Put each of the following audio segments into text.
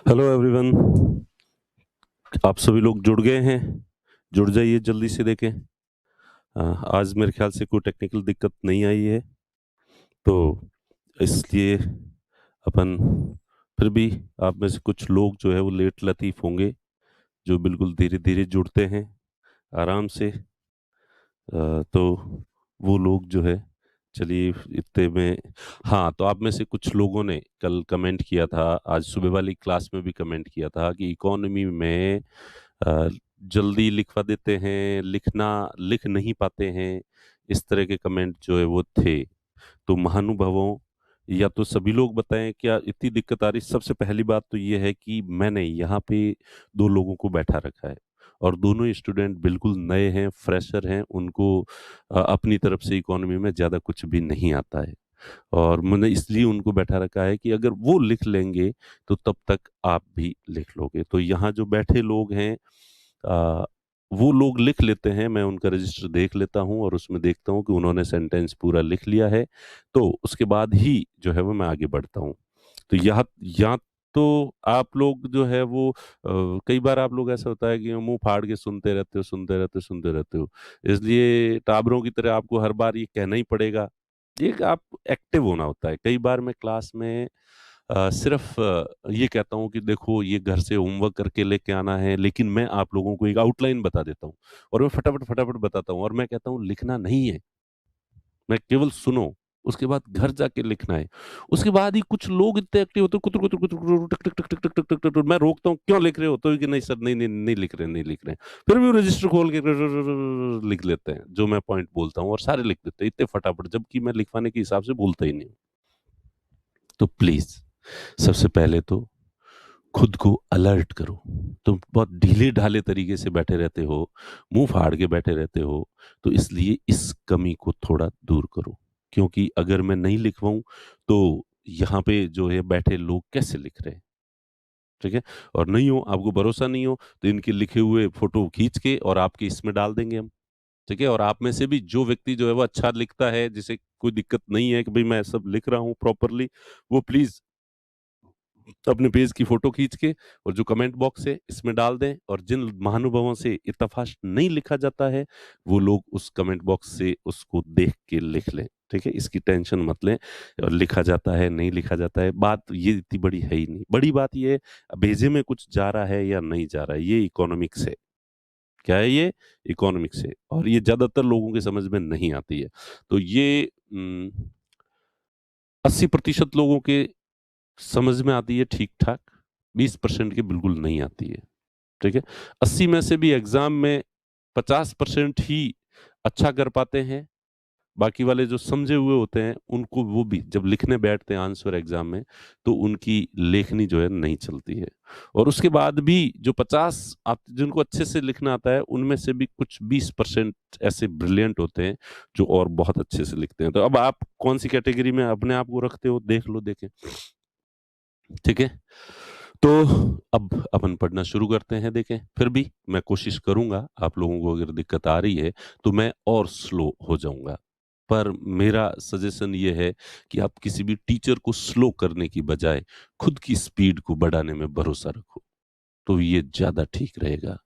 Hello everyone. आप सभी लोग जुड़ गए हैं। जुड़ जाइए जल्दी से देखें। आज मेरे ख्याल से कोई टेक्निकल दिक्कत नहीं आई है, तो इसलिए अपन फिर भी आप में से कुछ लोग जो है वो लेट लतीफ़ होंगे, जो बिल्कुल धीरे-धीरे जुड़ते हैं आराम से। तो वो लोग जो है, चलिए इतने में। हाँ, तो आप में से कुछ लोगों ने कल कमेंट किया था, आज सुबह वाली क्लास में भी कमेंट किया था कि इकोनॉमी में अ, जल्दी लिखवा देते हैं, लिख नहीं पाते हैं। इस तरह के कमेंट जो है वो थे। तो महानुभावों, या तो सभी लोग बताएं क्या इतनी दिक्कत आ रही। सबसे पहली बात तो ये है कि मैंने यहाँ पे दो लोगों को बैठा रखा है, और दोनों स्टूडेंट बिल्कुल नए हैं, फ्रेशर हैं। उनको अपनी तरफ से इकोनॉमी में ज़्यादा कुछ भी नहीं आता है, और मैंने इसलिए उनको बैठा रखा है कि अगर वो लिख लेंगे तो तब तक आप भी लिख लोगे। तो यहाँ जो बैठे लोग हैं, अ, वो लोग लिख लेते हैं, मैं उनका रजिस्टर देख लेता हूँ और उसमें देखता हूँ कि उन्होंने सेंटेंस पूरा लिख लिया है, तो उसके बाद ही जो है वो मैं आगे बढ़ता हूँ। तो यहाँ या तो आप लोग जो है वो कई बार आप लोग ऐसा होता है कि मुँह फाड़ के सुनते रहते हो, सुनते रहते हो, सुनते रहते हो। इसलिए टाबरों की तरह आपको हर बार ये कहना ही पड़ेगा। एक आप एक्टिव होना होता है। कई बार मैं क्लास में सिर्फ ये कहता हूँ कि देखो ये घर से होमवर्क करके लेके आना है, लेकिन मैं आप लोगों को एक आउटलाइन बता देता हूँ, और मैं फटाफट बताता हूँ, और मैं कहता हूँ लिखना नहीं है, मैं केवल सुनो, उसके बाद घर जाके लिखना है। उसके बाद ही कुछ लोग इतने एक्टिव होते हैं, कुतर कुतर कुतर कुतर, टक टक टक टक टक टक टक टक, मैं रोकता हूँ, क्यों लिख रहे हो? तो कि नहीं सर, नहीं नहीं नहीं लिख रहे, नहीं लिख रहे। फिर भी वो रजिस्टर खोल के लिख लेते हैं जो मैं पॉइंट बोलता हूँ, और सारे लिख देते हैं इतने फटाफट, जबकि मैं लिखवाने के हिसाब से बोलता ही नहीं हूँ। तो प्लीज, सबसे पहले तो खुद को अलर्ट करो। तुम बहुत ढीले-ढाले तरीके से बैठे रहते हो, मुँह फाड़ के बैठे रहते हो, तो इसलिए इस कमी को थोड़ा दूर करो। क्योंकि अगर मैं नहीं लिखवाऊँ, तो यहाँ पे जो है बैठे लोग कैसे लिख रहे हैं, ठीक है? और नहीं हो, आपको भरोसा नहीं हो, तो इनके लिखे हुए फ़ोटो खींच के और आपके इसमें डाल देंगे हम, ठीक है? और आप में से भी जो व्यक्ति जो है वो अच्छा लिखता है, जिसे कोई दिक्कत नहीं है कि भई मैं सब लिख रहा हूँ प्रॉपरली, वो प्लीज़ अपने पेज की फोटो खींच के और जो कमेंट बॉक्स है इसमें डाल दें। और जिन महानुभावों से इत्तेफाक नहीं लिखा जाता है, वो लोग उस कमेंट बॉक्स से उसको देख के लिख लें, ठीक है? इसकी टेंशन मत लें। और लिखा जाता है, नहीं लिखा जाता है, बात ये इतनी बड़ी है ही नहीं। बड़ी बात ये है, भेजे में कुछ जा रहा है या नहीं जा रहा है, ये इकोनॉमिक्स है। क्या है ये? इकोनॉमिक्स है, और ये ज़्यादातर लोगों के समझ में नहीं आती है। तो ये 80% लोगों के समझ में आती है ठीक-ठाक, 20% के बिल्कुल नहीं आती है, ठीक है? 80 में से भी एग्ज़ाम में 50% ही अच्छा कर पाते हैं, बाकी वाले जो समझे हुए होते हैं, उनको वो भी जब लिखने बैठते हैं आंसर एग्ज़ाम में, तो उनकी लेखनी जो है नहीं चलती है। और उसके बाद भी जो 50 आप जिनको अच्छे से लिखना आता है, उनमें से भी कुछ 20% ऐसे ब्रिलियंट होते हैं, जो और बहुत अच्छे से लिखते हैं। तो अब आप कौन-सी कैटेगरी में अपने आप को रखते हो, देख लो, देखें। ठीक है? तो अब अपन पढ़ना शुरू करते हैं, देखें। फिर भी मैं कोशिश करूँगा, आप लोगों को अगर दिक्कत आ रही है, तो मैं और स्लो हो जाऊँगा। पर मेरा सजेशन ये है कि आप किसी भी टीचर को स्लो करने की बजाय खुद की स्पीड को बढ़ाने में भरोसा रखो, तो ये ज़्यादा ठीक रहेगा,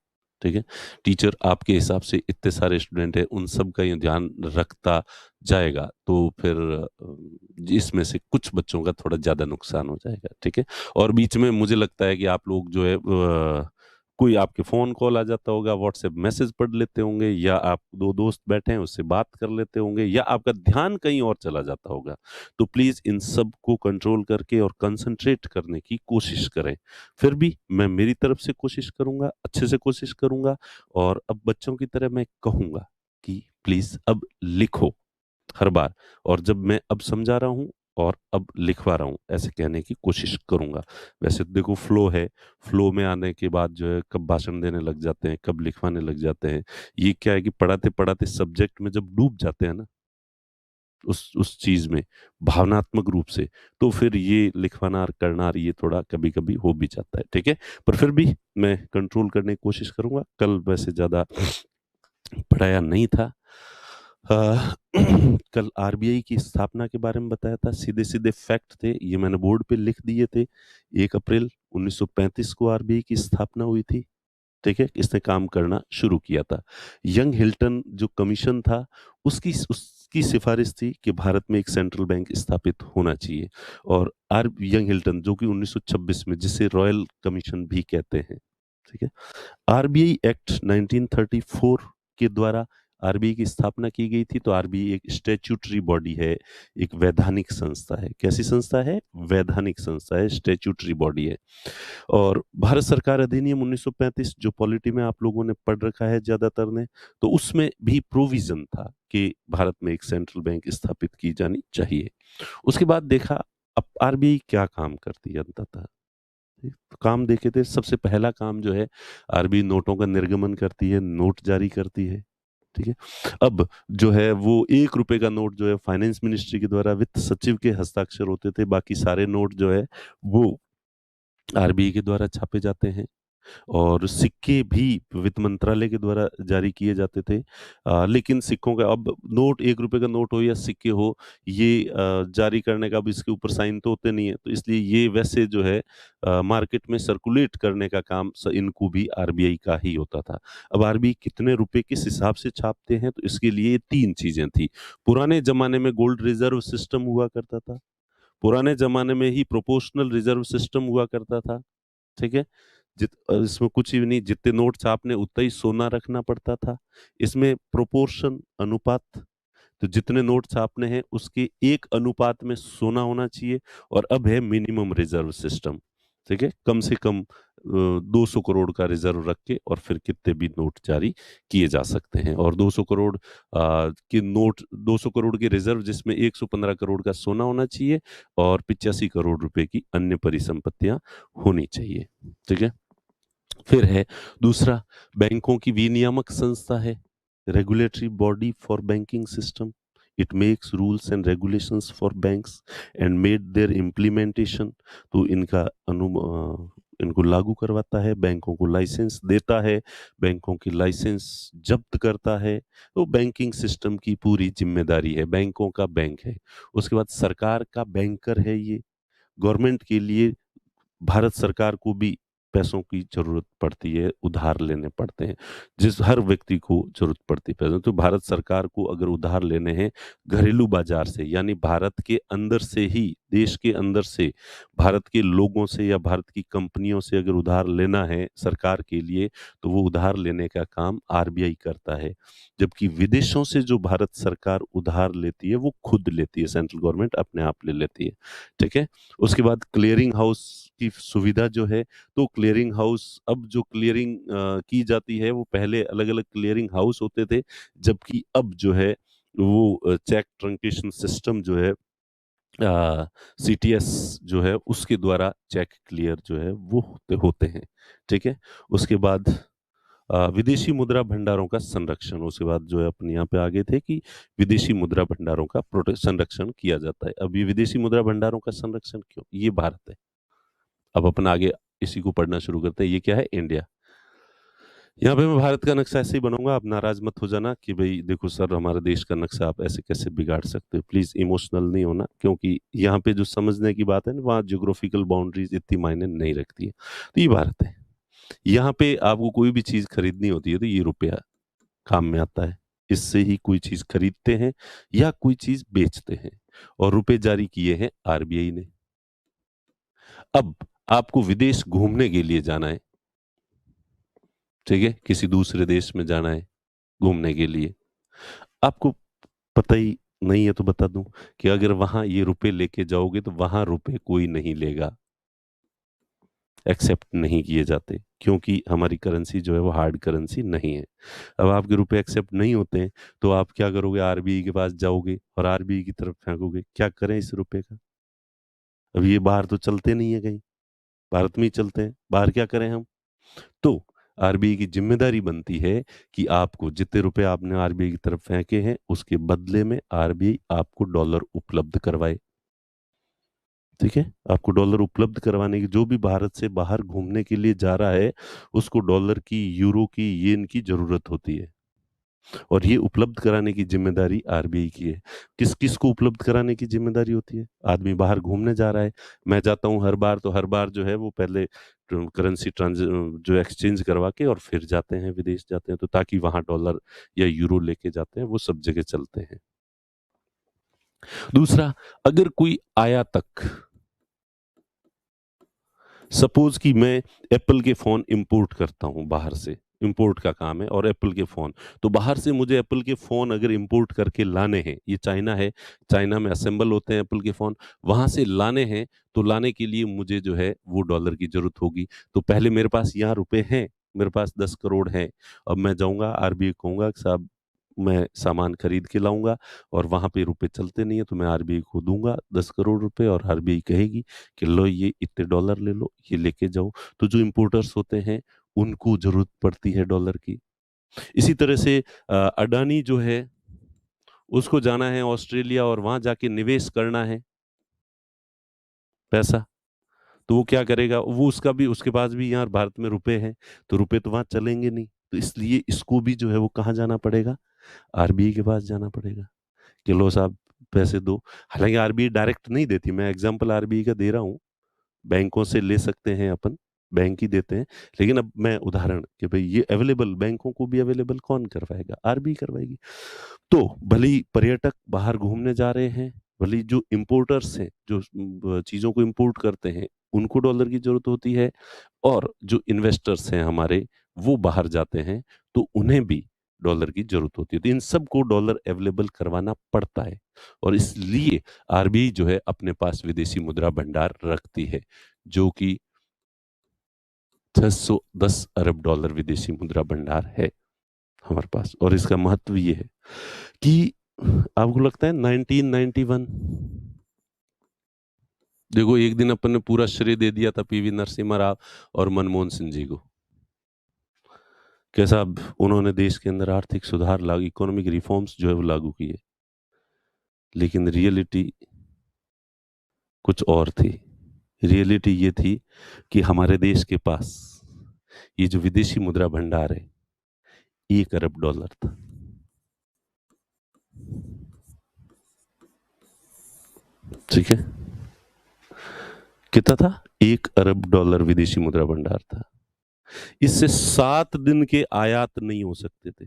ठीक है? टीचर आपके हिसाब से इतने सारे स्टूडेंट हैं, उन सब का ये ध्यान रखता जाएगा, तो फिर इसमें से कुछ बच्चों का थोड़ा ज़्यादा नुकसान हो जाएगा, ठीक है? और बीच में मुझे लगता है कि आप लोग जो है कोई आपके फ़ोन कॉल आ जाता होगा, व्हाट्सएप मैसेज पढ़ लेते होंगे, या आप 2 दोस्त बैठे हैं, उससे बात कर लेते होंगे, या आपका ध्यान कहीं और चला जाता होगा। तो प्लीज़ इन सब को कंट्रोल करके और कंसंट्रेट करने की कोशिश करें। फिर भी मैं मेरी तरफ से कोशिश करूँगा, अच्छे से कोशिश करूँगा, और अब बच्चों की तरह मैं कहूँगा कि प्लीज़ अब लिखो हर बार। और जब मैं अब समझा रहा हूँ और अब लिखवा रहा हूँ, ऐसे कहने की कोशिश करूँगा। वैसे तो देखो फ्लो है, फ्लो में आने के बाद जो है कब भाषण देने लग जाते हैं, कब लिखवाने लग जाते हैं। ये क्या है कि पढ़ाते-पढ़ाते सब्जेक्ट में जब डूब जाते हैं ना, उस चीज़ में भावनात्मक रूप से, तो फिर ये लिखवाना और करना और ये थोड़ा कभी-कभी हो भी जाता है, ठीक है? पर फिर भी मैं कंट्रोल करने की कोशिश करूँगा। कल वैसे ज़्यादा पढ़ाया नहीं था। अ, कल आरबीआई की स्थापना के बारे में बताया था, सीधे-सीधे फैक्ट थे, ये मैंने बोर्ड पे लिख दिए थे। 1 अप्रैल 1935 को आरबीआई की स्थापना हुई थी, ठीक है? इसने काम करना शुरू किया था। यंग हिल्टन जो कमीशन था, उसकी सिफ़ारिश थी कि भारत में एक सेंट्रल बैंक स्थापित होना चाहिए और यंग हिल्टन जो कि 1926 में जिसे रॉयल कमीशन भी कहते हैं, ठीक है? आरबीआई एक्ट 1934 के द्वारा आरबीआई की स्थापना की गई थी, तो आरबीआई एक स्टैट्यूटरी बॉडी है, एक वैधानिक संस्था है। कैसी संस्था है? वैधानिक संस्था है, स्टैट्यूटरी बॉडी है। और भारत सरकार अधिनियम 1935 जो पॉलिटी में आप लोगों ने पढ़ रखा है ज़्यादातर ने, तो उसमें भी प्रोविज़न था कि भारत में एक सेंट्रल बैंक स्थापित की जानी चाहिए। उसके बाद देखा अब आरबीआई क्या काम करती है अंततः? तो काम देखे थे, सबसे पहला काम जो है आरबीआई नोटों का निर्गमन करती है, नोट जारी करती है, ठीक है? अब जो है वो ₹1 का नोट जो है फाइनेंस मिनिस्ट्री के द्वारा वित्त सचिव के हस्ताक्षर होते थे, बाकी सारे नोट जो है वो आरबीआई के द्वारा छापे जाते हैं। और सिक्के भी वित्त मंत्रालय के द्वारा जारी किए जाते थे। लेकिन सिक्कों का अब नोट ₹1 का नोट हो या सिक्के हो, ये जारी करने का अब इसके ऊपर साइन तो होते नहीं है, तो इसलिए ये वैसे जो है मार्केट में सर्कुलेट करने का काम इनको भी आरबीआई का ही होता था। अब आरबीआई कितने रुपए किस हिसाब से छापते हैं, तो इसके लिए 3 चीजें थी। पुराने जमाने में गोल्ड रिजर्व सिस्टम हुआ करता था, पुराने जमाने में ही प्रोपोर्शनल रिजर्व सिस्टम हुआ करता था, ठीक है? इसमें कुछ भी नहीं, जितने नोट्स आपने उतना ही सोना रखना पड़ता था। इसमें प्रोपोर्शन अनुपात, तो जितने नोट्स आपने हैं उसके 1 अनुपात में सोना होना चाहिए। और अब है मिनिमम रिजर्व सिस्टम, ठीक है? कम से कम 200 करोड़ का रिजर्व रख के और फिर कितने भी नोट जारी किए जा सकते हैं। और 200 करोड़ के नोट, 200 करोड़ के रिजर्व जिसमें 115 करोड़ का सोना होना चाहिए और 85 करोड़ रुपए की अन्य परिसंपत्तियाँ होनी चाहिए, ठीक है? फिर है दूसरा, बैंकों की विनियामक संस्था है, regulatory body for banking system. It makes rules and regulations for banks and made their implementation. तो इनको लागू करवाता है, बैंकों को लाइसेंस देता है, बैंकों की लाइसेंस जब्त करता है। तो बैंकिंग सिस्टम की पूरी जिम्मेदारी है, बैंकों का बैंक है। उसके बाद सरकार का बैंकर है ये, गवर्नमेंट के लिए भारत सरकार को भी पैसों की ज़रूरत पड़ती है, उधार लेने पड़ते हैं। जिस हर व्यक्ति को ज़रूरत पड़ती है पैसों, तो भारत सरकार को अगर उधार लेने हैं घरेलू बाज़ार से, यानी भारत के अंदर से ही, देश के अंदर से, भारत के लोगों से या भारत की कंपनियों से अगर उधार लेना है सरकार के लिए, तो वो उधार लेने का काम आरबीआई करता है। जबकि विदेशों से जो भारत सरकार उधार लेती है, वो खुद लेती है, सेंट्रल गवर्नमेंट अपने आप ले लेती है, ठीक है? उसके बाद क्लियरिंग हाउस की सुविधा जो है, तो क्लियरिंग हाउस अब जो क्लियरिंग की जाती है वो पहले अलग-अलग क्लियरिंग हाउस होते थे, जबकि अब जो है वो चेक ट्रंकेशन सिस्टम जो है, सीटीएस जो है उसके द्वारा चेक क्लियर जो है वो होते होते हैं, ठीक है? उसके बाद विदेशी मुद्रा भंडारों का संरक्षण, उसके बाद जो है अपन यहाँ पे आगे थे कि विदेशी मुद्रा भंडारों का संरक्षण किया जाता है। अब ये विदेशी मुद्रा भंडारों का संरक्षण क्यों? ये भारत है। अब अपन आगे इसी को पढ़ना शुरू करते हैं। ये क्या है? इंडिया। यहाँ पे मैं भारत का नक्शा ऐसे ही बनाऊंगा, आप नाराज मत हो जाना कि भाई देखो सर हमारे देश का नक्शा आप ऐसे कैसे बिगाड़ सकते हो। प्लीज इमोशनल नहीं होना, क्योंकि यहाँ पे जो समझने की बात है ना, वहाँ जियोग्राफिकल बाउंड्रीज इतनी मायने नहीं रखती है। तो ये भारत है। यहाँ पे आपको कोई भी चीज खरीदनी होती है तो ये रुपया काम में आता है। इससे ही कोई चीज खरीदते हैं या कोई चीज बेचते हैं। और रुपए जारी किए हैं आरबीआई ने। अब आपको विदेश घूमने के लिए जाना है, ठीक है? किसी दूसरे देश में जाना है घूमने के लिए, आपको पता ही नहीं है तो बता दूं कि अगर वहां ये रुपए लेके जाओगे तो वहां रुपए कोई नहीं लेगा, एक्सेप्ट नहीं किए जाते, क्योंकि हमारी करेंसी जो है वो हार्ड करेंसी नहीं है। अब आपके रुपए एक्सेप्ट नहीं होते हैं, तो आप क्या करोगे? आरबीआई के पास जाओगे और आरबीआई की तरफ फेंकोगे, क्या करें इस रुपए का? अब ये बाहर तो चलते नहीं है कहीं, भारत में ही चलते हैं, बाहर क्या करें हम? तो आरबीआई की जिम्मेदारी बनती है कि आपको जितने रुपए आपने आरबीआई की तरफ फेंके हैं उसके बदले में आरबीआई आपको डॉलर उपलब्ध करवाए, ठीक है? आपको डॉलर उपलब्ध करवाने की, जो भी भारत से बाहर घूमने के लिए जा रहा है उसको डॉलर की, यूरो की, येन की जरूरत होती है। और ये उपलब्ध कराने की ज़िम्मेदारी आरबीआई की है। किस-किस को उपलब्ध कराने की ज़िम्मेदारी होती है? आदमी बाहर घूमने जा रहा है, मैं जाता हूँ हर बार, तो हर बार जो है वो पहले करेंसी जो एक्सचेंज करवा के और फिर जाते हैं, विदेश जाते हैं, तो ताकि वहाँ डॉलर या यूरो लेके जाते हैं, वो सब जगह चलते हैं। दूसरा, अगर कोई आयातक, सपोज कि मैं एप्पल के फ़ोन इंपोर्ट करता हूँ बाहर से, इंपोर्ट का काम है और एप्पल के फ़ोन, तो बाहर से मुझे एप्पल के फ़ोन अगर इंपोर्ट करके लाने हैं, ये चाइना है, चाइना में असेंबल होते हैं एप्पल के फ़ोन, वहाँ से लाने हैं, तो लाने के लिए मुझे जो है वो डॉलर की ज़रूरत होगी। तो पहले मेरे पास यहाँ रुपए हैं, मेरे पास 10 करोड़ हैं, अब मैं जाऊँगा आरबीआई को कहूँगा कि साहब मैं सामान खरीद के लाऊँगा और वहाँ पे रुपए चलते नहीं है, तो मैं आरबीआई को दूँगा 10 करोड़ रुपए और आरबीआई कहेगी कि लो ये इतने डॉलर ले लो, ये लेके जाओ। तो जो इम्पोर्टर्स होते हैं, उनको ज़रूरत पड़ती है डॉलर की। इसी तरह से अडानी जो है, उसको जाना है ऑस्ट्रेलिया और वहाँ जाके निवेश करना है पैसा, तो वो क्या करेगा? वो उसका भी उसके पास भी यहाँ भारत में रुपए हैं, तो रुपए तो वहाँ चलेंगे नहीं। तो इसलिए इसको भी जो है वो कहाँ जाना पड़ेगा? आरबीआई के पास जाना पड़ेगा कि लो साहब पैसे दो। हालाँकि आरबीआई डायरेक्ट नहीं देती, मैं एग्ज़ाम्पल आरबीआई का दे रहा हूँ। बैंकों से ले सकते हैं अपन, बैंक ही देते हैं। लेकिन अब मैं उदाहरण कि भई ये अवेलेबल बैंकों को भी अवेलेबल कौन करवाएगा? आरबीआई करवाएगी। तो भले ही पर्यटक बाहर घूमने जा रहे हैं, भले ही जो इम्पोर्टर्स हैं, जो चीज़ों को इम्पोर्ट करते हैं, उनको डॉलर की ज़रूरत होती है और जो इन्वेस्टर्स हैं हमारे, वो बाहर जाते हैं, तो उन्हें भी डॉलर की ज़रूरत होती है। तो इन सबको डॉलर अवेलेबल करवाना पड़ता है और इसलिए आरबीआई जो है अपने पास विदेशी मुद्रा भंडार रखती है, जो कि 610 अरब डॉलर विदेशी मुद्रा भंडार है हमारे पास। और इसका महत्व ये है कि आपको लगता है 1991, देखो एक दिन अपन ने पूरा श्रेय दे दिया था पीवी नरसिम्हा राव और मनमोहन सिंह जी को। कैसा अब उन्होंने देश के अंदर आर्थिक सुधार लागू, इकोनॉमिक रिफॉर्म्स जो है वो लागू किए, लेकिन रियलिटी कुछ और थी। रियलिटी ये थी कि हमारे देश के पास ये जो विदेशी मुद्रा भंडार है, 1 अरब डॉलर था। ठीक है? कितना था? 1 अरब डॉलर विदेशी मुद्रा भंडार था। इससे 7 दिन के आयात नहीं हो सकते थे।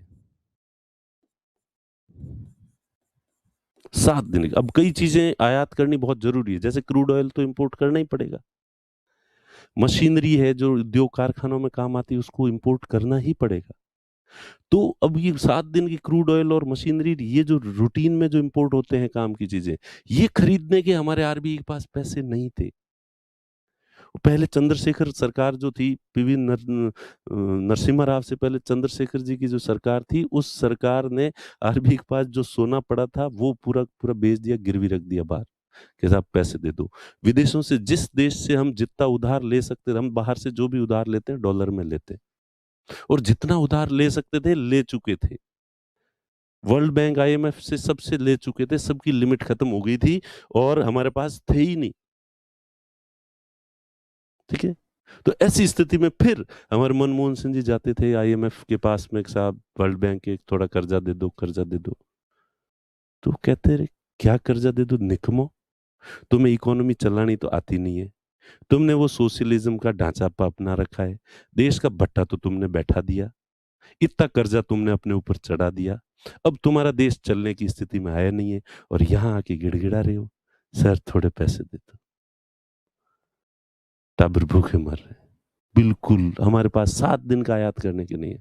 7 दिन के। अब कई चीजें आयात करनी बहुत जरूरी है, जैसे क्रूड ऑयल तो इंपोर्ट करना ही पड़ेगा। मशीनरी है जो उद्योग कारखानों में काम आती है, उसको इंपोर्ट करना ही पड़ेगा। तो अब ये 7 दिन की क्रूड ऑयल और मशीनरी, ये जो रूटीन में जो इंपोर्ट होते हैं काम की चीजें, ये खरीदने के हमारे आरबीआई के पास पैसे नहीं थे। पहले चंद्रशेखर सरकार जो थी, नरसिम्हा राव से पहले चंद्रशेखर जी की जो सरकार थी, उस सरकार ने आरबीआई के पास जो सोना पड़ा था वो पूरा पूरा बेच दिया, गिरवी रख दिया बाहर कि साहब पैसे दे दो। विदेशों से, जिस देश से हम जितना उधार ले सकते थे, हम बाहर से जो भी उधार लेते हैं डॉलर में लेते हैं, और जितना उधार ले सकते थे ले चुके थे। वर्ल्ड बैंक आईएमएफ से सबसे ले चुके थे, सबकी लिमिट खत्म हो गई थी और हमारे पास थे ही नहीं। ठीक है? तो ऐसी स्थिति में फिर हमारे मनमोहन सिंह जी जाते थे आईएमएफ के पास में कि साहब वर्ल्ड बैंक के थोड़ा कर्जा दे दो, कर्जा दे दो। तो कहते रहे क्या कर्जा दे दो निकम्मो, तुम्हें इकोनॉमी चलानी तो आती नहीं है, तुमने वो सोशलिज्म का ढांचा अपना रखा है, देश का भट्टा तो तुमने बैठा दिया, इतना कर्जा तुमने अपने ऊपर चढ़ा दिया, अब तुम्हारा देश चलने की स्थिति में आया नहीं है और यहाँ आके गिड़गिड़ा रहे हो, सर थोड़े पैसे दे दो। टाबर भूखे मर रहे हैं। बिल्कुल हमारे पास 7 दिन का आयात करने के नहीं है।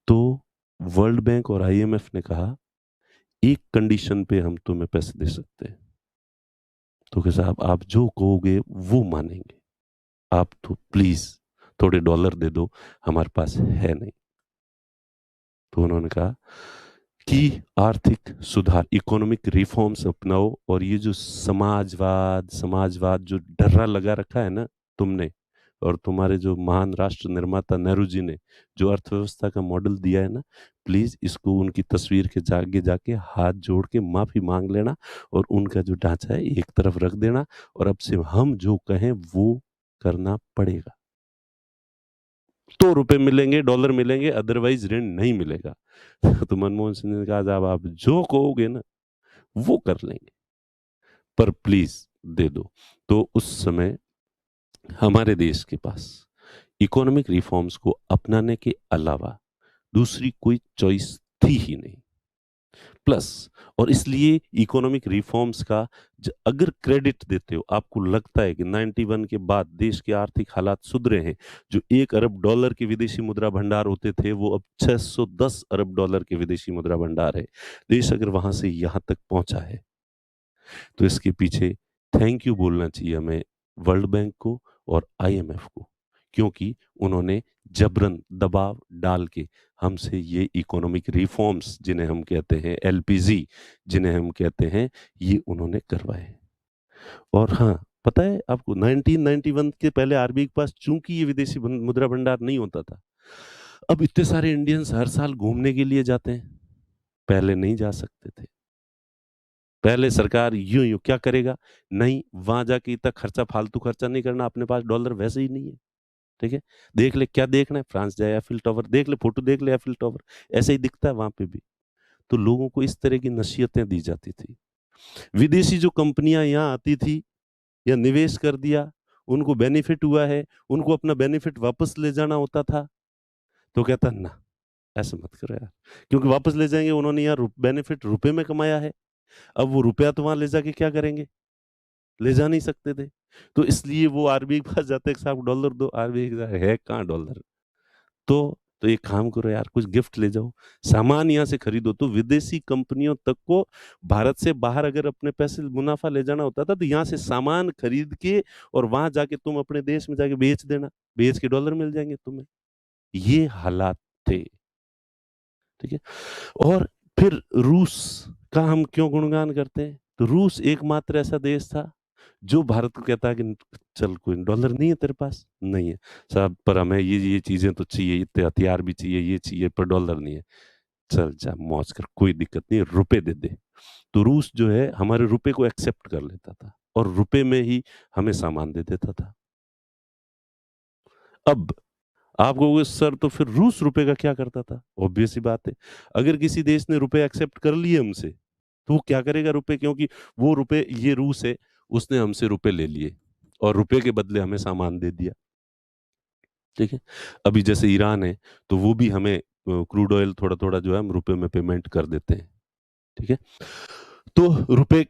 तो वर्ल्ड बैंक और आईएमएफ ने कहा एक कंडीशन पे हम तुम्हें पैसे दे सकते हैं। तो कि साहब आप जो कहोगे वो मानेंगे, आप तो प्लीज थोड़े डॉलर दे दो, हमारे पास है नहीं। तो उन्होंने कहा कि आर्थिक सुधार, इकोनॉमिक रिफॉर्म्स अपनाओ और ये जो समाजवाद समाजवाद जो डर्रा लगा रखा है ना तुमने, और तुम्हारे जो महान राष्ट्र निर्माता नेहरू जी ने जो अर्थव्यवस्था का मॉडल दिया है ना, प्लीज इसको उनकी तस्वीर के आगे जाके हाथ जोड़ के माफी मांग लेना और उनका जो ढांचा है एक तरफ रख देना और अब से हम जो कहें वो करना पड़ेगा। तो रुपए मिलेंगे, डॉलर मिलेंगे, अदरवाइज ऋण नहीं मिलेगा। तो मनमोहन सिंह ने कहा, साहब आप जो कहोगे ना वो कर लेंगे, पर प्लीज दे दो। तो उस समय हमारे देश के पास इकोनॉमिक रिफॉर्म्स को अपनाने के अलावा दूसरी कोई चॉइस थी ही नहीं। प्लस, और इसलिए इकोनॉमिक रिफॉर्म्स का अगर क्रेडिट देते हो, आपको लगता है कि 91 के बाद देश के आर्थिक हालात सुधरे हैं, जो 1 अरब डॉलर के विदेशी मुद्रा भंडार होते थे वो अब 610 अरब डॉलर के विदेशी मुद्रा भंडार है। देश अगर वहां से यहां तक पहुंचा है तो इसके पीछे थैंक यू बोलना चाहिए हमें वर्ल्ड बैंक को और आईएमएफ को, क्योंकि उन्होंने जबरन दबाव डाल के हमसे ये इकोनॉमिक रिफॉर्म्स जिन्हें हम कहते हैं एलपीजी, जिन्हें हम कहते हैं, ये उन्होंने करवाए। और हाँ, पता है आपको 1991 के पहले आरबीआई के पास चूंकि ये विदेशी मुद्रा भंडार नहीं होता था, अब इतने सारे इंडियंस हर साल घूमने के लिए जाते हैं, पहले नहीं जा सकते थे। पहले सरकार यूं यूं क्या करेगा, नहीं वहां जाके इतना खर्चा, फालतू खर्चा नहीं करना, अपने पास डॉलर वैसे ही नहीं है, ठीक है, देख ले क्या देखना है, फ्रांस जाए एफिल टावर देख ले, फोटो देख ले एफिल टावर ऐसे ही दिखता है वहां पे भी। तो लोगों को इस तरह की नसीहतें दी जाती थी। विदेशी जो कंपनियां यहाँ आती थी या निवेश कर दिया, उनको बेनिफिट हुआ है, उनको अपना बेनिफिट वापस ले जाना होता था, तो कहता ना ऐसा मत करो यार, क्योंकि वापस ले जाएंगे, उन्होंने यहाँ बेनिफिट रुपए में कमाया है, अब वो रुपया तो वहां ले जाके क्या करेंगे, ले जा नहीं सकते थे। तो इसलिए वो आरबीआई के पास जाते हैं, साहब डॉलर दो, आरबीआई के पास है कहाँ डॉलर। तो एक काम करो यार, कुछ गिफ्ट ले जाओ, सामान यहाँ से खरीदो। तो विदेशी कंपनियों तक को भारत से बाहर अगर अपने पैसे मुनाफा ले जाना होता था तो यहाँ से सामान खरीद के और वहां जाके तुम अपने देश में जाके बेच देना, बेच के डॉलर मिल जाएंगे तुम्हें। ये हालात थे, ठीक है। और फिर रूस का हम क्यों गुणगान करते हैं, तो रूस एकमात्र ऐसा देश था जो भारत को कहता है कि चल कोई डॉलर नहीं है तेरे पास, नहीं है साहब, पर हमें ये चीजें तो चाहिए, इतने हथियार भी चाहिए, ये चाहिए, पर डॉलर नहीं है, चल जा मौज कर, कोई दिक्कत नहीं, रुपए दे दे। तो रूस जो है हमारे रुपए को एक्सेप्ट कर लेता था और रुपए में ही हमें सामान दे देता था। अब आप कहोगे सर तो फिर रूस रुपए का क्या करता था, ऑब्वियस सी बात है, अगर किसी देश ने रुपए एक्सेप्ट कर लिए हमसे तो वो क्या करेगा रुपए, क्योंकि वो रुपए, ये रूस है, उसने हमसे रुपए ले लिए और रुपए के बदले हमें सामान दे दिया, ठीक है। अभी जैसे ईरान है तो वो भी हमें क्रूड ऑयल थोड़ा थोड़ा जो है हम रुपए में पेमेंट कर देते हैं, ठीक है। तो रुपए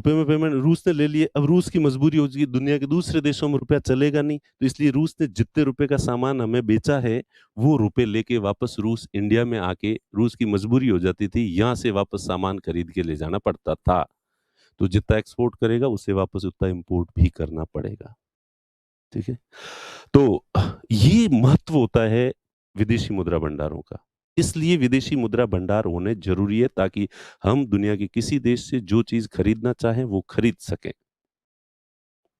में पेमेंट रूस ने ले लिए, अब रूस की मजबूरी हो गई, दुनिया के दूसरे देशों में रुपया चलेगा नहीं, तो इसलिए रूस ने जितने रुपए का सामान हमें बेचा है वो रुपए लेके वापस रूस इंडिया में आके, रूस की मजबूरी हो जाती थी, यहाँ से वापस सामान खरीद के ले जाना पड़ता था। तो जितना एक्सपोर्ट करेगा उसे वापस उतना इंपोर्ट भी करना पड़ेगा, ठीक है। तो ये महत्व होता है विदेशी मुद्रा भंडारों का, इसलिए विदेशी मुद्रा भंडार होने जरूरी है ताकि हम दुनिया के किसी देश से जो चीज खरीदना चाहें वो खरीद सकें,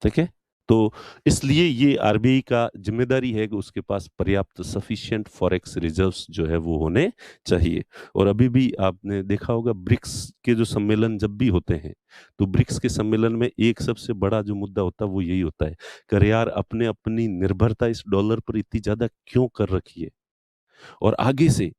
ठीक है। तो इसलिए ये आरबीआई का जिम्मेदारी है कि उसके पास पर्याप्त सफिशिएंट फॉरेक्स रिजर्व्स जो है वो होने चाहिए। और अभी भी आपने देखा होगा ब्रिक्स के जो सम्मेलन जब भी होते हैं तो ब्रिक्स के सम्मेलन में एक सबसे बड़ा जो मुद्दा होता है वो यही होता है, कर यार अपने अपनी निर्भरता इस डॉलर पर इतनी ज्यादा क्यों कर रखी है, और आगे से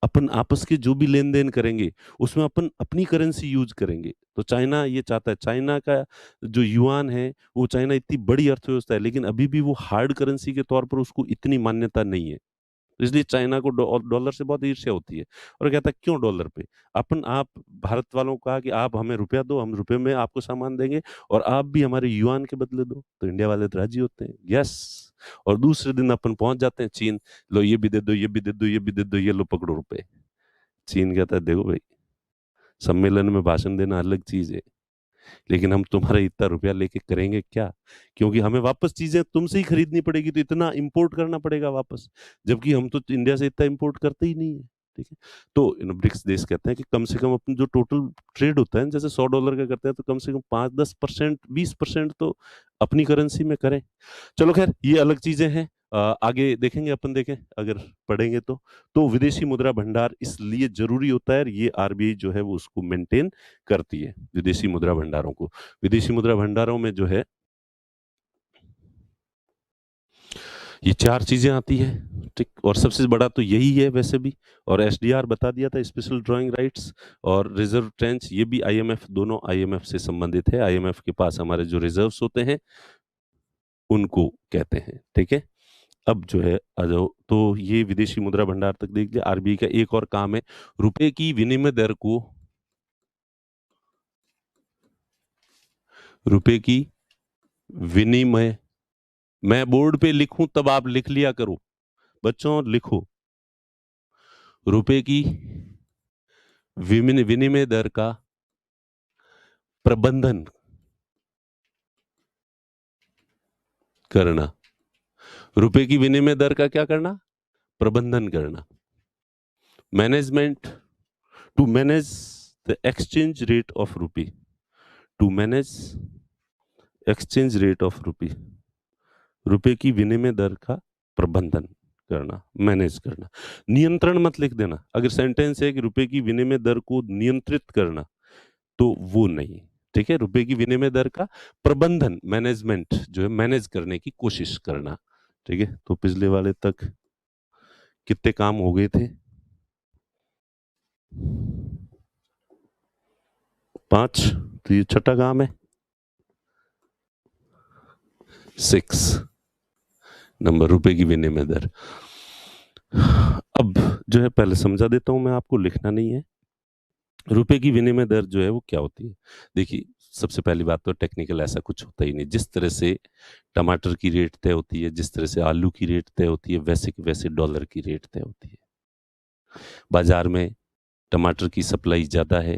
अपन आपस के जो भी लेन देन करेंगे उसमें अपन अपनी करेंसी यूज करेंगे। तो चाइना ये चाहता है, चाइना का जो युआन है, वो चाइना इतनी बड़ी अर्थव्यवस्था है लेकिन अभी भी वो हार्ड करेंसी के तौर पर उसको इतनी मान्यता नहीं है, तो इसलिए चाइना को डॉलर से बहुत ईर्ष्या होती है और कहता है क्यों डॉलर पे, अपन आप भारत वालों को कहा कि आप हमें रुपया दो, हम रुपये में आपको सामान देंगे और आप भी हमारे युआन के बदले दो, तो इंडिया वाले तो राजी होते हैं, यस। और दूसरे दिन अपन पहुंच जाते हैं चीन, लो ये भी दे दो, ये भी दे दो, ये भी दे दो, ये लो पकड़ो रुपए। चीन कहता है देखो भाई, सम्मेलन में भाषण देना अलग चीज है लेकिन हम तुम्हारा इतना रुपया लेके करेंगे क्या, क्योंकि हमें वापस चीजें तुमसे ही खरीदनी पड़ेगी, तो इतना इंपोर्ट करना पड़ेगा वापस, जबकि हम तो इंडिया से इतना इंपोर्ट करते ही नहीं है, ठीक है। तो ब्रिक्स देश कहते हैं कि कम से कम अपन जो टोटल ट्रेड होता है जैसे $100 का करते हैं तो कम से कम 5-10%, 20% तो अपनी करेंसी में करें। चलो खैर ये अलग चीजें हैं, आगे देखेंगे अपन, देखें अगर पढ़ेंगे तो विदेशी मुद्रा भंडार इसलिए जरूरी होता है और ये आरबीआई जो है वो उसको मेंटेन करती है विदेशी मुद्रा भंडारों को। विदेशी मुद्रा भंडारों में जो है ये 4 चीज़ें आती है, ठीक? और सबसे बड़ा तो यही है वैसे भी। और एसडीआर बता दिया था, स्पेशल ड्राइंग राइट्स, और रिज़र्व ट्रेंच, ये भी आईएमएफ, दोनों आईएमएफ से संबंधित है। आईएमएफ के पास हमारे जो रिज़र्व्स होते हैं, उनको कहते हैं, ठीक है? अब जो है आ जाओ, तो ये विदेशी मुद्रा भंडार तक देख लिया। आरबीआई का एक और काम है, रुपए की विनिमय दर को, रुपए की विनिमय, मैं बोर्ड पे लिखूं तब आप लिख लिया करो। बच्चों लिखो, रुपए की विनिमय दर का प्रबंधन करना। रुपए की विनिमय दर का क्या करना? प्रबंधन करना। Management, to manage the exchange rate of rupee, to manage exchange rate of rupee, रुपए की विनिमय दर का प्रबंधन करना, मैनेज करना। नियंत्रण मत लिख देना। अगर सेंटेंस है कि रुपए की विनिमय दर को नियंत्रित करना, तो वो नहीं, ठीक है? रुपए की विनिमय दर का प्रबंधन, मैनेजमेंट, जो है मैनेज करने की कोशिश करना, ठीक है? तो पिछले वाले तक कितने काम हो गए थे? 5। तो ये छठा काम है, 6 नंबर, रुपए की विनिमय दर। अब जो है पहले समझा देता हूं मैं आपको, लिखना नहीं है। रुपए की विनिमय दर जो है वो क्या होती है? देखिए, सबसे पहली बात तो टेक्निकल ऐसा कुछ होता ही नहीं। जिस तरह से टमाटर की रेट तय होती है, जिस तरह से आलू की रेट तय होती है, वैसे की वैसे डॉलर की रेट तय होती है। बाजार में टमाटर की सप्लाई ज़्यादा है,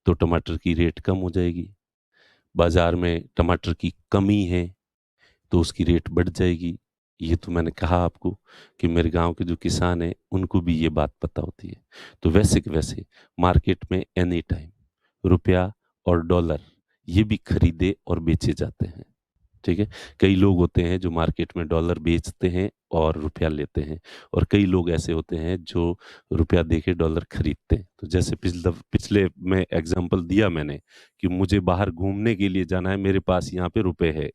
तो टमाटर की रेट कम हो जाएगी। बाजार में टमाटर की कमी है, तो उसकी रेट बढ़ जाएगी। ये तो मैंने कहा आपको कि मेरे गांव के जो किसान हैं, उनको भी ये बात पता होती है। तो वैसे कि वैसे मार्केट में एनी टाइम रुपया और डॉलर, ये भी खरीदे और बेचे जाते हैं, ठीक है? कई लोग होते हैं जो मार्केट में डॉलर बेचते हैं और रुपया लेते हैं, और कई लोग ऐसे होते हैं जो रुपया दे के डॉलर खरीदते हैं। तो जैसे पिछले में एग्जांपल दिया मैंने कि मुझे बाहर घूमने के लिए जाना है, मेरे पास यहाँ पे रुपए है,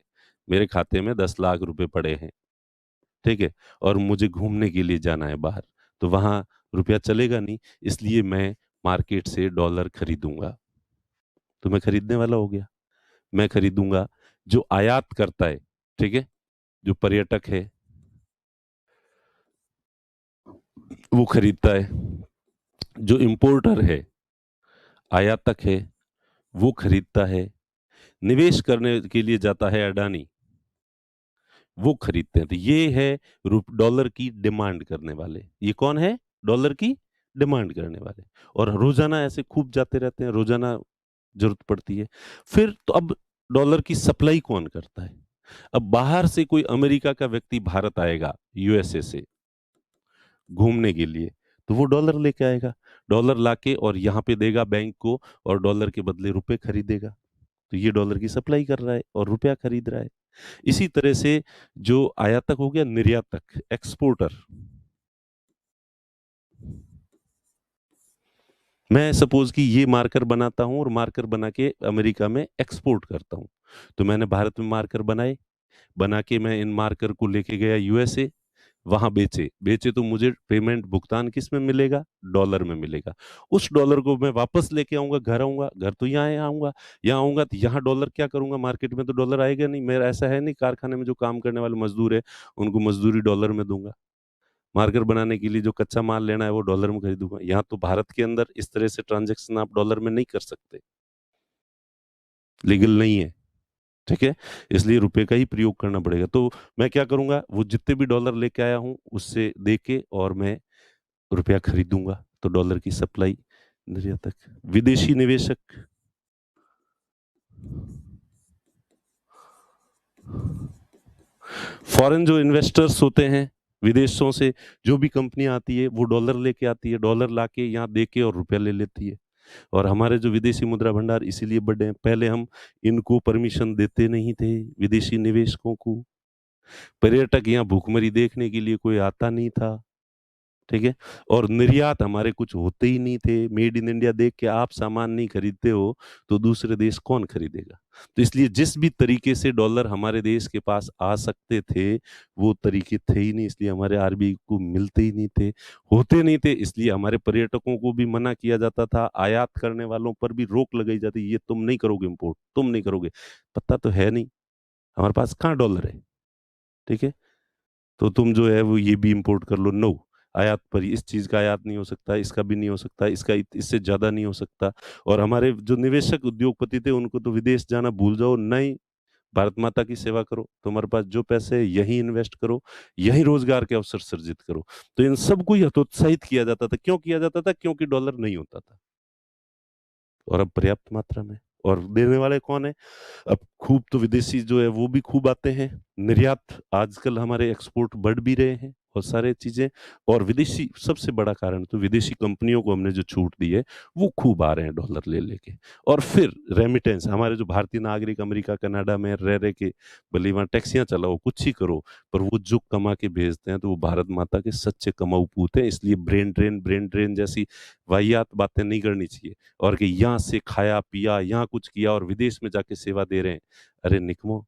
मेरे खाते में 10 लाख रुपए पड़े हैं, ठीक है? और मुझे घूमने के लिए जाना है बाहर, तो वहाँ रुपया चलेगा नहीं, इसलिए मैं मार्केट से डॉलर खरीदूंगा। तो मैं खरीदने वाला हो गया। मैं खरीदूंगा, जो आयात करता है, ठीक है, जो पर्यटक है वो खरीदता है, जो इंपोर्टर है, आयातक है, वो खरीदता है, निवेश करने के लिए जाता है अडानी, वो खरीदते हैं। तो ये है डॉलर की डिमांड करने वाले। ये कौन है? डॉलर की डिमांड करने वाले। और रोजाना ऐसे खूब जाते रहते हैं, रोजाना जरूरत पड़ती है। फिर तो अब डॉलर की सप्लाई कौन करता है? अब बाहर से कोई अमेरिका का व्यक्ति भारत आएगा, यूएसए से घूमने के लिए, तो वो डॉलर लेके आएगा, डॉलर लाके और यहाँ पे देगा बैंक को, और डॉलर के बदले रुपए खरीदेगा। तो ये डॉलर की सप्लाई कर रहा है और रुपया खरीद रहा है। इसी तरह से जो आयातक हो गया, निर्यातक, एक्सपोर्टर। मैं सपोज कि ये मार्कर बनाता हूं और मार्कर बना के अमेरिका में एक्सपोर्ट करता हूं। तो मैंने भारत में मार्कर बनाए, बना के मैं इन मार्कर को लेके गया यूएसए, वहां बेचे। बेचे तो मुझे पेमेंट, भुगतान किस में मिलेगा? डॉलर में मिलेगा। उस डॉलर को मैं वापस लेके आऊंगा, घर आऊंगा, घर तो यहाँ आऊंगा, यहाँ आऊंगा तो यहाँ डॉलर क्या करूंगा? मार्केट में तो डॉलर आएगा नहीं। मेरा ऐसा है नहीं, कारखाने में जो काम करने वाले मजदूर है, उनको मजदूरी डॉलर में दूंगा। मार्कर बनाने के लिए जो कच्चा माल लेना है वो डॉलर में खरीदूंगा। यहाँ तो भारत के अंदर इस तरह से ट्रांजेक्शन आप डॉलर में नहीं कर सकते, लीगल नहीं है, ठीक है? इसलिए रुपए का ही प्रयोग करना पड़ेगा। तो मैं क्या करूंगा? वो जितने भी डॉलर लेके आया हूं उससे दे के और मैं रुपया खरीदूंगा। तो डॉलर की सप्लाई, निर्यातक। विदेशी निवेशक, फॉरेन जो इन्वेस्टर्स होते हैं, विदेशों से जो भी कंपनी आती है वो डॉलर लेके आती है, डॉलर लाके यहाँ दे के और रुपया ले लेती है। और हमारे जो विदेशी मुद्रा भंडार इसीलिए बड़े हैं, पहले हम इनको परमिशन देते नहीं थे, विदेशी निवेशकों को। पर्यटक यहाँ भूखमरी देखने के लिए कोई आता नहीं था, ठीक है? और निर्यात हमारे कुछ होते ही नहीं थे। मेड इन इंडिया देख के आप सामान नहीं खरीदते हो, तो दूसरे देश कौन खरीदेगा? तो इसलिए जिस भी तरीके से डॉलर हमारे देश के पास आ सकते थे, वो तरीके थे ही नहीं, इसलिए हमारे आरबीआई को मिलते ही नहीं थे, होते नहीं थे, इसलिए हमारे पर्यटकों को भी मना किया जाता था, आयात करने वालों पर भी रोक लगाई जाती, ये तुम नहीं करोगे इम्पोर्ट, तुम नहीं करोगे। पता तो है नहीं, हमारे पास कहाँ डॉलर है, ठीक है? तो तुम जो है वो ये भी इंपोर्ट कर लो, नो, आयात पर इस चीज का आयात नहीं हो सकता, इसका भी नहीं हो सकता, इसका इससे ज्यादा नहीं हो सकता। और हमारे जो निवेशक उद्योगपति थे उनको तो विदेश जाना भूल जाओ, नहीं, भारत माता की सेवा करो, तुम्हारे पास जो पैसे है यही इन्वेस्ट करो, यही रोजगार के अवसर सृजित करो। तो इन सबको ही हतोत्साहित किया जाता था। क्यों किया जाता था? क्योंकि डॉलर नहीं होता था, और अब पर्याप्त मात्रा में। और देने वाले कौन है? अब खूब तो विदेशी जो है वो भी खूब आते हैं, निर्यात आजकल हमारे एक्सपोर्ट बढ़ भी रहे हैं, बहुत सारे चीजें। और विदेशी, सबसे बड़ा कारण तो विदेशी कंपनियों को हमने जो छूट दी है, वो खूब आ रहे हैं डॉलर ले लेके। और फिर रेमिटेंस, हमारे जो भारतीय नागरिक अमेरिका कनाडा में रह रहे के, भले वहाँ टैक्सियां चलाओ, कुछ ही करो, पर वो जो कमा के भेजते हैं तो वो भारत माता के सच्चे कमाऊ पूत हैं। इसलिए ब्रेन ड्रेन जैसी वाहियात बातें नहीं करनी चाहिए। और कि यहाँ से खाया पिया, यहाँ कुछ किया और विदेश में जाके सेवा दे रहे हैं, अरे निकमो,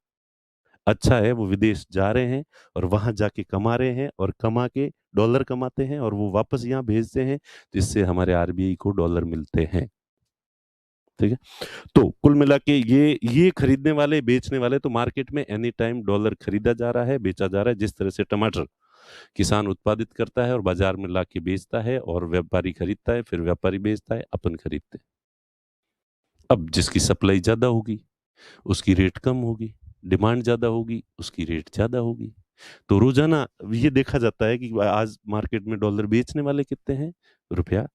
अच्छा है वो विदेश जा रहे हैं और वहां जाके कमा रहे हैं, और कमा के डॉलर कमाते हैं और वो वापस यहाँ भेजते हैं, जिससे हमारे आरबीआई को डॉलर मिलते हैं। ठीक है? तो कुल मिला के ये खरीदने वाले, बेचने वाले, तो मार्केट में एनी टाइम डॉलर खरीदा जा रहा है, बेचा जा रहा है। जिस तरह से टमाटर किसान उत्पादित करता है और बाजार में ला के बेचता है, और व्यापारी खरीदता है, फिर व्यापारी बेचता है, अपन खरीदते हैं। अब जिसकी सप्लाई ज्यादा होगी उसकी रेट कम होगी, डिमांड ज्यादा होगी उसकी रेट ज्यादा होगी। तो रोजाना ये देखा जाता है कि आज मार्केट में डॉलर बेचने वाले कितने हैं, रुपया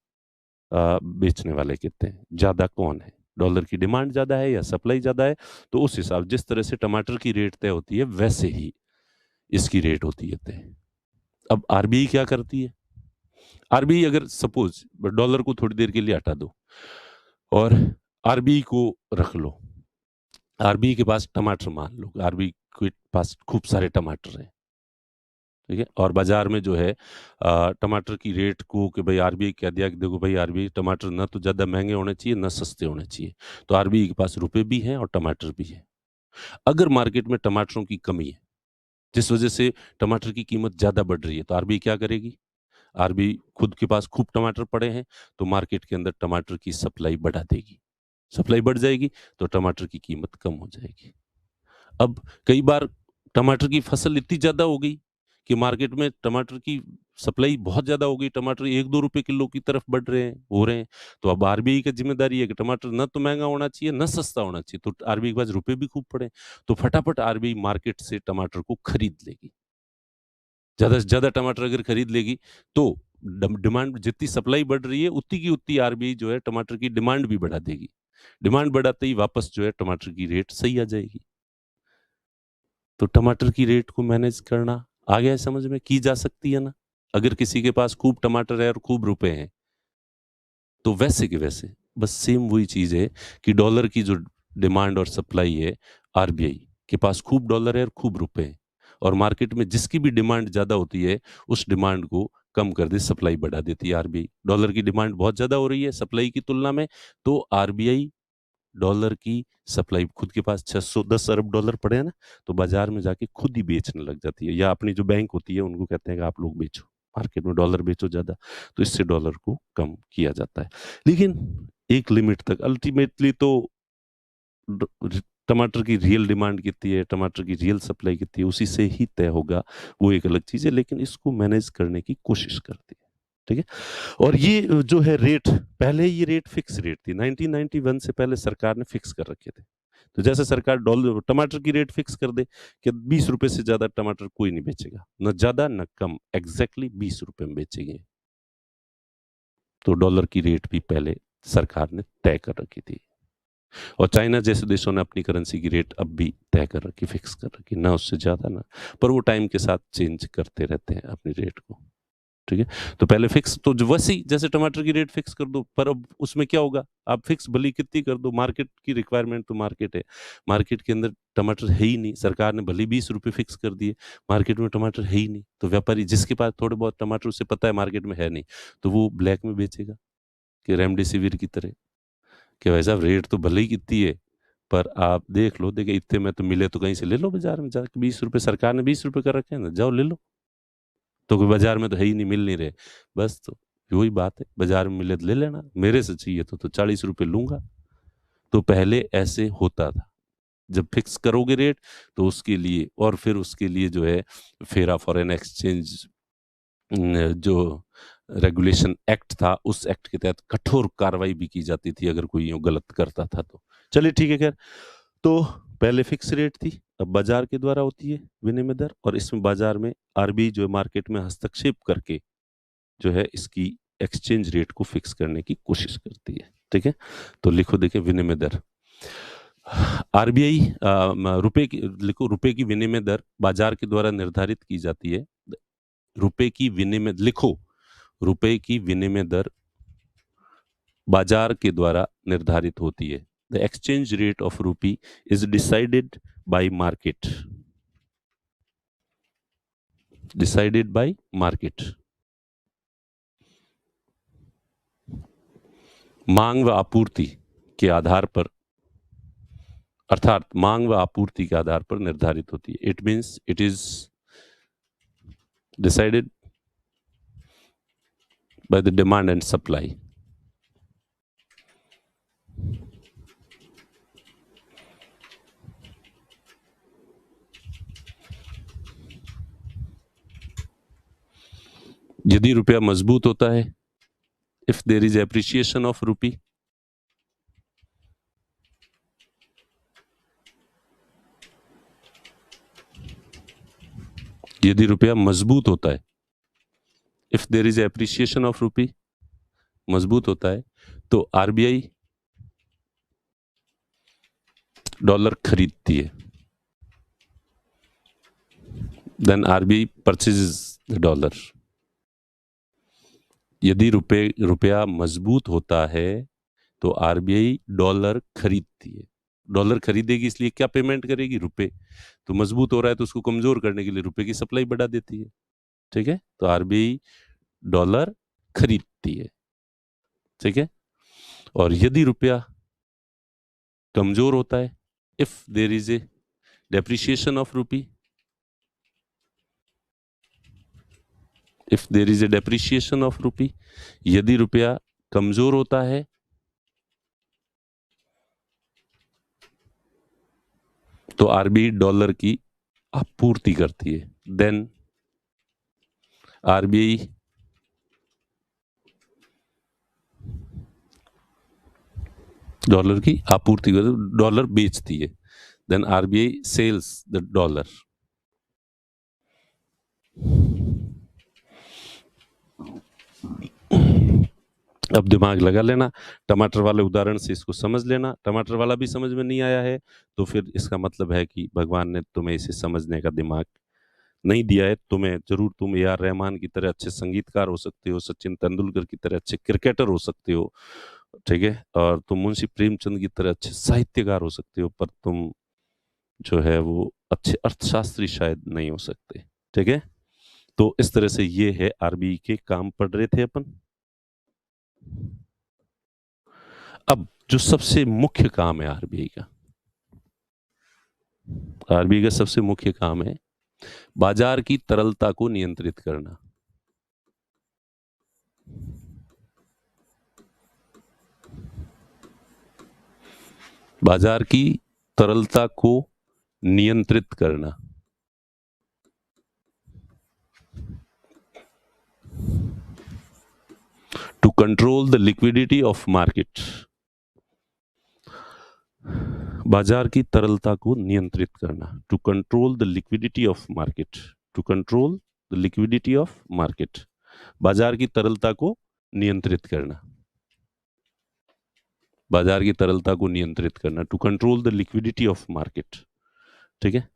बेचने वाले कितने हैं, ज्यादा कौन है, डॉलर की डिमांड ज्यादा है या सप्लाई ज्यादा है। तो उस हिसाब, जिस तरह से टमाटर की रेट तय होती है, वैसे ही इसकी रेट होती है तय। अब आरबीआई क्या करती है? आरबीआई अगर सपोज डॉलर को थोड़ी देर के लिए हटा दो और आरबीआई को रख लो, आरबीआई के पास टमाटर, मान लो आरबीआई के पास खूब सारे टमाटर हैं, ठीक है, और बाजार में जो है टमाटर की रेट को, कि भाई आरबीआई कह दिया कि देखो भाई आरबीआई, टमाटर ना तो ज़्यादा महंगे होने चाहिए ना सस्ते होने चाहिए, तो आरबीआई के पास रुपए भी हैं और टमाटर भी है। अगर मार्केट में टमाटरों की कमी है, जिस वजह से टमाटर की कीमत ज़्यादा बढ़ रही है, तो आरबीआई क्या करेगी? आरबीआई खुद के पास खूब टमाटर पड़े हैं, तो मार्केट के अंदर टमाटर की सप्लाई बढ़ा देगी। सप्लाई बढ़ जाएगी तो टमाटर की कीमत कम हो जाएगी। अब कई बार टमाटर की फसल इतनी ज़्यादा हो गई कि मार्केट में टमाटर की सप्लाई बहुत ज़्यादा हो गई, टमाटर 1-2 रुपए किलो की तरफ बढ़ रहे हैं, हो रहे हैं। तो अब आरबीआई की ज़िम्मेदारी है कि टमाटर ना तो महँगा होना चाहिए, ना सस्ता होना चाहिए, तो आरबीआई के पास रुपए भी खूब पड़े हैं। तो फटाफट आरबीआई मार्केट से टमाटर को खरीद लेगी। ज़्यादा से ज़्यादा टमाटर अगर खरीद लेगी, तो डिमांड, जितनी सप्लाई बढ़ रही है उतनी की उतनी आरबीआई जो है टमाटर की डिमांड भी बढ़ा देगी। डिमांड बढ़ाते ही वापस जो है टमाटर की रेट सही आ जाएगी। तो टमाटर की रेट को मैनेज करना आ गया है समझ में, की जा सकती है ना? अगर किसी के पास खूब टमाटर है और खूब रुपए हैं, तो वैसे के वैसे बस सेम वही चीज़ है कि डॉलर की जो डिमांड और सप्लाई है, आरबीआई के पास खूब डॉलर है और खूब रुपए हैं, और मार्केट में जिसकी भी डिमांड ज़्यादा होती है, उस डिमांड को कम कर दे, सप्लाई बढ़ा देती है आरबीआई। डॉलर की डिमांड बहुत ज़्यादा हो रही है सप्लाई की तुलना में, तो आरबीआई डॉलर की सप्लाई, खुद के पास 610 अरब डॉलर पड़े हैं ना, तो बाजार में जाके खुद ही बेचने लग जाती है, या अपनी जो बैंक होती है उनको कहते हैं कि आप लोग बेचो, मार्केट में डॉलर बेचो ज़्यादा, तो इससे डॉलर को कम किया जाता है। लेकिन एक लिमिट तक, अल्टीमेटली तो टमाटर की रियल डिमांड कितनी है, टमाटर की रियल सप्लाई कितनी है, उसी से ही तय होगा, वो एक अलग चीज़ है, लेकिन इसको मैनेज करने की कोशिश करती है। ठीक है? और ये जो है रेट, पहले ये रेट फिक्स रेट थी, 1991 से पहले सरकार ने फिक्स कर रखे थे। तो जैसे सरकार डॉलर टमाटर की रेट फिक्स कर दे कि 20 रुपए से ज्यादा टमाटर कोई नहीं बेचेगा, न ज्यादा न कम, एग्जैक्टली 20 रुपए में बेचेंगे, तो डॉलर की रेट भी पहले सरकार ने तय कर रखी थी। और चाइना जैसे देशों ने अपनी करेंसी की रेट अब भी तय कर रखी, फिक्स कर रखी, ना उससे ज्यादा ना, पर वो टाइम के साथ चेंज करते रहते हैं अपनी रेट को। ठीक है। तो पहले फिक्स, तो जो वैसे ही जैसे टमाटर की रेट फिक्स कर दो, पर अब उसमें क्या होगा, आप फिक्स भली कितनी कर दो, मार्केट की रिक्वायरमेंट तो मार्केट है, मार्केट के अंदर टमाटर है ही नहीं, सरकार ने भली 20 रुपए फिक्स कर दिए, मार्केट में टमाटर है ही नहीं, तो व्यापारी जिसके पास थोड़े बहुत टमाटर, उसे पता है मार्केट में है नहीं, तो वो ब्लैक में बेचेगा कि रेमडेसिविर की तरह, कि भाई साहब रेट तो भले ही कितनी है, पर आप देख लो, देखिए इतने में तो मिले तो कहीं से ले लो, बाजार में जाकर 20 रुपए, सरकार ने 20 रुपए कर रखे हैं ना, जाओ ले लो, तो कोई बाजार में तो है ही नहीं, मिल नहीं रहे, बस तो वही बात है, बाजार में मिले तो ले लेना, मेरे से चाहिए तो 40 रुपए लूंगा। तो पहले ऐसे होता था, जब फिक्स करोगे रेट तो उसके लिए, और फिर उसके लिए जो है फेरा फॉरेन एक्सचेंज जो रेगुलेशन एक्ट था, उस एक्ट के तहत कठोर कार्रवाई भी की जाती थी अगर कोई यूं गलत करता था तो। चलिए ठीक है, खैर, तो पहले फिक्स रेट थी, अब बाजार के द्वारा होती है विनिमय दर, और इसमें बाजार में आरबीआई जो है मार्केट में हस्तक्षेप करके जो है इसकी एक्सचेंज रेट को फिक्स करने की कोशिश करती है। ठीक है, तो लिखो, देखिए विनिमय दर, आरबीआई रुपए की, लिखो, रुपए की विनिमय दर बाजार के द्वारा निर्धारित की जाती है। रुपए की विनिमय, लिखो, रुपए की विनिमय दर बाजार के द्वारा निर्धारित होती है। द एक्सचेंज रेट ऑफ रूपी is decided bye market, decided by market. मांग व आपूर्ति के आधार पर, अर्थात मांग व आपूर्ति के आधार पर निर्धारित होती है। It means it is decided by the demand and supply. यदि रुपया मजबूत होता है, if there is appreciation of rupee, यदि रुपया मजबूत होता है, if there is appreciation of rupee, मजबूत होता है, तो आरबीआई डॉलर खरीदती है, then RBI purchases the dollar. यदि रुपया मजबूत होता है तो आरबीआई डॉलर खरीदती है। डॉलर खरीदेगी इसलिए क्या पेमेंट करेगी, रुपए, तो मजबूत हो रहा है तो उसको कमजोर करने के लिए रुपए की सप्लाई बढ़ा देती है। ठीक है, तो आरबीआई डॉलर खरीदती है। ठीक है, और यदि रुपया कमजोर होता है, if there is a depreciation of रूपी, if there is a depreciation of rupee, यदि रुपया कमजोर होता है तो आरबीआई डॉलर की आपूर्ति करती है, देन आरबीआई डॉलर की आपूर्ति करती, डॉलर बेचती है, then RBI sells the dollar. अब दिमाग लगा लेना, टमाटर वाले उदाहरण से इसको समझ लेना। टमाटर वाला भी समझ में नहीं आया है तो फिर इसका मतलब है कि भगवान ने तुम्हें इसे समझने का दिमाग नहीं दिया है। तुम्हें जरूर, तुम ए आर रहमान की तरह अच्छे संगीतकार हो सकते हो, सचिन तेंदुलकर की तरह अच्छे क्रिकेटर हो सकते हो, ठीक है, और तुम मुंशी प्रेमचंद की तरह अच्छे साहित्यकार हो सकते हो, पर तुम जो है वो अच्छे अर्थशास्त्री शायद नहीं हो सकते। ठीक है, तो इस तरह से ये है आरबीआई के काम पढ़ रहे थे अपन। अब जो सबसे मुख्य काम है आरबीआई का, आरबीआई का सबसे मुख्य काम है बाजार की तरलता को नियंत्रित करना। बाजार की तरलता को नियंत्रित करना। To control the liquidity of market, बाजार की तरलता को नियंत्रित करना। To control the liquidity of market, to control the liquidity of market, बाजार की तरलता को नियंत्रित करना, बाजार की तरलता को नियंत्रित करना, to control the liquidity of market. ठीक है,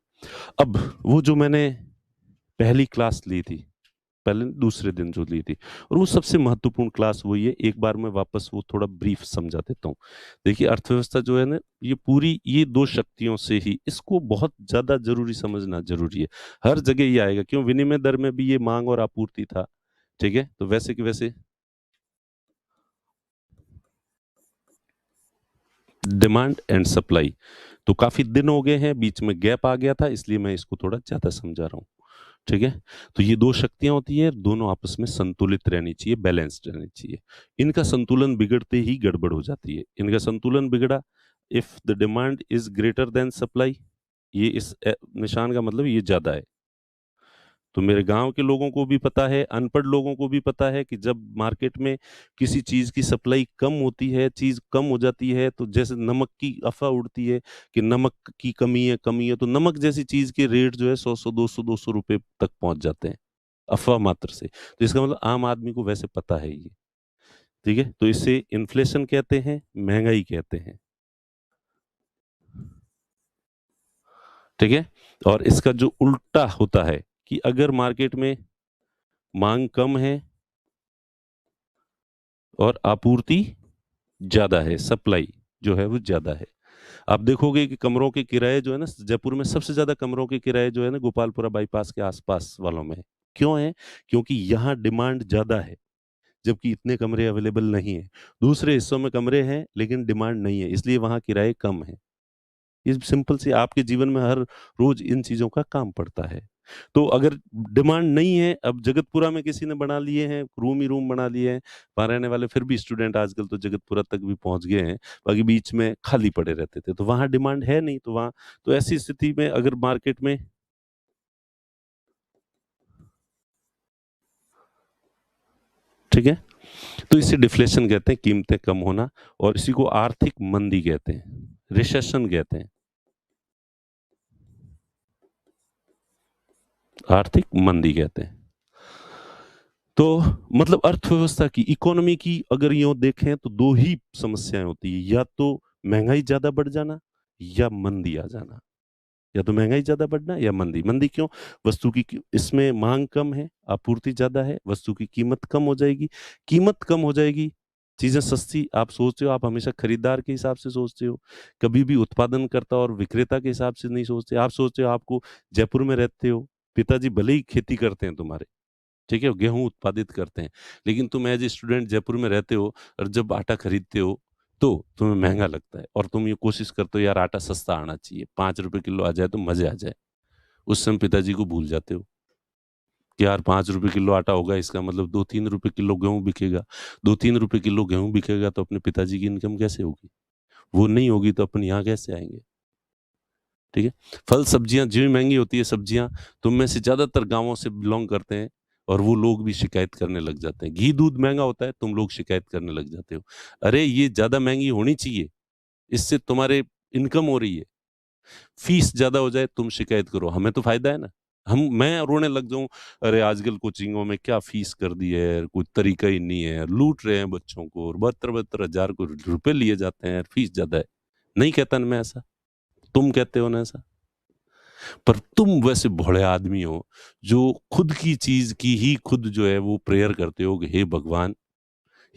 अब वो जो मैंने पहली क्लास ली थी पहले दूसरे दिन जो ली थी, और वो सबसे महत्वपूर्ण क्लास वही है। एक बार मैं वापस वो थोड़ा ब्रीफ समझा देता हूँ। देखिए, अर्थव्यवस्था जो है ना, ये पूरी ये दो शक्तियों से ही, इसको बहुत ज्यादा जरूरी समझना जरूरी है। हर जगह ये आएगा, क्यों? विनिमय दर में भी ये मांग और आपूर्ति था, ठीक है? तो वैसे कि वैसे डिमांड एंड सप्लाई, तो काफी दिन हो गए हैं, बीच में गैप आ गया था, इसलिए मैं इसको थोड़ा ज्यादा समझा रहा हूँ, ठीक है? तो ये दो शक्तियां होती है, दोनों आपस में संतुलित रहनी चाहिए, बैलेंस्ड रहनी चाहिए। इनका संतुलन बिगड़ते ही गड़बड़ हो जाती है। इनका संतुलन बिगड़ा, if the demand is greater than supply, ये इस निशान का मतलब ये ज्यादा है। तो मेरे गांव के लोगों को भी पता है, अनपढ़ लोगों को भी पता है कि जब मार्केट में किसी चीज की सप्लाई कम होती है, चीज कम हो जाती है, तो जैसे नमक की अफवाह उड़ती है कि नमक की कमी है, तो नमक जैसी चीज के रेट जो है 100 200 रुपए तक पहुंच जाते हैं, अफवाह मात्र से। तो इसका मतलब आम आदमी को वैसे पता है ये, ठीक है? तो इसे इन्फ्लेशन कहते हैं, महंगाई कहते हैं, ठीक है? और इसका जो उल्टा होता है कि अगर मार्केट में मांग कम है और आपूर्ति ज्यादा है, सप्लाई जो है वो ज्यादा है, आप देखोगे कि कमरों के किराए जो है ना, जयपुर में सबसे ज्यादा कमरों के किराए जो है ना, गोपालपुरा बाईपास के आसपास वालों में है। क्यों है? क्योंकि यहाँ डिमांड ज्यादा है, जबकि इतने कमरे अवेलेबल नहीं है। दूसरे हिस्सों में कमरे हैं लेकिन डिमांड नहीं है, इसलिए वहाँ किराए कम है। ये सिंपल सी आपके जीवन में हर रोज इन चीजों का काम पड़ता है। तो अगर डिमांड नहीं है, अब जगतपुरा में किसी ने बना लिए हैं, रूम ही रूम बना लिए हैं, वहां रहने वाले फिर भी स्टूडेंट आजकल तो जगतपुरा तक भी पहुंच गए हैं, बाकी बीच में खाली पड़े रहते थे, तो वहां डिमांड है नहीं, तो वहां, तो ऐसी स्थिति में अगर मार्केट में, ठीक है, तो इसे डिफ्लेशन कहते हैं, कीमतें कम होना, और इसी को आर्थिक मंदी कहते हैं, रिसेशन कहते हैं, आर्थिक मंदी कहते हैं। तो मतलब अर्थव्यवस्था की, इकोनॉमी की अगर यूं देखें तो दो ही समस्याएं होती है, या तो महंगाई ज्यादा बढ़ जाना या मंदी आ जाना। या तो महंगाई ज्यादा बढ़ना या मंदी। मंदी क्यों? वस्तु की इसमें मांग कम है, आपूर्ति ज्यादा है, वस्तु की कीमत कम हो जाएगी। कीमत कम हो जाएगी, चीजें सस्ती, आप सोचते हो, आप हमेशा खरीदार के हिसाब से सोचते हो, कभी भी उत्पादनकर्ता और विक्रेता के हिसाब से नहीं सोचते। आप सोचते हो, आपको जयपुर में रहते हो, पिताजी भले ही खेती करते हैं तुम्हारे, ठीक है, गेहूं उत्पादित करते हैं, लेकिन तुम एज ए स्टूडेंट जयपुर में रहते हो, और जब आटा खरीदते हो तो तुम्हें महंगा लगता है, और तुम ये कोशिश करते हो यार आटा सस्ता आना चाहिए, 5 रुपए किलो आ जाए तो मजे आ जाए। उस समय पिताजी को भूल जाते हो कि यार 5 रुपए किलो आटा होगा, इसका मतलब 2-3 रुपए किलो गेहूं बिकेगा। 2-3 रुपए किलो गेहूं बिकेगा तो अपने पिताजी की इनकम कैसे होगी? वो नहीं होगी तो अपन यहाँ कैसे आएंगे? ठीक है। फल सब्जियां जो महंगी होती है, सब्जियां, तुम में से ज्यादातर गांवों से बिलोंग करते हैं, और वो लोग भी शिकायत करने लग जाते हैं। घी दूध महंगा होता है, तुम लोग शिकायत करने लग जाते हो, अरे ये ज्यादा महंगी होनी चाहिए, इससे तुम्हारे इनकम हो रही है। फीस ज्यादा हो जाए, तुम शिकायत करो, हमें तो फायदा है ना। मैं रोने लग जाऊं, अरे आजकल कोचिंगों में क्या फीस कर दी है, कोई तरीका ही नहीं है, लूट रहे हैं बच्चों को, और 72-72 हजार को रुपए लिए जाते हैं, फीस ज्यादा है। नहीं कहता ना मैं ऐसा, तुम कहते हो ना ऐसा। पर तुम वैसे भोले आदमी हो जो खुद की चीज की ही खुद जो है वो प्रेयर करते हो कि हे भगवान,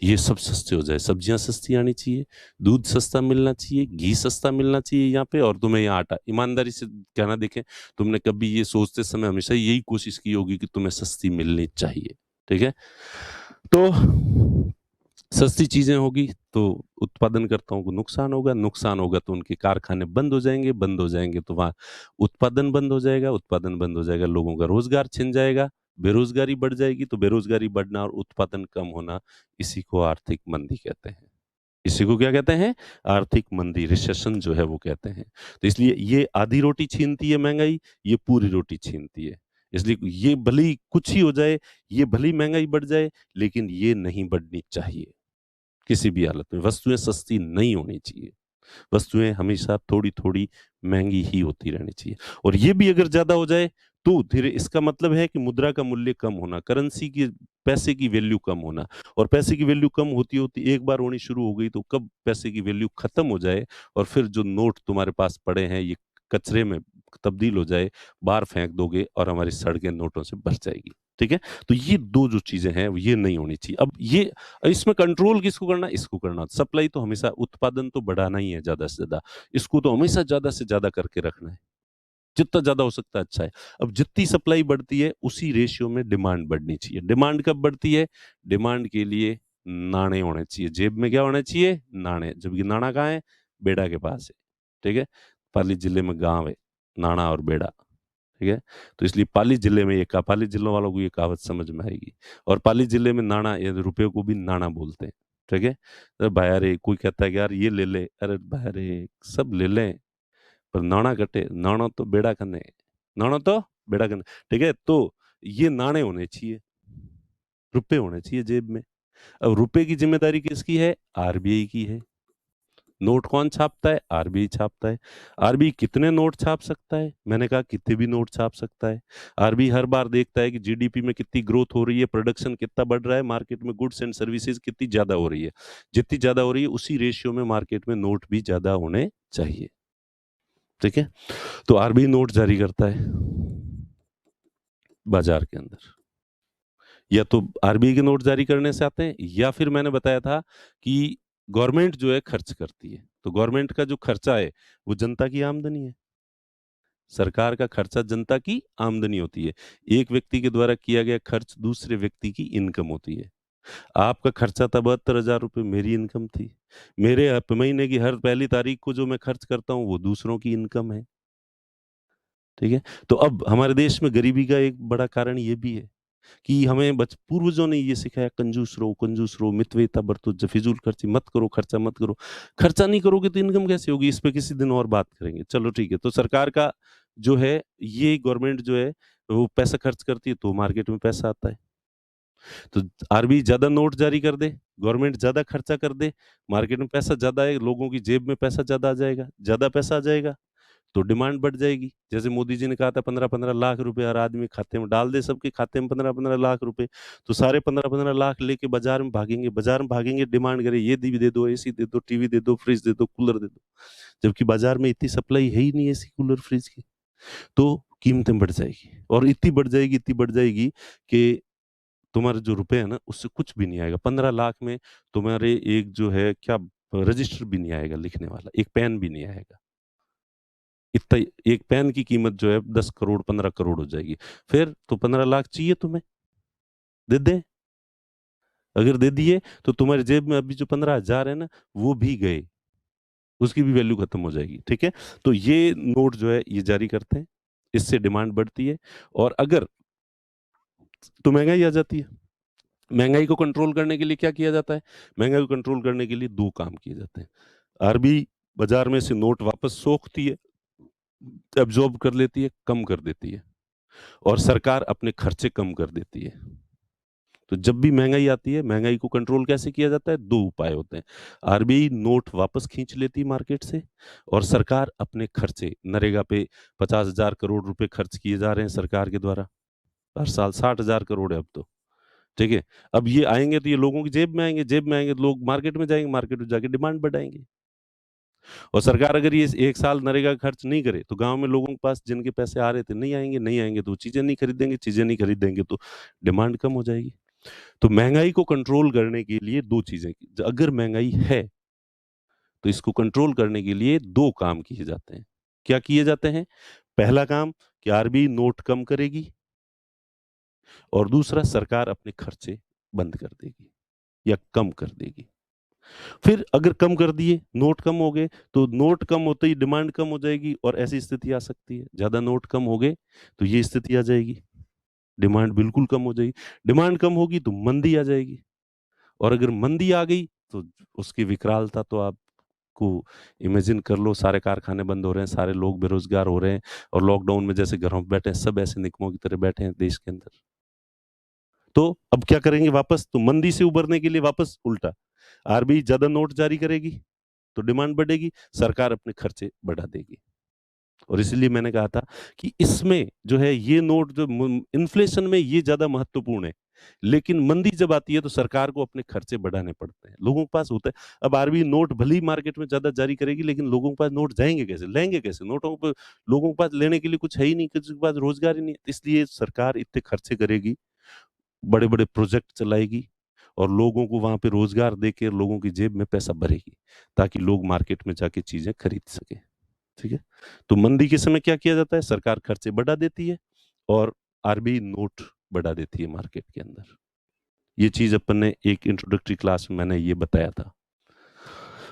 ये सब सस्ते हो जाए, सब्जियां सस्ती आनी चाहिए, दूध सस्ता मिलना चाहिए, घी सस्ता मिलना चाहिए यहाँ पे, और तुम्हें यहाँ आटा, ईमानदारी से कहना, देखें, तुमने कभी ये सोचते समय हमेशा यही कोशिश की होगी कि तुम्हें सस्ती मिलनी चाहिए, ठीक है? तो सस्ती चीजें होगी तो उत्पादनकर्ताओं को नुकसान होगा, नुकसान होगा तो उनके कारखाने बंद हो जाएंगे, बंद हो जाएंगे तो वहां उत्पादन बंद हो जाएगा, उत्पादन बंद हो जाएगा, लोगों का रोजगार छिन जाएगा, बेरोजगारी बढ़ जाएगी, तो बेरोजगारी बढ़ना और उत्पादन कम होना, इसी को आर्थिक मंदी कहते हैं। इसी को क्या कहते हैं? आर्थिक मंदी, रिसेशन जो है वो कहते हैं। तो इसलिए ये आधी रोटी छीनती है महंगाई, ये पूरी रोटी छीनती है। इसलिए ये भले ही कुछ ही हो जाए, ये भले ही महंगाई बढ़ जाए, लेकिन ये नहीं बढ़नी चाहिए किसी भी हालत में। वस्तुएं सस्ती नहीं होनी चाहिए, वस्तुएं हमेशा थोड़ी थोड़ी महंगी ही होती रहनी चाहिए। और ये भी अगर ज्यादा हो जाए तो धीरे, इसका मतलब है कि मुद्रा का मूल्य कम होना, करेंसी की, पैसे की वैल्यू कम होना। और पैसे की वैल्यू कम होती होती एक बार होनी शुरू हो गई तो कब पैसे की वैल्यू खत्म हो जाए और फिर जो नोट तुम्हारे पास पड़े हैं ये कचरे में तब्दील हो जाए, बाहर फेंक दोगे और हमारी सड़कें नोटों से भर जाएगी। ठीक है? तो ये 2 जो चीज़ें हैं, ये नहीं होनी चाहिए। अब ये इसमें कंट्रोल किसको करना है? इसको करना। सप्लाई तो हमेशा उत्पादन तो बढ़ाना ही है ज़्यादा से ज़्यादा। इसको तो हमेशा ज़्यादा से ज़्यादा करके रखना है। जितना ज़्यादा हो सकता है अच्छा है। अब जितनी सप्लाई बढ़ती है, उसी रेशियो में डिमांड बढ़नी चाहिए। डिमांड कब बढ़ती है? डिमांड के लिए नाणे होने चाहिए। जेब में क्या होना चाहिए? नाणे। जबकि नाणा कहाँ है? बेड़ा के पास है। ठीक है? पाली जिले में गाँव है, नाणा और बेड़ा। ठीक है? तो इसलिए पाली जिले में पाली जिलों वालों को ये कहावत समझ में आएगी। और पाली जिले में नाणा या रुपये को भी नाणा बोलते हैं। ठीक है? अरे भाई अरे कोई कहता है कि यार ये ले ले, अरे भाई अरे सब ले लें, पर नाणा कटे, नाणो तो बेड़ा कने, नाणो तो बेड़ा कने। ठीक है? तो ये नाणे होने चाहिए, रुपए होने चाहिए जेब में। अब रुपए की ज़िम्मेदारी किसकी है? आरबीआई की है। नोट कौन छापता है? आरबीआई छापता है। आरबीआई कितने नोट छाप सकता है? मैंने कहा कितने भी नोट छाप सकता है। आरबीआई हर बार देखता है कि जीडीपी में कितनी ग्रोथ हो रही है, प्रोडक्शन कितना बढ़ रहा है, मार्केट में गुड्स एंड सर्विसेज कितनी ज़्यादा हो रही है। जितनी ज़्यादा हो रही है, उसी रेशियो में मार्केट में नोट भी ज़्यादा होने चाहिए। ठीक है? तो आरबीआई नोट जारी करता है बाजार के अंदर। या तो आरबीआई के नोट जारी करने से आते हैं, या फिर मैंने बताया था कि गवर्नमेंट जो है खर्च करती है। तो गवर्नमेंट का जो खर्चा है, वो जनता की आमदनी है। सरकार का खर्चा जनता की आमदनी होती है। एक व्यक्ति के द्वारा किया गया खर्च दूसरे व्यक्ति की इनकम होती है। आपका खर्चा था 72,000 रुपए, मेरी इनकम थी। मेरे महीने की हर पहली तारीख को जो मैं खर्च करता हूँ, वो दूसरों की इनकम है। ठीक है? तो अब हमारे देश में गरीबी का एक बड़ा कारण ये भी है कि हमें पूर्वजों ने ये सिखाया, कंजूस रहो, मितव्ययिता बरतो, फिजूल खर्ची मत करो, खर्चा मत करो। खर्चा नहीं करोगे तो इनकम कैसे होगी? इस पे किसी दिन और बात करेंगे। चलो ठीक है। तो सरकार का जो है, ये गवर्नमेंट जो है, वो पैसा खर्च करती है तो मार्केट में पैसा आता है। तो आरबीआई ज़्यादा नोट जारी कर दे, गवर्नमेंट ज़्यादा खर्चा कर दे, मार्केट में पैसा ज़्यादा आएगा, लोगों की जेब में पैसा ज़्यादा आ जाएगा। ज़्यादा पैसा आ जाएगा तो डिमांड बढ़ जाएगी। जैसे मोदी जी ने कहा था 15-15 लाख रुपए हर आदमी खाते में डाल दे, सबके खाते में 15-15 लाख रुपए। तो सारे 15-15 लाख लेके बाज़ार में भागेंगे डिमांड करें, ये दी दे दो, एसी दे दो, टीवी दे दो, फ्रिज दे दो, कूलर दे दो। जबकि बाज़ार में इतनी सप्लाई है ही नहीं एसी, कूलर, फ्रिज की। तो कीमतें बढ़ जाएगी और इतनी बढ़ जाएगी कि तुम्हारे जो रुपए है ना, उससे कुछ भी नहीं आएगा। 15 लाख में तुम्हारे एक जो है क्या रजिस्टर भी नहीं आएगा लिखने वाला, एक पेन भी नहीं आएगा। इतना एक पेन की कीमत जो है 10 करोड़ 15 करोड़ हो जाएगी। फिर तो 15 लाख चाहिए तुम्हें, दे दें। अगर दे दिए तो तुम्हारी जेब में अभी जो 15,000 है ना, वो भी गए, उसकी भी वैल्यू खत्म हो जाएगी। ठीक है? तो ये नोट जो है ये जारी करते हैं, इससे डिमांड बढ़ती है। और अगर तो महंगाई आ जाती है। महंगाई को कंट्रोल करने के लिए क्या किया जाता है? महंगाई को कंट्रोल करने के लिए 2 काम किए जाते हैं। आरबीआई बाजार में से नोट वापस सोखती है, एब्जॉर्ब कर लेती है, कम कर देती है। और सरकार अपने खर्चे कम कर देती है। तो जब भी महंगाई आती है, महंगाई को कंट्रोल कैसे किया जाता है? 2 उपाय होते हैं। आरबीआई नोट वापस खींच लेती है मार्केट से, और सरकार अपने खर्चे, नरेगा पे 50,000 करोड़ रुपए खर्च किए जा रहे हैं सरकार के द्वारा। हर साल 60,000 करोड़ है अब तो। ठीक है? अब ये आएँगे तो ये लोगों की जेब में आएँगे तो लोग मार्केट में जाएँगे, मार्केट में जाके डिमांड बढ़ाएँगे। और सरकार अगर ये 1 साल नरेगा का खर्च नहीं करे, तो गाँव में लोगों के पास जिनके पैसे आ रहे थे, नहीं आएँगे तो वो चीज़ें नहीं खरीदेंगे तो डिमांड कम हो जाएगी। तो महँगाई को कंट्रोल करने के लिए 2 चीज़ें, अगर महँगाई है, तो इसको कंट्रोल करने के लिए 2 काम किए जाते हैं। क्या किए जाते हैं? पहला काम कि आरबीआई नोट कम करेगी, और दूसरा सरकार अपने खर्चे बंद कर देगी या कम कर देगी। फिर अगर कम कर दिए, नोट कम हो गए, तो नोट कम होते ही डिमांड कम हो जाएगी और ऐसी स्थिति आ सकती है। ज़्यादा नोट कम हो गए, तो ये स्थिति आ जाएगी, डिमांड बिल्कुल कम हो जाएगी। डिमांड कम होगी तो मंदी आ जाएगी, और अगर मंदी आ गई, तो उसकी विकरालता तो आपको इमेजिन कर लो। सारे कारखाने बंद हो रहे हैं, सारे लोग बेरोज़गार हो रहे हैं, और लॉकडाउन में जैसे घरों में बैठे हैं, सब ऐसे निकम्मों की तरह बैठे हैं देश के अंदर। तो अब क्या करेंगे वापस? तो मंदी से उभरने के लिए वापस उल्टा, आरबीआई ज़्यादा नोट जारी करेगी, तो डिमांड बढ़ेगी, सरकार अपने खर्चे बढ़ा देगी। और इसीलिए मैंने कहा था कि इसमें जो है ये नोट जो इन्फ्लेशन में ये ज़्यादा महत्वपूर्ण है। लेकिन मंदी जब आती है तो सरकार को अपने खर्चे बढ़ाने पड़ते हैं। लोगों के पास होता है, अब आरबीआई नोट भले ही मार्केट में ज़्यादा जारी करेगी, लेकिन लोगों के पास नोट जाएँगे कैसे? लेंगे कैसे? नोटों पे लोगों के पास लेने के लिए कुछ है ही नहीं, किसी के पास रोज़गार ही नहीं है। इसलिए सरकार इतने खर्चे करेगी, बड़े-बड़े प्रोजेक्ट चलाएगी और लोगों को वहाँ पे रोज़गार देके लोगों की जेब में पैसा भरेगी, ताकि लोग मार्केट में जाके चीज़ें खरीद सकें, ठीक है? तो मंदी के समय क्या किया जाता है? सरकार खर्चे बढ़ा देती है और आरबीआई नोट बढ़ा देती है मार्केट के अंदर। ये चीज़ अपन ने एक इंट्रोडक्टरी क्लास में मैंने ये बताया था।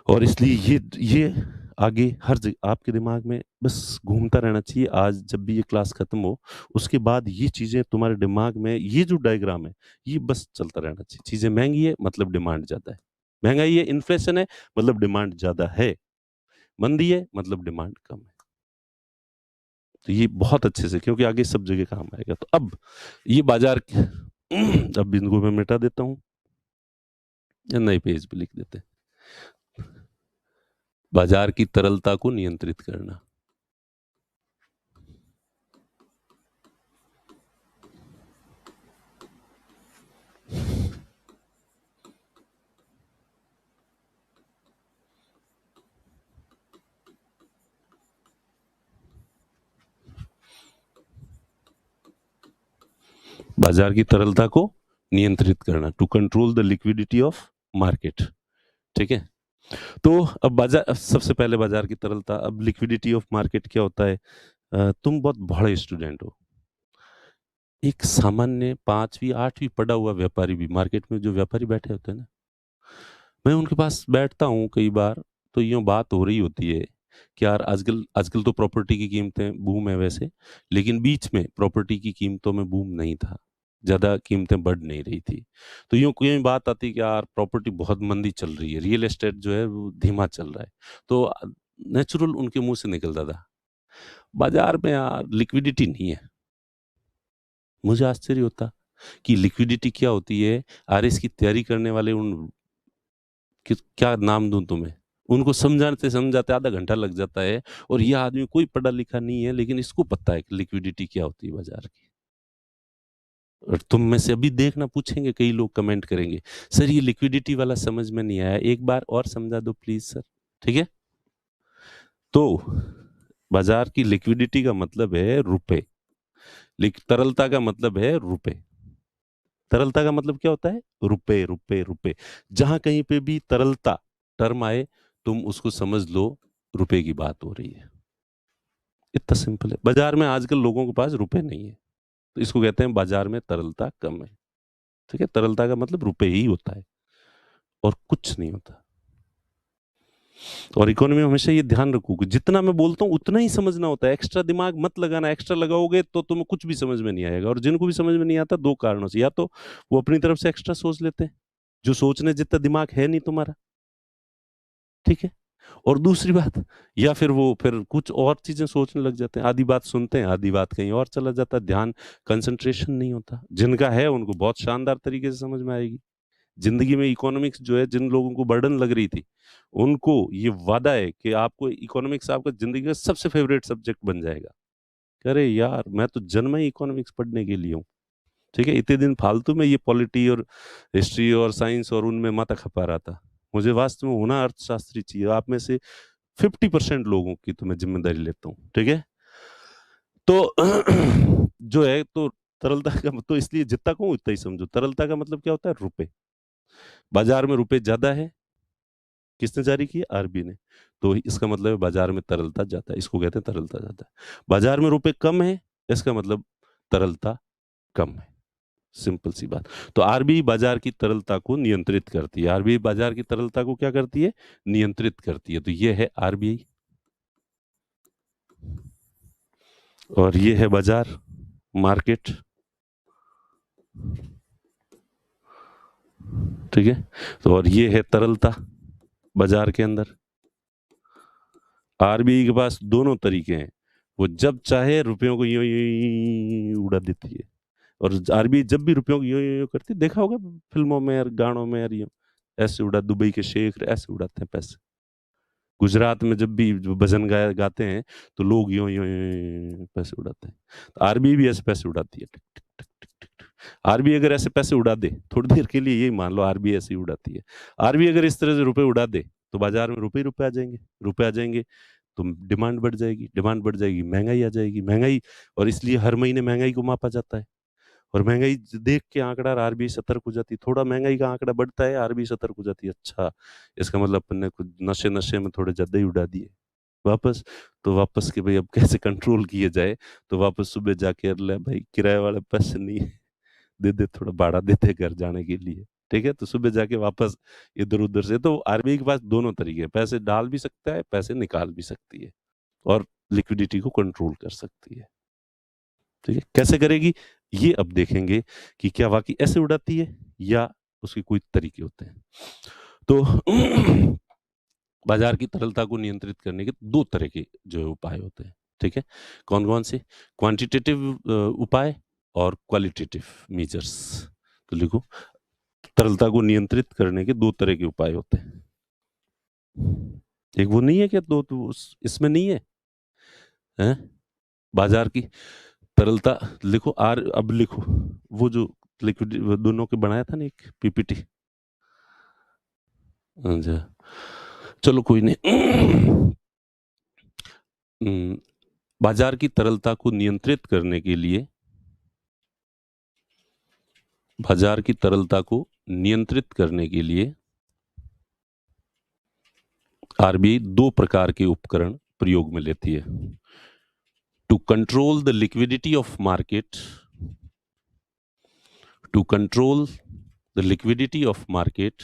और इसलिए ये आगे हर जगह आपके दिमाग में बस घूमता रहना चाहिए। आज जब भी ये क्लास खत्म हो, उसके बाद ये चीज़ें तुम्हारे दिमाग में, ये जो डायग्राम है, ये बस चलता रहना चाहिए। चीज़ें महँगी है, मतलब डिमांड ज़्यादा है। महँगाई है, इन्फ्लेशन है, मतलब डिमांड ज़्यादा है। मंदी है, मतलब डिमांड कम है। तो ये बहुत अच्छे से, क्योंकि आगे सब जगह काम आएगा। तो अब ये बाज़ार अब इनको मैं मिटा देता हूँ या नए पेज पे लिख देते हैं। बाज़ार की तरलता को नियंत्रित करना। बाजार की तरलता को नियंत्रित करना, to control the liquidity of market, ठीक है? तो अब बाजार, सबसे पहले बाजार की तरलता। अब लिक्विडिटी ऑफ मार्केट क्या होता है? तुम बहुत बड़े स्टूडेंट हो, एक सामान्य 5वीं 8वीं पढ़ा हुआ व्यापारी भी, मार्केट में जो व्यापारी बैठे होते हैं ना, मैं उनके पास बैठता हूँ कई बार, तो यूँ बात हो रही होती है कि यार आजकल आजकल तो प्रॉपर्टी की कीमतें बूम है वैसे, लेकिन बीच में प्रॉपर्टी की कीमतों में बूम नहीं था, ज़्यादा कीमतें बढ़ नहीं रही थी। तो यूँ कोई बात आती कि यार प्रॉपर्टी बहुत मंदी चल रही है, रियल एस्टेट जो है वो धीमा चल रहा है। तो नेचुरल उनके मुँह से निकलता था, बाज़ार में यार लिक्विडिटी नहीं है। मुझे आश्चर्य होता कि लिक्विडिटी क्या होती है? आरएस की तैयारी करने वाले उन क्या नाम दूँ तुम्हें? उनको समझाते-समझाते आधा घंटा लग जाता है और ये आदमी कोई पढ़ा लिखा नहीं है, लेकिन इसको पता है कि लिक्विडिटी क्या होती है बाज़ार की। और तुम में से अभी देखना, पूछेंगे कई लोग, कमेंट करेंगे, "सर ये लिक्विडिटी वाला समझ में नहीं आया, एक बार और समझा दो प्लीज़ सर।" ठीक है? तो बाज़ार की लिक्विडिटी का मतलब है रुपए, तरलता का मतलब है रुपए। तरलता का मतलब क्या होता है? रुपए, रुपए, रुपए। जहाँ कहीं पे भी तरलता टर्म आए, तुम उसको समझ लो रुपए की बात हो रही है। इतना सिंपल है। बाज़ार में आजकल लोगों के पास रुपए नहीं है, तो इसको कहते हैं बाज़ार में तरलता कम है। ठीक है? तरलता का मतलब रुपए ही होता है और कुछ नहीं होता। और इकोनॉमी में हमेशा ये ध्यान रखो कि जितना मैं बोलता हूँ उतना ही समझना होता है। एक्स्ट्रा दिमाग मत लगाना, एक्स्ट्रा लगाओगे तो तुम्हें कुछ भी समझ में नहीं आएगा। और जिनको भी समझ में नहीं आता 2 कारणों से, या तो वो अपनी तरफ से एक्स्ट्रा सोच लेते हैं, जो सोचने जितना दिमाग है नहीं तुम्हारा, ठीक है? और दूसरी बात, या फिर वो फिर कुछ और चीज़ें सोचने लग जाते हैं। आधी बात सुनते हैं, आधी बात कहीं और चला जाता है, ध्यान, कंसंट्रेशन नहीं होता। जिनका है उनको बहुत शानदार तरीके से समझ में आएगी। ज़िंदगी में इकोनॉमिक्स जो है, जिन लोगों को बर्डन लग रही थी, उनको ये वादा है कि आपको इकोनॉमिक्स आपका ज़िंदगी का सबसे फ़ेवरेट सब्जेक्ट बन जाएगा। अरे यार! मैं तो जन्मा ही इकोनॉमिक्स पढ़ने के लिए हूँ, ठीक है? इतने दिन फालतू में ये पॉलिटी और हिस्ट्री और साइंस और उनमें माथा खपा रहा था। मुझे वास्तव में होना अर्थशास्त्री चाहिए। आप में से 50% लोगों की तो मैं ज़िम्मेदारी लेता हूँ, ठीक है? तो जो है, तो तरलता का तो इसलिए जितना कहूँ उतना ही समझो। तरलता का मतलब क्या होता है? रुपए। बाज़ार में रुपए ज़्यादा है, किसने जारी किए? आरबी ने। तो इसका मतलब है बाज़ार में तरलता ज़्यादा है, इसको कहते हैं तरलता ज़्यादा है। बाज़ार में रुपए कम है, इसका मतलब तरलता कम है। सिंपल सी बात। तो आरबीआई बाज़ार की तरलता को नियंत्रित करती है। आरबीआई बाज़ार की तरलता को क्या करती है? नियंत्रित करती है। तो ये है आरबीआई और ये है बाज़ार, मार्केट, ठीक है? तो और ये है तरलता बाज़ार के अंदर। आरबीआई के पास दोनों तरीके हैं। वो जब चाहे रुपयों को यूँ उड़ा देती है, और आरबीआई जब भी रुपयों को यूँ करती है, देखा होगा फ़िल्मों में और गानों में, यार यूँ ऐसे उड़ा, दुबई के शेख ऐसे उड़ाते हैं पैसे। गुजरात में जब भी जो भजन गाते हैं, तो लोग यूँ पैसे उड़ाते हैं। तो आरबीआई भी ऐसे पैसे उड़ाती है। टिक, टिक, टिक, टिक, टिक, टिक। आरबीआई अगर ऐसे पैसे उड़ा दे, थोड़ी देर के लिए यही मान लो आरबीआई ऐसे ही उड़ाती है। आरबीआई अगर इस तरह से रुपए उड़ा दे, तो बाज़ार में रुपए ही रुपए आ जाएँगे। रुपए आ जाएँगे तो डिमांड बढ़ जाएगी, महँगाई आ जाएगी, महँगाई, और इसलिए हर महीने महँगाई को मापा जाता है। और महंगाई देख के आंकड़ा आरबीआई सतर्क हो जाती, थोड़ा महंगाई का आंकड़ा बढ़ता है आरबीआई सतर्क हो जाती है, अच्छा इसका मतलब अपन ने कुछ नशे नशे में थोड़े ज्यादा ही उड़ा दिए वापस। तो वापस के भाई अब कैसे कंट्रोल किए जाए, तो वापस सुबह जाके अरे भाई किराए वाले पैसे नहीं है, दे दे थोड़ा भाड़ा देते घर जाने के लिए, ठीक है। तो सुबह जाके वापस इधर उधर से, तो आरबीआई के पास दोनों तरीके हैं, पैसे डाल भी सकता है पैसे निकाल भी सकती है और लिक्विडिटी को कंट्रोल कर सकती है, ठीक है। कैसे करेगी ये अब देखेंगे कि क्या वाकई ऐसे उड़ाती है या उसके कोई तरीके होते हैं। तो बाजार की तरलता को नियंत्रित करने के दो तरह के जो है उपाय होते हैं, ठीक है। कौन कौन से? क्वांटिटेटिव उपाय और क्वालिटेटिव मेजर्स। तो लिखो, तरलता को नियंत्रित करने के दो तरह के उपाय होते हैं। एक वो नहीं है क्या, दो तो इसमें नहीं है, हैं? बाजार की तरलता लिखो, आर अब लिखो वो जो लिक्विड दोनों के बनाया था ना एक पीपीटी। अच्छा चलो कोई नहीं। बाजार की तरलता को नियंत्रित करने के लिए, बाजार की तरलता को नियंत्रित करने के लिए आरबीआई दो प्रकार के उपकरण प्रयोग में लेती है। To control the liquidity of market, to control the liquidity of market,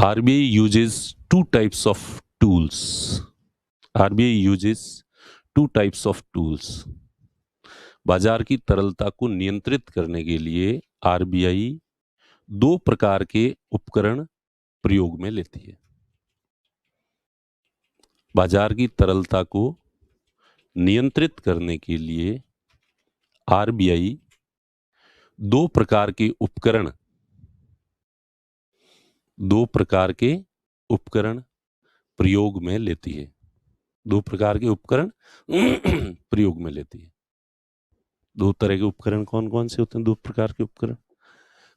RBI uses two types of tools. RBI uses two types of tools. बाजार की तरलता को नियंत्रित करने के लिए आरबीआई दो प्रकार के उपकरण प्रयोग में लेती है। बाजार की तरलता को नियंत्रित करने के लिए आरबीआई दो प्रकार के उपकरण, दो प्रकार के उपकरण प्रयोग में लेती है। दो प्रकार के उपकरण प्रयोग में लेती है। दो तरह के उपकरण कौन कौन से होते हैं? दो प्रकार के उपकरण।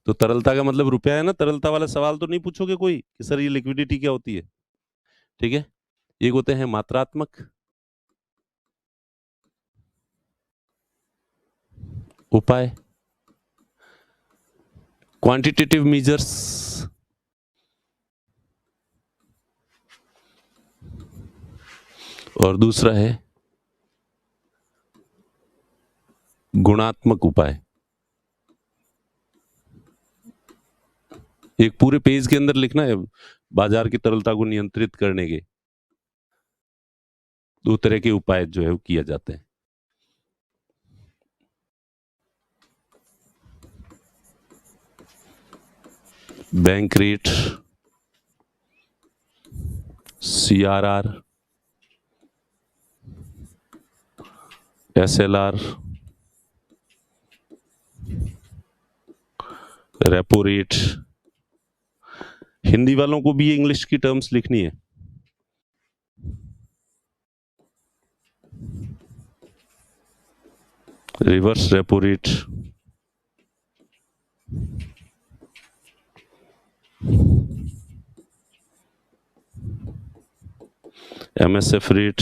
तो तरलता का मतलब रुपया है ना, तरलता वाला सवाल तो नहीं पूछोगे कोई कि सर ये लिक्विडिटी क्या होती है, ठीक है। एक होते हैं मात्रात्मक उपाय, क्वांटिटेटिव मेजर्स, और दूसरा है गुणात्मक उपाय। एक पूरे पेज के अंदर लिखना है बाजार की तरलता को नियंत्रित करने के दो तरह के उपाय जो है वो किया जाते हैं। Bank rate, CRR, SLR, repo rate. Hindi वालों को भी इंग्लिश की टर्म्स लिखनी है। Reverse repo rate, MSF rate,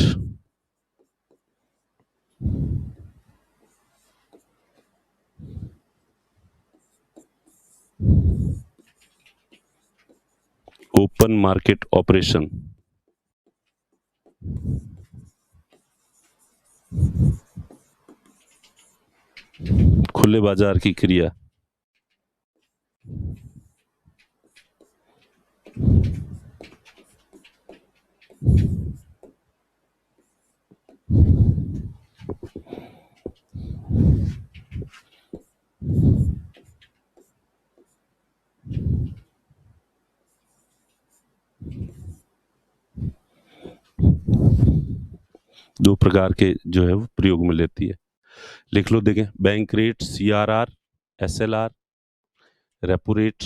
open market operation, खुले बाजार की क्रिया, दो प्रकार के जो है वो प्रयोग में लेती है। लिख लो, देखें, bank rate, CRR, SLR, repo rate,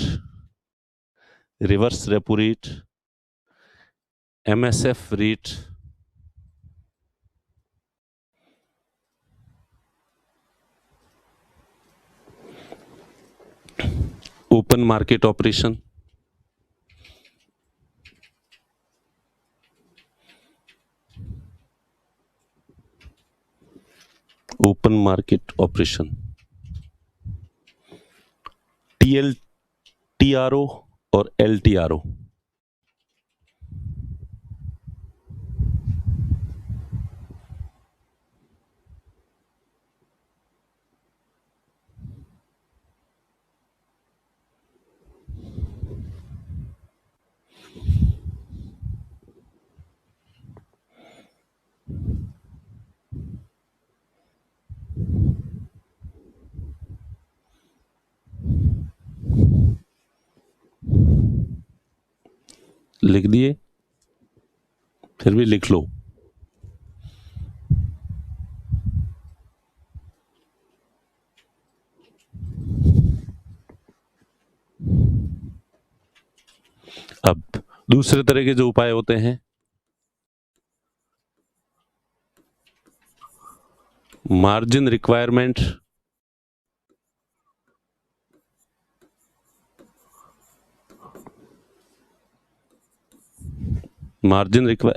reverse repo rate, MSF rate, open market operation, open market operation, TLTRO और LTRO। लिख दिए? फिर भी लिख लो। अब दूसरे तरह के जो उपाय होते हैं, मार्जिन रिक्वायरमेंट,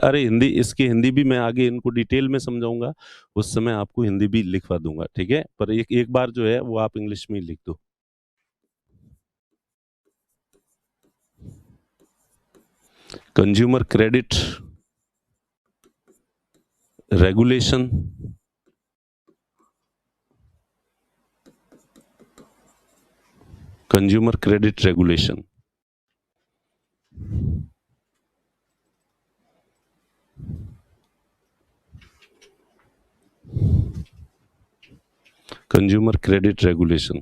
अरे हिंदी, इसकी हिंदी भी मैं आगे इनको डिटेल में समझाऊंगा, उस समय आपको हिंदी भी लिखवा दूंगा, ठीक है? पर एक बार जो है वो आप इंग्लिश में ही लिख दो। Consumer credit regulation, consumer credit regulation, consumer credit regulation,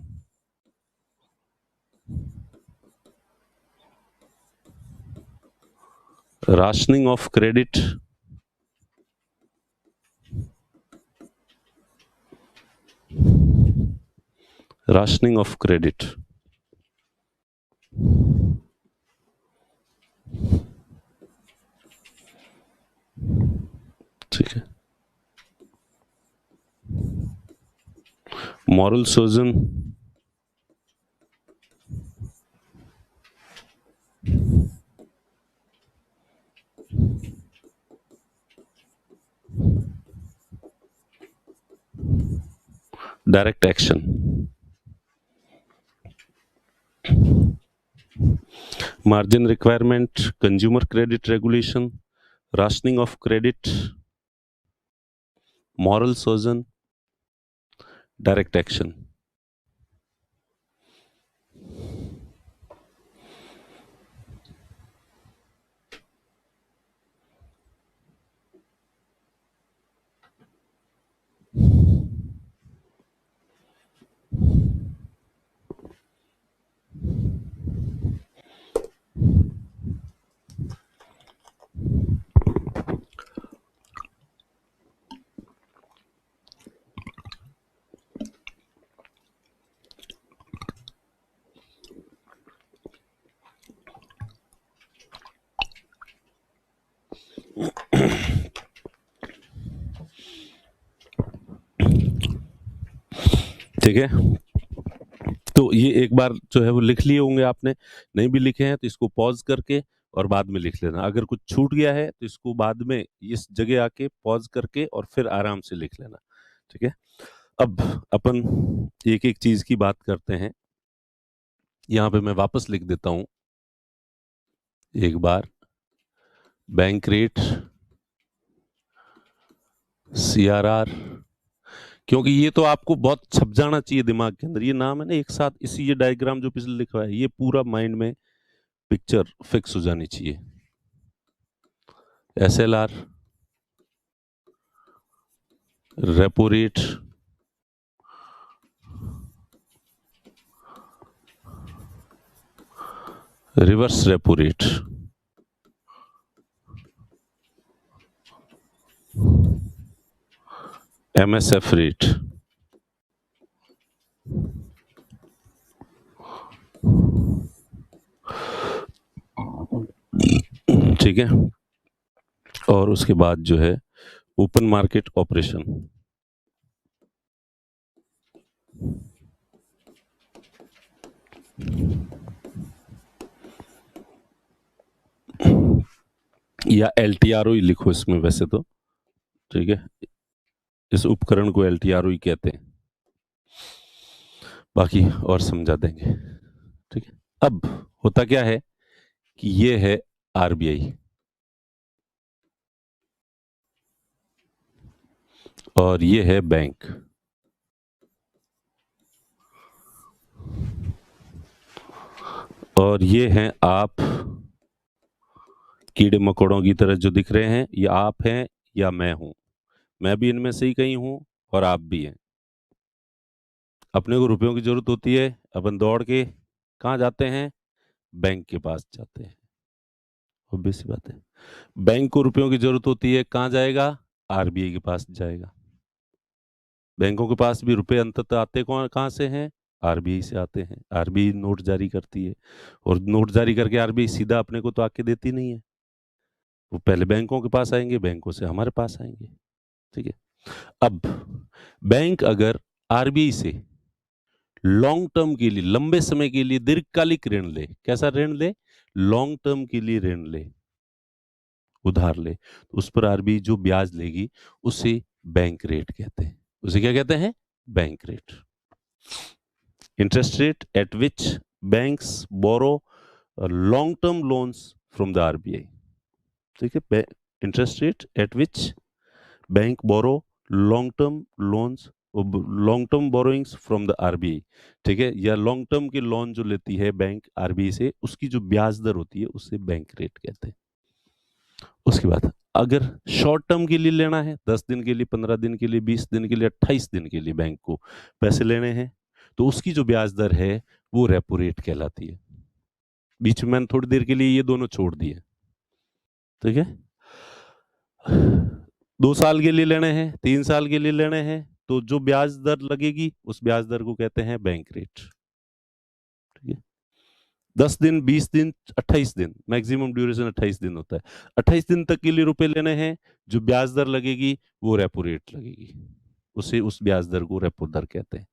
rationing of credit, rationing of credit, ठीक है? मॉरल सोजन, direct action. Margin requirement, consumer credit regulation, rationing of credit, moral सोजन, डायरेक्ट एक्शन। ठीक है, तो ये एक बार जो है वो लिख लिए होंगे आपने, नहीं भी लिखे हैं तो इसको पॉज करके और बाद में लिख लेना। अगर कुछ छूट गया है तो इसको बाद में इस जगह आके पॉज करके और फिर आराम से लिख लेना, ठीक है? अब अपन एक एक चीज की बात करते हैं। यहाँ पे मैं वापस लिख देता हूं एक बार, बैंक रेट, CRR, क्योंकि ये तो आपको बहुत छप जाना चाहिए दिमाग के अंदर, ये नाम है ना एक साथ, इसी ये डायग्राम जो पिछले लिखा है ये पूरा माइंड में पिक्चर फिक्स हो जानी चाहिए। SLR, repo rate, reverse repo rate, MSF rate, ठीक है? और उसके बाद जो है ओपन मार्केट ऑपरेशन, या LTRO ही लिखो इसमें वैसे तो, ठीक है? इस उपकरण को LTRO कहते हैं, बाकी और समझा देंगे। ठीक है, अब होता क्या है कि ये है RBI और ये है बैंक, और ये हैं आप कीड़े मकोड़ों की तरह जो दिख रहे हैं, ये आप हैं या मैं हूं। मैं भी इनमें से ही कहीं हूं और आप भी हैं। अपने को रुपयों की जरूरत होती है, अपन दौड़ के कहाँ जाते हैं? बैंक के पास जाते हैं। ऑब्वियस सी बात है। बैंक को रुपयों की जरूरत होती है, कहाँ जाएगा? RBI के पास जाएगा। बैंकों के पास भी रुपए अंततः आते कौन कहाँ से हैं? RBI से आते हैं। RBI नोट जारी करती है, और नोट जारी करके RBI सीधा अपने को तो आके देती नहीं है, वो पहले बैंकों के पास आएंगे, बैंकों से हमारे पास आएंगे। ठीक है, अब बैंक अगर RBI से लॉन्ग टर्म के लिए, लंबे समय के लिए दीर्घकालिक ऋण ले, कैसा ऋण ले? लॉन्ग टर्म के लिए ऋण ले, उधार ले, तो उस पर RBI जो ब्याज लेगी उसे बैंक रेट कहते हैं। उसे क्या कहते हैं? Bank rate. Interest rate at which banks borrow long term loans from the RBI। ठीक है, interest rate at which bank borrow long term loans, long term borrowings from the RBI। ठीक है, या लॉन्ग टर्म के loan जो लेती है bank RBI से, उसकी जो ब्याज दर होती है उसे बैंक रेट कहते हैं। उसके बाद अगर शॉर्ट टर्म के लिए लेना है, 10 दिन के लिए, 15 दिन के लिए, 20 दिन के लिए, 28 दिन के लिए बैंक को पैसे लेने हैं, तो उसकी जो ब्याज दर है वो रेपो रेट कहलाती है। बीच में मैंने थोड़ी देर के लिए ये दोनों छोड़ दिए। ठीक है, 2 साल के लिए लेने हैं, 3 साल के लिए लेने हैं, तो जो ब्याज दर लगेगी उस ब्याज दर को कहते हैं बैंक रेट। ठीक है, 10 दिन, 20 दिन, 28 दिन, मैक्सिमम ड्यूरेशन 28 दिन होता है। 28 दिन तक के लिए रुपए लेने हैं, जो ब्याज दर लगेगी वो रेपो रेट लगेगी, उसे उस ब्याज दर को रेपो दर कहते हैं।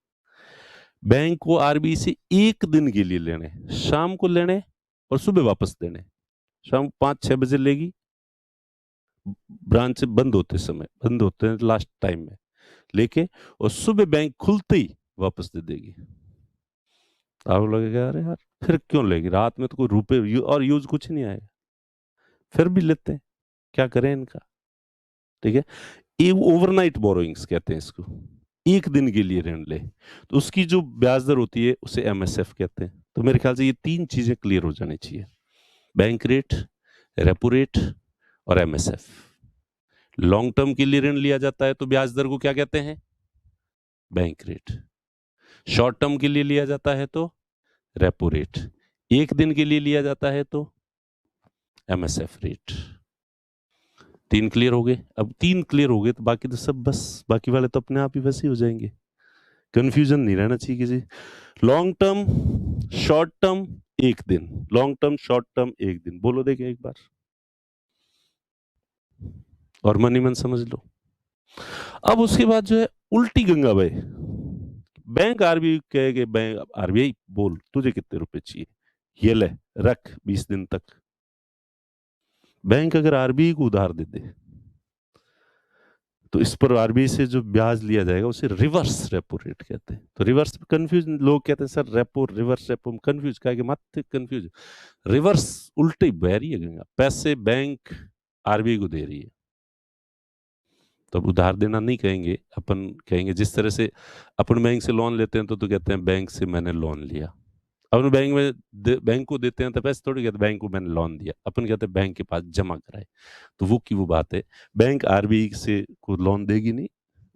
बैंक को RBI से 1 दिन के लिए लेने, शाम को लेने और सुबह वापस देने। शाम 5-6 बजे लेगी, ब्रांच बंद होते समय, बंद होते हैं लास्ट टाइम में लेके, और सुबह बैंक खुलते ही वापस दे देगी। आप लगेगा अरे यार फिर क्यों लेगी, रात में तो कोई रुपए और यूज कुछ नहीं आएगा, फिर भी लेते हैं, क्या करें इनका। ठीक है, ये ओवरनाइट बोरोइंग्स कहते हैं इसको, 1 दिन के लिए ऋण ले, तो उसकी जो ब्याज दर होती है उसे MSF कहते हैं। तो मेरे ख्याल से ये 3 चीजें क्लियर हो जानी चाहिए, बैंक रेट, रेपो रेट और MSF। लॉन्ग टर्म के लिए ऋण लिया जाता है तो ब्याज दर को क्या कहते हैं? Bank rate. शॉर्ट टर्म के लिए लिया जाता है तो रेपो रेट, 1 दिन के लिए लिया जाता है तो MSF रेट। 3 क्लियर हो गए। अब 3 क्लियर हो गए तो बाकी तो सब बस, बाकी वाले तो अपने आप ही वैसे ही हो जाएंगे, कंफ्यूजन नहीं रहना चाहिए किसी। लॉन्ग टर्म, शॉर्ट टर्म, 1 दिन, लॉन्ग टर्म, शॉर्ट टर्म, 1 दिन, बोलो देखिए एक बार, और मनी मन समझ लो। अब उसके बाद जो है उल्टी गंगा बहे, बैंक RBI कहेगा, बैंक RBI बोल तुझे कितने रुपए चाहिए, ये ले रख 20 दिन तक। बैंक अगर RBI को उधार दे दे तो इस पर RBI से जो ब्याज लिया जाएगा उसे रिवर्स रेपो रेट कहते हैं। तो रिवर्स कंफ्यूज, लोग कहते हैं sir repo reverse repo, confuse क्या कि मत कंफ्यूज, रिवर्स उल्टी बह रही है गंगा, पैसे बैंक RBI को दे रही है। तो अब उधार देना नहीं कहेंगे, अपन कहेंगे जिस तरह से अपन बैंक से लोन लेते हैं तो कहते हैं बैंक से मैंने लोन लिया। अपन बैंक में बैंक को देते हैं तो पैसे थोड़ी कहते बैंक को मैंने लोन दिया, अपन कहते हैं बैंक के पास जमा कराए। तो वो की वो बात है, बैंक RBI से को लोन देगी नहीं,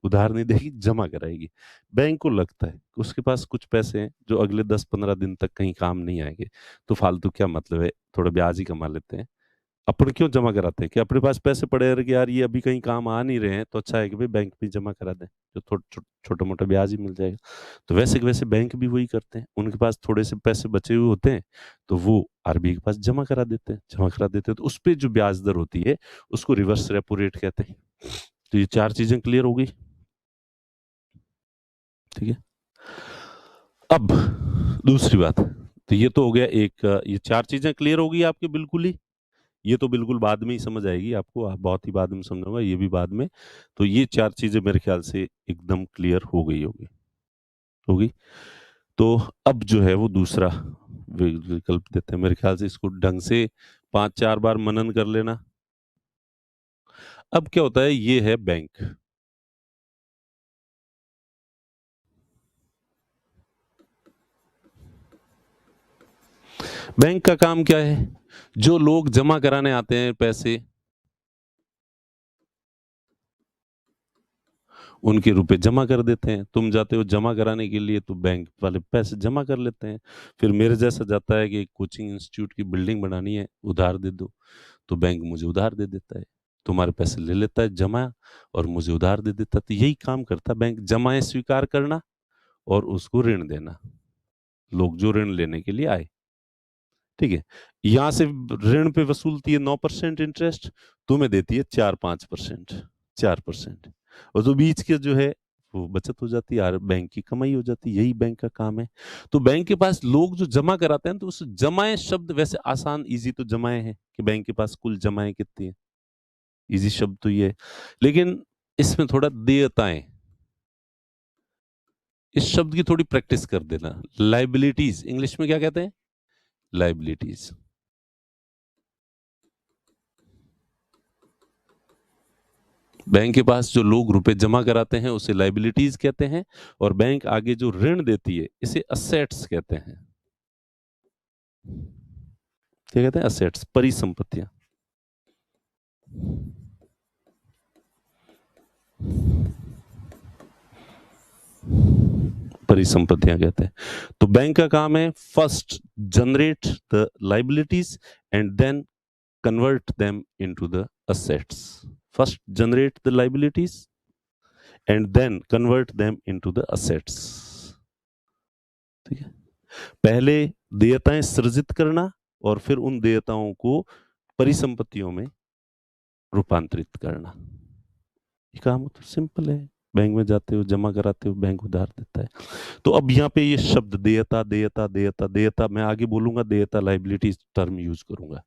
उधार नहीं देगी, जमा कराएगी। बैंक को लगता है कि उसके पास कुछ पैसे हैं जो अगले 10-15 दिन तक कहीं काम नहीं आएंगे, तो फालतू क्या मतलब है, थोड़ा ब्याज ही कमा लेते हैं, अपन क्यों जमा कराते हैं कि अपने पास पैसे पड़े रहे कि यार ये अभी कहीं काम आ नहीं रहे हैं, तो अच्छा है कि भाई बैंक में जमा करा दें, जो छोटा मोटा ब्याज ही मिल जाएगा। तो वैसे के वैसे बैंक भी वही करते हैं, उनके पास थोड़े से पैसे बचे हुए होते हैं तो वो RBI के पास जमा करा देते हैं, तो उस पर जो ब्याज दर होती है उसको रिवर्स रेपो रेट कहते हैं। तो ये 4 चीजें क्लियर हो गई। ठीक है, अब दूसरी बात, तो ये तो हो गया एक, ये 4 चीजें क्लियर हो गई आपके बिल्कुल ही, ये तो बिल्कुल बाद में ही समझ आएगी आपको, आप बहुत ही बाद में समझूंगा, ये भी बाद में। तो ये 4 चीज़ें मेरे ख्याल से एकदम क्लियर हो गई होगी। तो अब जो है वो दूसरा विकल्प देते हैं, मेरे ख्याल से इसको ढंग से 5-4 बार मनन कर लेना। अब क्या होता है, ये है बैंक। बैंक का काम क्या है? जो लोग जमा कराने आते हैं पैसे, उनके रुपए जमा कर देते हैं। तुम जाते हो जमा कराने के लिए तो बैंक वाले पैसे जमा कर लेते हैं। फिर मेरे जैसा जाता है कि एक कोचिंग इंस्टीट्यूट की बिल्डिंग बनानी है, उधार दे दो, तो बैंक मुझे उधार दे देता है। तुम्हारे पैसे ले लेता है जमा और मुझे उधार दे देता है। तो यही काम करता है बैंक, जमाएं स्वीकार करना और उसको ऋण देना, लोग जो ऋण लेने के लिए आए। ठीक है, यहां से ऋण पे वसूलती है 9% इंटरेस्ट, तुम्हें देती है 4-5%, 4%। और जो बीच के जो है वो बचत हो जाती है और बैंक की कमाई हो जाती है। यही बैंक का काम है। तो बैंक के पास लोग जो जमा कराते हैं, तो उस जमाएं शब्द वैसे आसान, इजी तो जमाएं है कि बैंक के पास कुल जमाएं कितनी है, इजी शब्द तो ये है। लेकिन इसमें थोड़ा देयताएं, इस शब्द की थोड़ी प्रैक्टिस कर देना। लाइबिलिटीज इंग्लिश में क्या कहते हैं? लाइबिलिटीज। बैंक के पास जो लोग रुपए जमा कराते हैं उसे लाइबिलिटीज कहते हैं, और बैंक आगे जो ऋण देती है इसे असेट्स कहते हैं। क्या कहते हैं? असेट्स, परिसंपत्तियां। परिसंपत्तियां कहते हैं। तो बैंक का काम है first generate the liabilities and then convert them into the assets. First generate the liabilities and then convert them into the assets. ठीक है, पहले देयताएं सृजित करना और फिर उन देयताओं को परिसंपत्तियों में रूपांतरित करना। ये काम तो सिंपल है। बैंक में जाते हो, जमा कराते हो, बैंक उधार देता है। तो अब यहाँ पे ये शब्द देयता देयता देयता देयता, मैं आगे बोलूंगा देयता लाइबिलिटी टर्म यूज करूंगा,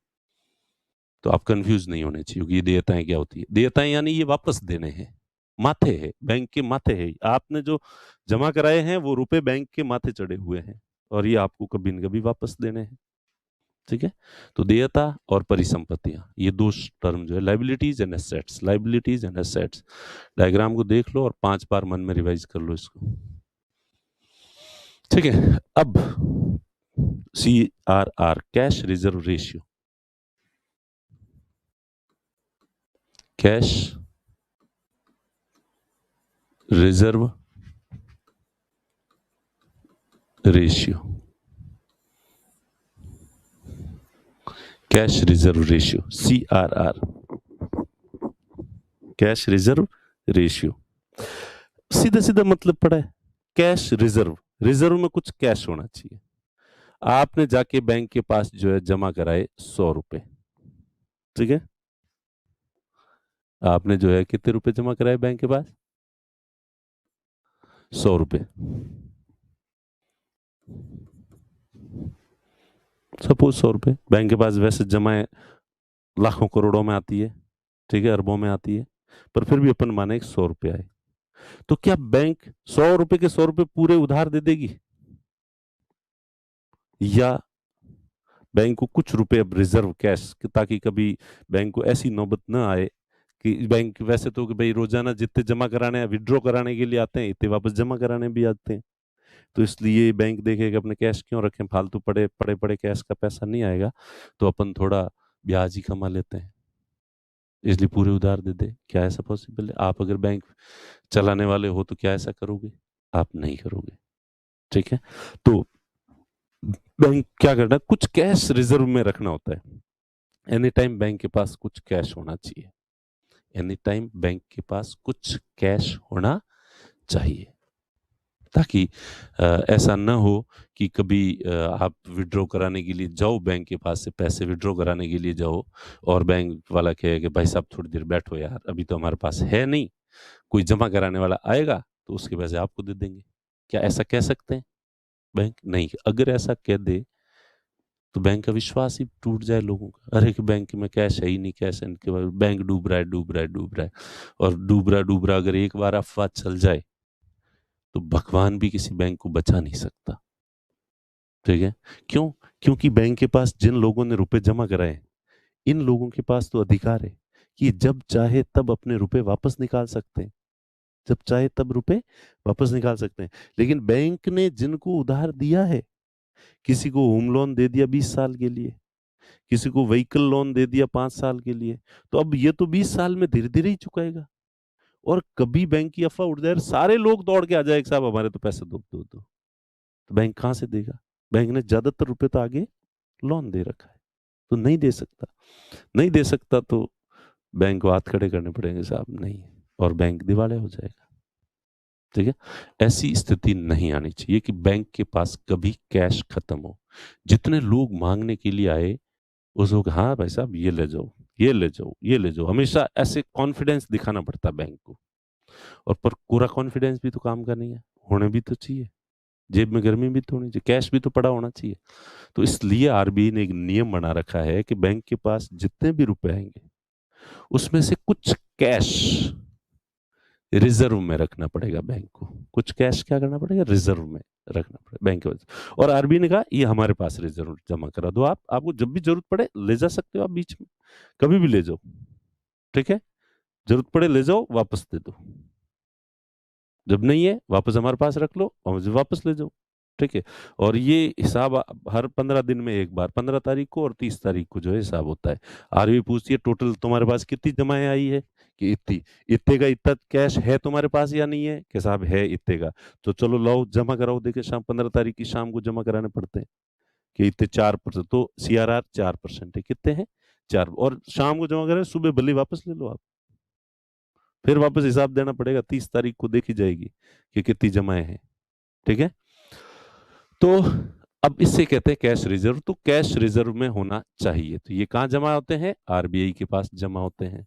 तो आप कंफ्यूज नहीं होने चाहिए कि ये देयताएं क्या होती है। देयताएं यानी ये वापस देने हैं, माथे है, बैंक के माथे है। आपने जो जमा कराए हैं वो रुपए बैंक के माथे चढ़े हुए हैं और ये आपको कभी न कभी वापस देने हैं। ठीक है, तो देयता और परिसंपत्तियां, ये दो टर्म जो है, liabilities and assets, liabilities and assets. Diagram को देख लो और 5 बार मन में रिवाइज कर लो इसको। ठीक है, अब CRR, cash reserve ratio. Cash reserve ratio, cash reserve ratio, CRR, cash reserve ratio. सीधा सीधा मतलब पड़ा है, कैश रिजर्व, रिजर्व में कुछ कैश होना चाहिए। आपने जाके बैंक के पास जो है जमा कराए 100 रुपए, ठीक है, आपने जो है कितने रुपए जमा कराए बैंक के पास? 100 रुपए। सपोज 100 रुपए बैंक के पास वैसे जमा लाखों करोड़ों में आती है, ठीक है, अरबों में आती है, पर फिर भी अपन माने 100 रुपए आए। तो क्या बैंक 100 रुपए के 100 रुपए पूरे उधार दे देगी, या बैंक को कुछ रुपए अब रिजर्व कैश, ताकि कभी बैंक को ऐसी नौबत ना आए कि बैंक वैसे तो कि भाई रोजाना जितने जमा कराने विड्रॉ कराने के लिए आते हैं इतने वापस जमा कराने भी आते हैं, तो इसलिए बैंक देखे कि अपने कैश क्यों रखें, फालतू पड़े पड़े पड़े कैश का पैसा नहीं आएगा, तो अपन थोड़ा ब्याज ही कमा लेते हैं, इसलिए पूरे उधार दे दे। क्या ऐसा पॉसिबल है? आप अगर बैंक चलाने वाले हो तो क्या ऐसा करोगे? आप नहीं करोगे। ठीक है, तो बैंक क्या करना है, कुछ कैश रिजर्व में रखना होता है। एनी टाइम बैंक के पास कुछ कैश होना चाहिए, एनी टाइम बैंक के पास कुछ कैश होना चाहिए, ताकि ऐसा ना हो कि कभी आप विड्रॉ कराने के लिए जाओ बैंक के पास से, पैसे विड्रॉ कराने के लिए जाओ और बैंक वाला कहे कि भाई साहब थोड़ी देर बैठो यार, अभी तो हमारे पास है नहीं, कोई जमा कराने वाला आएगा तो उसके पैसे आपको दे देंगे। क्या ऐसा कह सकते हैं बैंक? नहीं। अगर ऐसा कह दे तो बैंक का विश्वास ही टूट जाए लोगों का। अरे कि बैंक में कैश है ही नहीं, कैश है इनके पास, बैंक डूब रहा है, डूब रहा है, डूब रहा है। और डूब रहा अगर एक बार अफवाह चल जाए तो भगवान भी किसी बैंक को बचा नहीं सकता। ठीक है? क्यों? क्योंकि बैंक के पास जिन लोगों ने रुपए जमा कराए, इन लोगों के पास तो अधिकार है कि जब चाहे तब अपने रुपए वापस निकाल सकते हैं, जब चाहे तब रुपए वापस निकाल सकते हैं। लेकिन बैंक ने जिनको उधार दिया है, किसी को होम लोन दे दिया 20 साल के लिए, किसी को व्हीकल लोन दे दिया 5 साल के लिए, तो अब ये तो 20 साल में धीरे धीरे ही चुकाएगा। और कभी बैंक की अफवाह उठ जाए, सारे लोग दौड़ के आ जाए साहब हमारे तो पैसे दो दो दो, तो बैंक कहां से देगा? बैंक ने ज्यादातर रुपए तो आगे लोन दे रखा है, तो नहीं दे सकता। नहीं दे सकता तो बैंक को हाथ खड़े करने पड़ेंगे साहब, नहीं, और बैंक दिवालिया हो जाएगा। ठीक है? ऐसी स्थिति नहीं आनी चाहिए कि बैंक के पास कभी कैश खत्म हो। जितने लोग मांगने के लिए आए, उस लोग हाँ भाई साहब ये ले जाओ, ये ले जाओ, ये ले जाओ, हमेशा ऐसे कॉन्फिडेंस दिखाना पड़ता है बैंक को। और पर पूरा कॉन्फिडेंस भी तो काम का नहीं है, होने भी तो चाहिए, जेब में गर्मी भी तो होनी चाहिए, कैश भी तो पड़ा होना चाहिए। तो इसलिए आरबीआई ने एक नियम बना रखा है कि बैंक के पास जितने भी रुपए आएंगे उसमें से कुछ कैश रिजर्व में रखना पड़ेगा बैंक को। कुछ कैश क्या करना पड़ेगा? रिजर्व में रखना पड़ेगा बैंक के। और आरबीआई ने कहा ये हमारे पास रिजर्व जमा करा दो, आप, आपको जब भी जरूरत पड़े ले जा सकते हो, आप बीच में कभी भी ले जाओ। ठीक है? जरूरत पड़े ले जाओ, वापस दे दो, जब नहीं है वापस हमारे पास रख लो और मुझे वापस ले जाओ। ठीक है? और ये हिसाब हर 15 दिन में एक बार, 15 तारीख को और 30 तारीख को जो है हिसाब होता है। आरबीआई पूछती है टोटल तुम्हारे पास कितनी जमाएं आई है, कि इतनी, इतने का इतना कैश है तुम्हारे पास या नहीं है, कि साहब है इतने का, तो चलो लाओ जमा कराओ। देखे शाम 15 तारीख की शाम को जमा कराने पड़ते हैं कि इतने 4%, तो सीआरआर 4% है, कितने हैं 4, और शाम को जमा करें, सुबह भले वापस ले लो आप, फिर वापस हिसाब देना पड़ेगा, 30 तारीख को देखी जाएगी कि कितनी जमाएं हैं। ठीक है? तो अब इससे कहते हैं कैश रिजर्व। तो कैश रिजर्व में होना चाहिए। तो ये कहाँ जमा होते हैं? आरबीआई के पास जमा होते हैं।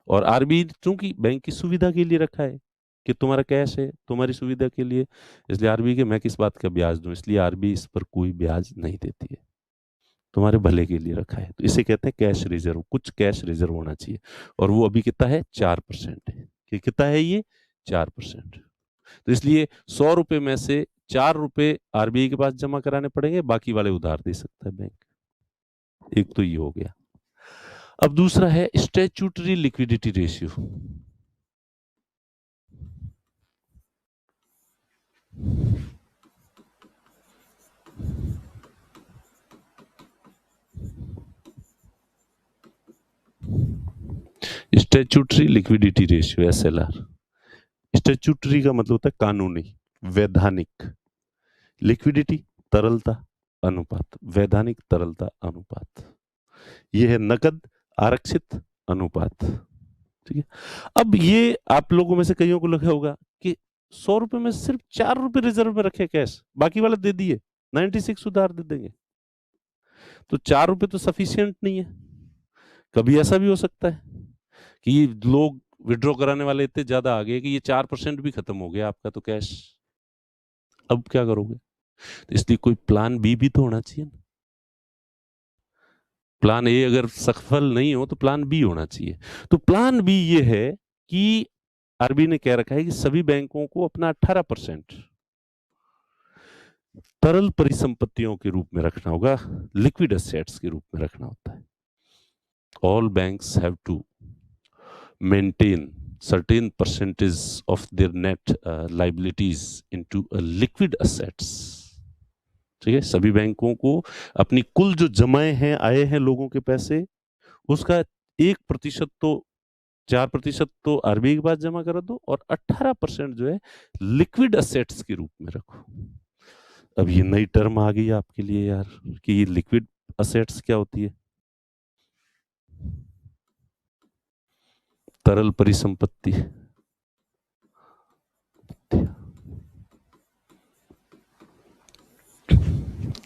और आरबीआई चूंकि बैंक की सुविधा के लिए रखा है कि तुम्हारा कैश है तुम्हारी सुविधा के लिए, इसलिए आरबीआई के मैं किस बात का ब्याज दूं, इसलिए आरबीआई इस पर कोई ब्याज नहीं देती है, तुम्हारे भले के लिए रखा है। तो इसे कहते हैं कैश रिजर्व। कुछ कैश रिजर्व होना चाहिए, और वो अभी कितना है? 4% है। कि कितना है ये? 4%। तो इसलिए 100 रुपए में से 4 रुपए आरबीआई के पास जमा कराने पड़ेंगे, बाकी वाले उधार दे सकता है बैंक। एक तो ये हो गया। अब दूसरा है statutory liquidity ratio. Statutory liquidity ratio, SLR. Statutory का मतलब होता है कानूनी, वैधानिक। लिक्विडिटी तरलता अनुपात, वैधानिक तरलता अनुपात। यह है नकद आरक्षित अनुपात। ठीक है? अब ये आप लोगों में से कईयों को लगा होगा कि 100 रुपए में सिर्फ 4 रुपए रिजर्व में रखे कैश, बाकी वाले दे दिए, 96 उधार दे देंगे, तो 4 रुपए तो सफिशियंट नहीं है। कभी ऐसा भी हो सकता है कि लोग विड्रॉ कराने वाले इतने ज्यादा आ गए कि ये 4% भी खत्म हो गया आपका तो कैश, अब क्या करोगे? तो इसलिए कोई प्लान बी भी तो होना चाहिए ना। प्लान ए अगर सफल नहीं हो तो प्लान बी होना चाहिए। तो प्लान बी ये है कि आरबीआई ने कह रखा है कि सभी बैंकों को अपना 18% तरल परिसंपत्तियों के रूप में रखना होगा, लिक्विड एसेट्स के रूप में रखना होता है। All banks have to maintain certain percentage of their net liabilities into a liquid assets। ठीक है? सभी बैंकों को अपनी कुल जो जमाए हैं, आए हैं लोगों के पैसे, उसका 1% तो, 4% तो आरबीआई के पास जमा करा दो, और 18% जो है लिक्विड असेट्स के रूप में रखो। अब ये नई टर्म आ गई आपके लिए यार कि ये लिक्विड असेट्स क्या होती है? तरल परिसंपत्ति।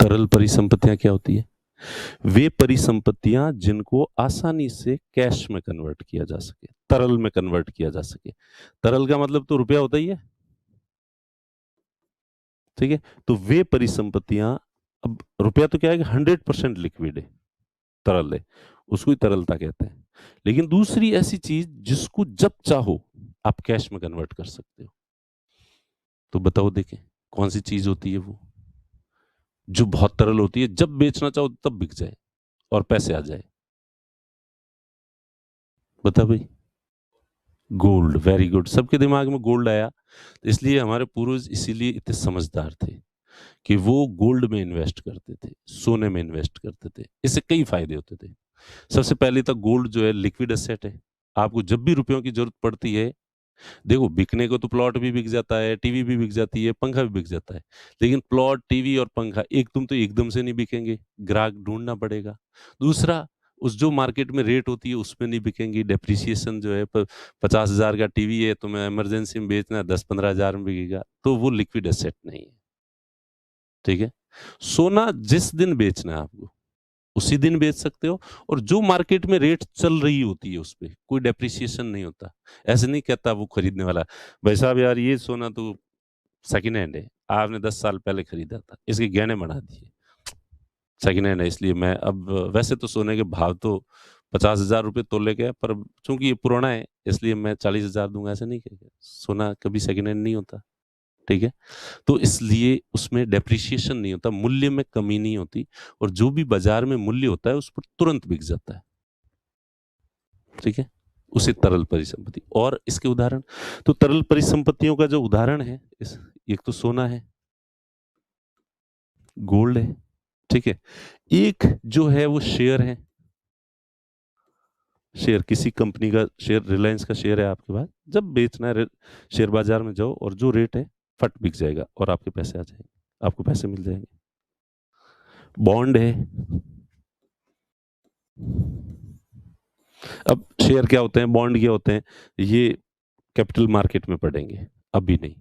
तरल परिसंपत्तियां क्या होती है? वे परिसंपत्तियां जिनको आसानी से कैश में कन्वर्ट किया जा सके, तरल में कन्वर्ट किया जा सके। तरल का मतलब तो रुपया होता ही है। ठीक है? तो वे परिसंपत्तियां अब रुपया तो क्या है कि 100% लिक्विड है, तरल है, उसको ही तरलता कहते हैं। लेकिन दूसरी ऐसी चीज जिसको जब चाहो आप कैश में कन्वर्ट कर सकते हो, तो बताओ देखें कौन सी चीज होती है वो, जो बहुत तरल होती है, जब बेचना चाहो तब बिक जाए और पैसे आ जाए। बता भाई। गोल्ड, वेरी गुड, सबके दिमाग में गोल्ड आया। इसलिए हमारे पूर्वज इसीलिए इतने समझदार थे कि वो गोल्ड में इन्वेस्ट करते थे, सोने में इन्वेस्ट करते थे। इससे कई फायदे होते थे। सबसे पहले तो गोल्ड जो है लिक्विड एसेट है। आपको जब भी रुपयों की जरूरत पड़ती है, देखो बिकने को तो प्लॉट भी बिक जाता है, टीवी भी बिक जाती है, पंखा भी बिक जाता है, लेकिन प्लॉट, टीवी और पंखा एक तुम तो एकदम से नहीं बिकेंगे, ग्राहक ढूंढना पड़ेगा। दूसरा, उस जो मार्केट में रेट होती है उसमें नहीं बिकेंगी। डेप्रिसिएशन जो है, 50,000 का टीवी है, तुम्हें इमरजेंसी में बेचना है, 10-15,000 में बिकेगा, तो वो लिक्विड एसेट नहीं है। ठीक है। सोना जिस दिन बेचना है आपको उसी दिन बेच सकते हो, और जो मार्केट में रेट चल रही होती है उस पर कोई डेप्रिसिएशन नहीं होता। ऐसे नहीं कहता वो खरीदने वाला, भाई साहब यार ये सोना तो सेकंड हैंड है, आपने 10 साल पहले खरीदा था, इसके गहने बढ़ा दिए, सेकंड हैंड है इसलिए मैं अब, वैसे तो सोने के भाव तो 50,000 रुपये तोले के हैं, पर चूंकि ये पुराना है इसलिए मैं 40,000 दूंगा, ऐसे नहीं कहेगा। सोना कभी सेकंड हैंड नहीं होता। ठीक है। तो इसलिए उसमें डेप्रिसिएशन नहीं होता, मूल्य में कमी नहीं होती, और जो भी बाजार में मूल्य होता है उस पर तुरंत बिक जाता है। ठीक है। उसे तरल परिसंपत्ति, और इसके उदाहरण, तो तरल परिसंपत्तियों का जो उदाहरण है एक तो सोना है, गोल्ड है। ठीक है। एक जो है वो शेयर है, शेयर किसी कंपनी का शेयर, रिलायंस का शेयर है आपके पास, जब बेचना है शेयर बाजार में जाओ और जो रेट है फट बिक जाएगा और आपके पैसे आ जाएंगे, आपको पैसे मिल जाएंगे। बॉन्ड है। अब शेयर क्या होते हैं, बॉन्ड क्या होते हैं, ये कैपिटल मार्केट में पड़ेंगे, अभी नहीं।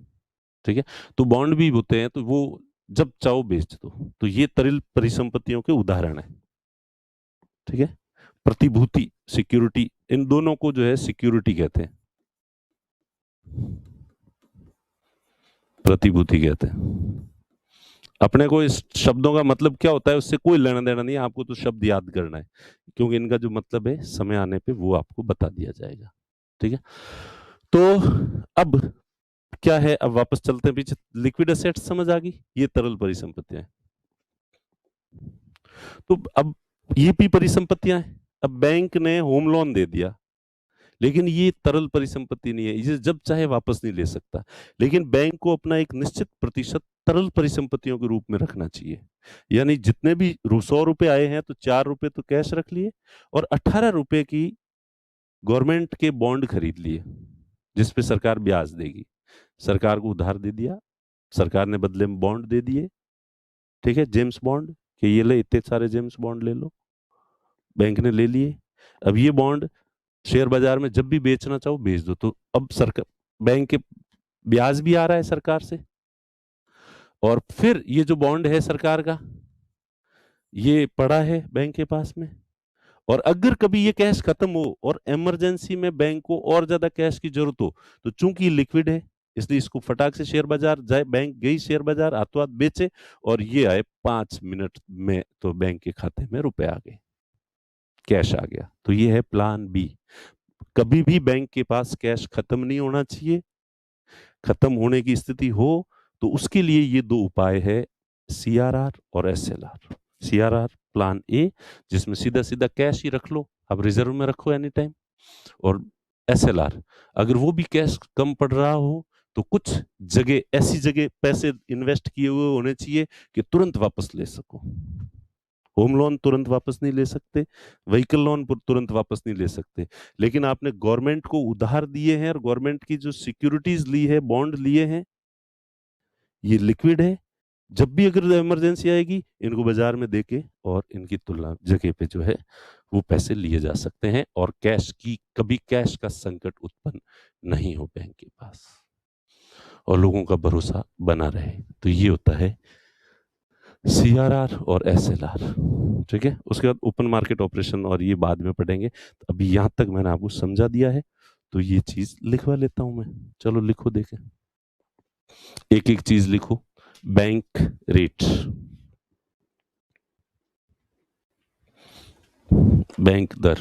ठीक है। तो बॉन्ड भी होते हैं, तो वो जब चाहो बेच दो, तो ये तरल परिसंपत्तियों के उदाहरण है। ठीक है। प्रतिभूति, सिक्योरिटी, इन दोनों को जो है सिक्योरिटी कहते हैं, प्रतिभूति कहते हैं। अपने को इस शब्दों का मतलब क्या होता है उससे कोई लेना देना नहीं है, आपको तो शब्द याद करना है, क्योंकि इनका जो मतलब है समय आने पे वो आपको बता दिया जाएगा। ठीक है। तो अब क्या है, अब वापस चलते हैं पीछे, लिक्विड एसेट्स समझ आ गई, ये तरल परिसंपत्तियां हैं। तो अब ये भी परिसंपत्तियां हैं। अब बैंक ने होम लोन दे दिया, लेकिन ये तरल परिसंपत्ति नहीं है, इसे जब चाहे वापस नहीं ले सकता, लेकिन बैंक को अपना एक निश्चित प्रतिशत तरल परिसंपत्तियों के रूप में रखना चाहिए। यानी जितने भी 100 रुपए आए हैं तो 4 रुपए तो कैश रख लिए, और 18 रुपए की गवर्नमेंट के बॉन्ड खरीद लिए, जिसपे सरकार ब्याज देगी। सरकार को उधार दे दिया, सरकार ने बदले में बॉन्ड दे दिए। ठीक है, जेम्स बॉन्ड, कि ये ले इतने सारे जेम्स बॉन्ड ले लो, बैंक ने ले लिए। अब ये बॉन्ड शेयर बाजार में जब भी बेचना चाहो बेच दो, तो अब सरकार, बैंक के ब्याज भी आ रहा है सरकार से, और फिर ये जो बॉन्ड है सरकार का, ये पड़ा है बैंक के पास में, और अगर कभी ये कैश खत्म हो और इमरजेंसी में बैंक को और ज्यादा कैश की जरूरत हो, तो चूंकि लिक्विड है इसलिए इसको फटाक से शेयर बाजार जाए, बैंक गई शेयर बाजार, हाथों हाथ बेचे, और ये आए 5 मिनट में, तो बैंक के खाते में रुपए आ गए, कैश आ गया। तो ये है प्लान बी। कभी भी बैंक के पास कैश खत्म नहीं होना चाहिए। खत्म होने की स्थिति हो तो उसके लिए ये दो उपाय है, सीआरआर और एसएलआर। सीआरआर प्लान ए, जिसमें सीधा सीधा कैश ही रख लो, अब रिजर्व में रखो एनी टाइम, और एसएलआर, अगर वो भी कैश कम पड़ रहा हो तो कुछ जगह, ऐसी जगह पैसे इन्वेस्ट किए हुए होने चाहिए कि तुरंत वापस ले सको। होम लोन तुरंत वापस नहीं ले सकते, व्हीकल लोन तुरंत वापस नहीं ले सकते, लेकिन आपने गवर्नमेंट को उधार दिए हैं और गवर्नमेंट की जो सिक्योरिटीज ली है, बॉन्ड लिए हैं, ये लिक्विड है, जब भी अगर इमरजेंसी आएगी इनको बाजार में देके और इनकी तुलना जगह पे जो है वो पैसे लिए जा सकते हैं, और कैश की, कभी कैश का संकट उत्पन्न नहीं हो बैंक के पास, और लोगों का भरोसा बना रहे। तो ये होता है सीआरआर और एसएलआर। ठीक है। उसके बाद ओपन मार्केट ऑपरेशन, और ये बाद में पढ़ेंगे। तो अभी यहां तक मैंने आपको समझा दिया है, तो ये चीज लिखवा लेता हूं मैं। चलो लिखो, देखें, एक एक चीज लिखो। बैंक रेट, बैंक दर।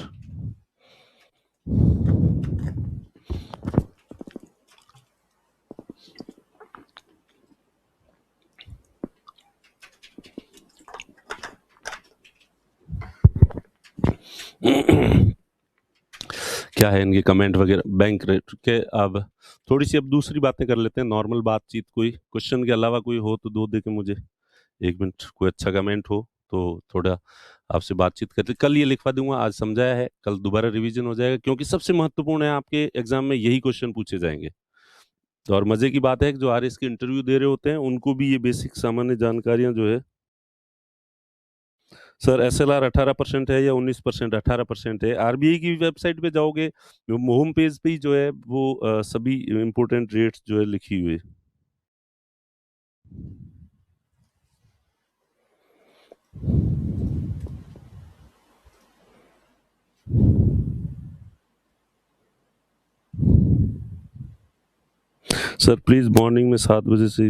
क्या है इनके कमेंट वगैरह बैंक रेट के। अब थोड़ी सी अब दूसरी बातें कर लेते हैं, नॉर्मल बातचीत, कोई क्वेश्चन के अलावा कोई हो तो दो दे के मुझे, 1 मिनट, कोई अच्छा कमेंट हो तो थोड़ा आपसे बातचीत करते। कल ये लिखवा दूंगा, आज समझाया है, कल दोबारा रिवीजन हो जाएगा, क्योंकि सबसे महत्वपूर्ण है, आपके एग्जाम में यही क्वेश्चन पूछे जाएंगे। तो और मजे की बात है कि जो आरएस के इंटरव्यू दे रहे होते हैं उनको भी ये बेसिक सामान्य जानकारियां जो है। सर एसएलआर 18% है या 19%? 18% है। आरबीआई की वेबसाइट पे जाओगे, होम पेज पे ही जो है वो सभी इंपोर्टेंट रेट्स जो है लिखी हुई है। सर प्लीज मॉर्निंग में 7 बजे से।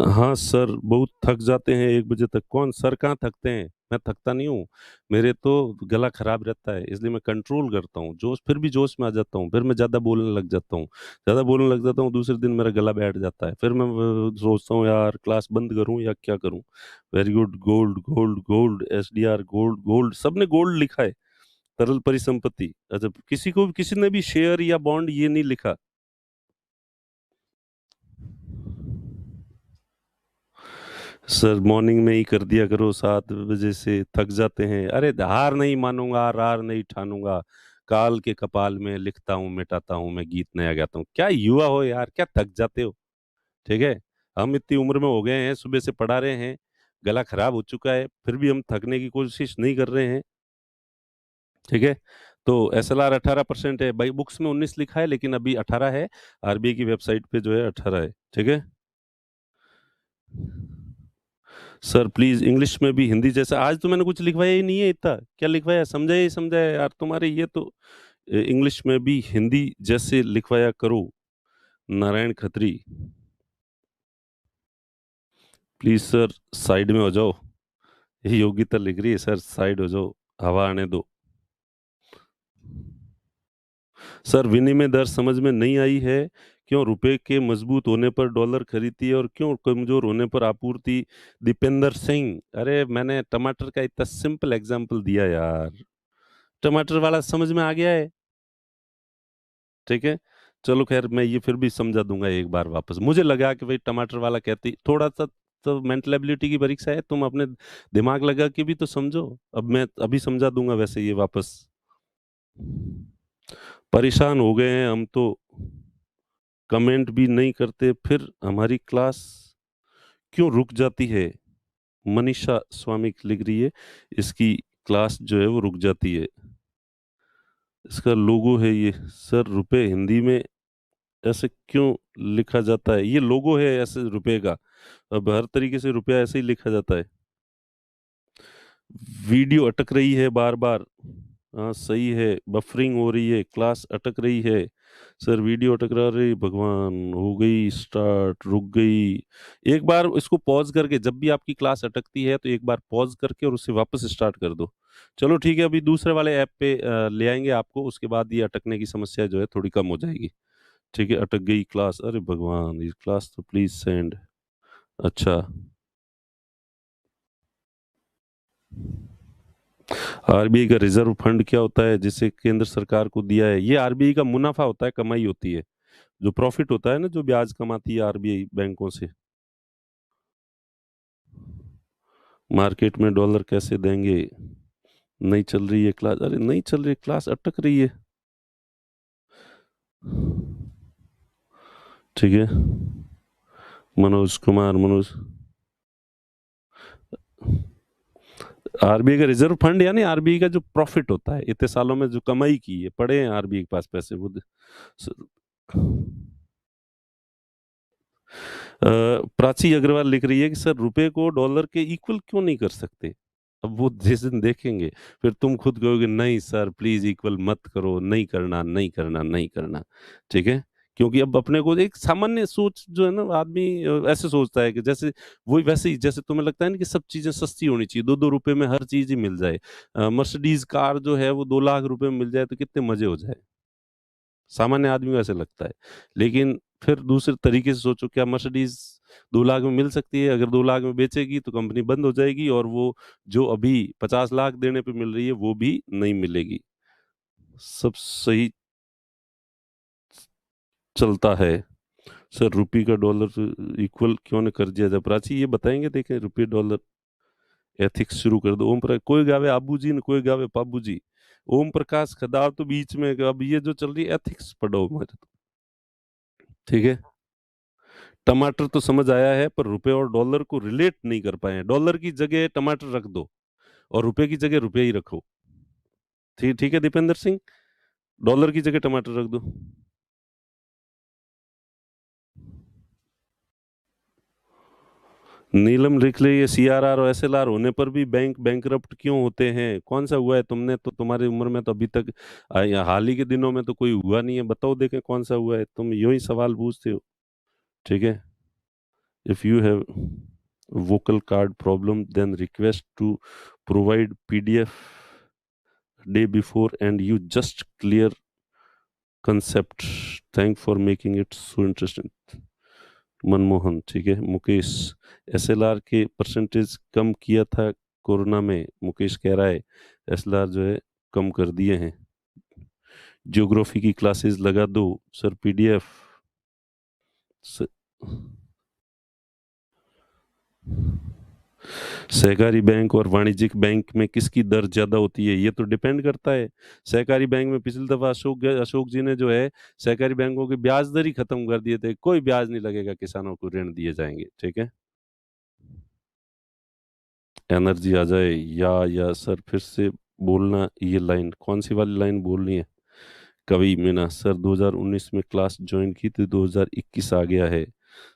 हाँ सर, बहुत थक जाते हैं 1 बजे तक। कौन सर, कहाँ थकते हैं? मैं थकता नहीं हूँ। मेरे तो गला खराब रहता है, इसलिए मैं कंट्रोल करता हूँ। जोश, फिर भी जोश में आ जाता हूँ, फिर मैं ज़्यादा बोलने लग जाता हूँ। ज़्यादा बोलने लग जाता हूँ, दूसरे दिन मेरा गला बैठ जाता है, फिर मैं सोचता हूँ यार क्लास बंद करूँ या क्या करूँ। Very good, gold gold gold, SDR gold gold, सबने गोल्ड लिखा है। तरल परिसंपत्ति, अच्छा किसी को, किसी ने भी शेयर या बॉन्ड ये नहीं लिखा। सर मॉर्निंग में ही कर दिया करो, 7 बजे से थक जाते हैं। अरे हार नहीं मानूंगा, रार नहीं ठानूंगा, काल के कपाल में लिखता हूँ मिटाता हूँ मैं गीत नया गाता हूँ। क्या युवा हो यार, क्या थक जाते हो? ठीक है, हम इतनी उम्र में हो गए हैं, सुबह से पढ़ा रहे हैं, गला खराब हो चुका है, फिर भी हम थकने की कोशिश नहीं कर रहे हैं। ठीक है, तो एसएलआर 18% है भाई, बुक्स में 19 लिखा है लेकिन अभी 18 है। आरबीआई की वेबसाइट पे जो है 18 है। ठीक है सर, प्लीज इंग्लिश में भी हिंदी जैसा। आज तो मैंने कुछ लिखवाया ही नहीं है, इतना क्या लिखवाया, समझाया ही समझाया यार तुम्हारे ये तो। इंग्लिश में भी हिंदी जैसे लिखवाया करो। Narayan Khatri, please sir side में हो जाओ। ये योग्यता लिख रही है सर, साइड हो जाओ, हवा आने दो। सर विनिमय दर समझ में नहीं आई है। क्यों रुपए के मजबूत होने पर डॉलर खरीदती है और क्यों कमजोर होने पर आपूर्ति? दीपेंद्र सिंह, अरे मैंने टमाटर का इतना सिंपल एग्जांपल दिया यार, टमाटर वाला समझ में आ गया है। ठीक है, चलो खैर, मैं ये फिर भी समझा दूंगा एक बार वापस। मुझे लगा कि भाई टमाटर वाला कहती थोड़ा सा, तो मेंटल एबिलिटी की परीक्षा है, तुम अपने दिमाग लगा के भी तो समझो। अब मैं अभी समझा दूंगा वैसे ये वापस। परेशान हो गए हैं हम तो, कमेंट भी नहीं करते, फिर हमारी क्लास क्यों रुक जाती है? मनीषा स्वामी लिख रही है, इसकी क्लास जो है वो रुक जाती है। इसका लोगो है ये। सर रुपए हिंदी में ऐसे क्यों लिखा जाता है? ये लोगो है ऐसे रुपए का, अब हर तरीके से रुपया ऐसे ही लिखा जाता है। वीडियो अटक रही है बार बार। हाँ सही है, बफरिंग हो रही है, क्लास अटक रही है। सर वीडियो अटक रहा, रे भगवान, हो गई स्टार्ट, रुक गई। एक बार इसको पॉज करके, जब भी आपकी क्लास अटकती है तो एक बार पॉज करके और उससे वापस स्टार्ट कर दो। चलो ठीक है, अभी दूसरे वाले ऐप पे ले आएंगे आपको, उसके बाद ये अटकने की समस्या जो है थोड़ी कम हो जाएगी। ठीक है, अटक गई क्लास, अरे भगवान, ये क्लास तो प्लीज सेंड। अच्छा, आरबीआई का रिजर्व फंड क्या होता है जिसे केंद्र सरकार को दिया है? ये आरबीआई का मुनाफा होता है, कमाई होती है, जो प्रॉफिट होता है ना, जो ब्याज कमाती है आरबीआई बैंकों से। मार्केट में डॉलर कैसे देंगे? नहीं चल रही है क्लास, अरे नहीं चल रही क्लास, अटक रही है। ठीक है, मनोज कुमार, मनोज। आरबीआई का रिजर्व फंड यानी आरबीआई का जो प्रॉफिट होता है, इतने सालों में जो कमाई की है, पड़े हैं आरबीआई के पास पैसे वो प्राची अग्रवाल लिख रही है कि सर रुपए को डॉलर के इक्वल क्यों नहीं कर सकते? अब वो जिस दिन देखेंगे, फिर तुम खुद कहोगे नहीं सर प्लीज इक्वल मत करो, नहीं करना नहीं करना नहीं करना। ठीक है, क्योंकि अब अपने को एक सामान्य सोच जो है ना, आदमी ऐसे सोचता है कि जैसे वही वैसे ही, जैसे तुम्हें लगता है ना कि सब चीजें सस्ती होनी चाहिए, 2-2 रुपए में हर चीज ही मिल जाए। मर्सिडीज कार जो है वो 2 लाख रुपए में मिल जाए तो कितने मजे हो जाए। सामान्य आदमी को ऐसे लगता है। लेकिन फिर दूसरे तरीके से सोचो, क्या मर्सिडीज 2 लाख में मिल सकती है? अगर 2 लाख में बेचेगी तो कंपनी बंद हो जाएगी, और वो जो अभी 50 लाख देने पे मिल रही है वो भी नहीं मिलेगी। सब सही चलता है। सर रुपये का डॉलर से इक्वल क्यों न कर दिया जाए? प्राची ये बताएंगे, देखें रुपये डॉलर एथिक्स शुरू कर दो। ओम प्रकाश, कोई गावे आबू जी न कोई गावे पाबू जी। ओम प्रकाश खदार तो बीच में, अब ये जो चल रही है एथिक्स पढ़ो हमारे तो। ठीक है, टमाटर तो समझ आया है, पर रुपए और डॉलर को रिलेट नहीं कर पाए हैं। डॉलर की जगह टमाटर रख दो और रुपए की जगह रुपए ही रखो। ठीक ठीक है दीपेंद्र सिंह, डॉलर की जगह टमाटर रख दो। नीलम लिख ले, ये सीआरआर और एसएलआर होने पर भी बैंक बैंकरप्ट क्यों होते हैं? कौन सा हुआ है? तुमने तो, तुम्हारी उम्र में तो अभी तक हाल ही के दिनों में तो कोई हुआ नहीं है। बताओ देखें कौन सा हुआ है, तुम यूं ही सवाल पूछते हो। ठीक है, if you have vocal card problem, then request to provide PDF day before and you just clear concept. Thank for making it so interesting. Manmohan, ठीक है। मुकेश, एसएलआर के परसेंटेज कम किया था कोरोना में, मुकेश कह रहा है एसएलआर जो है कम कर दिए हैं। ज्योग्राफी की क्लासेस लगा दो सर, पीडीएफ स... सहकारी बैंक और वाणिज्यिक बैंक में किसकी दर ज्यादा होती है? ये तो डिपेंड करता है। सहकारी बैंक में पिछली दफा अशोक जी ने जो है सहकारी बैंकों के ब्याज दर ही खत्म कर दिए थे। कोई ब्याज नहीं लगेगा, किसानों को ऋण दिए जाएंगे। ठीक है, एनर्जी आ जाए। या सर फिर से बोलना, ये लाइन कौन सी वाली लाइन बोलनी है? कवि मीना, सर 2019 में क्लास ज्वाइन की थी, 2021 आ गया है।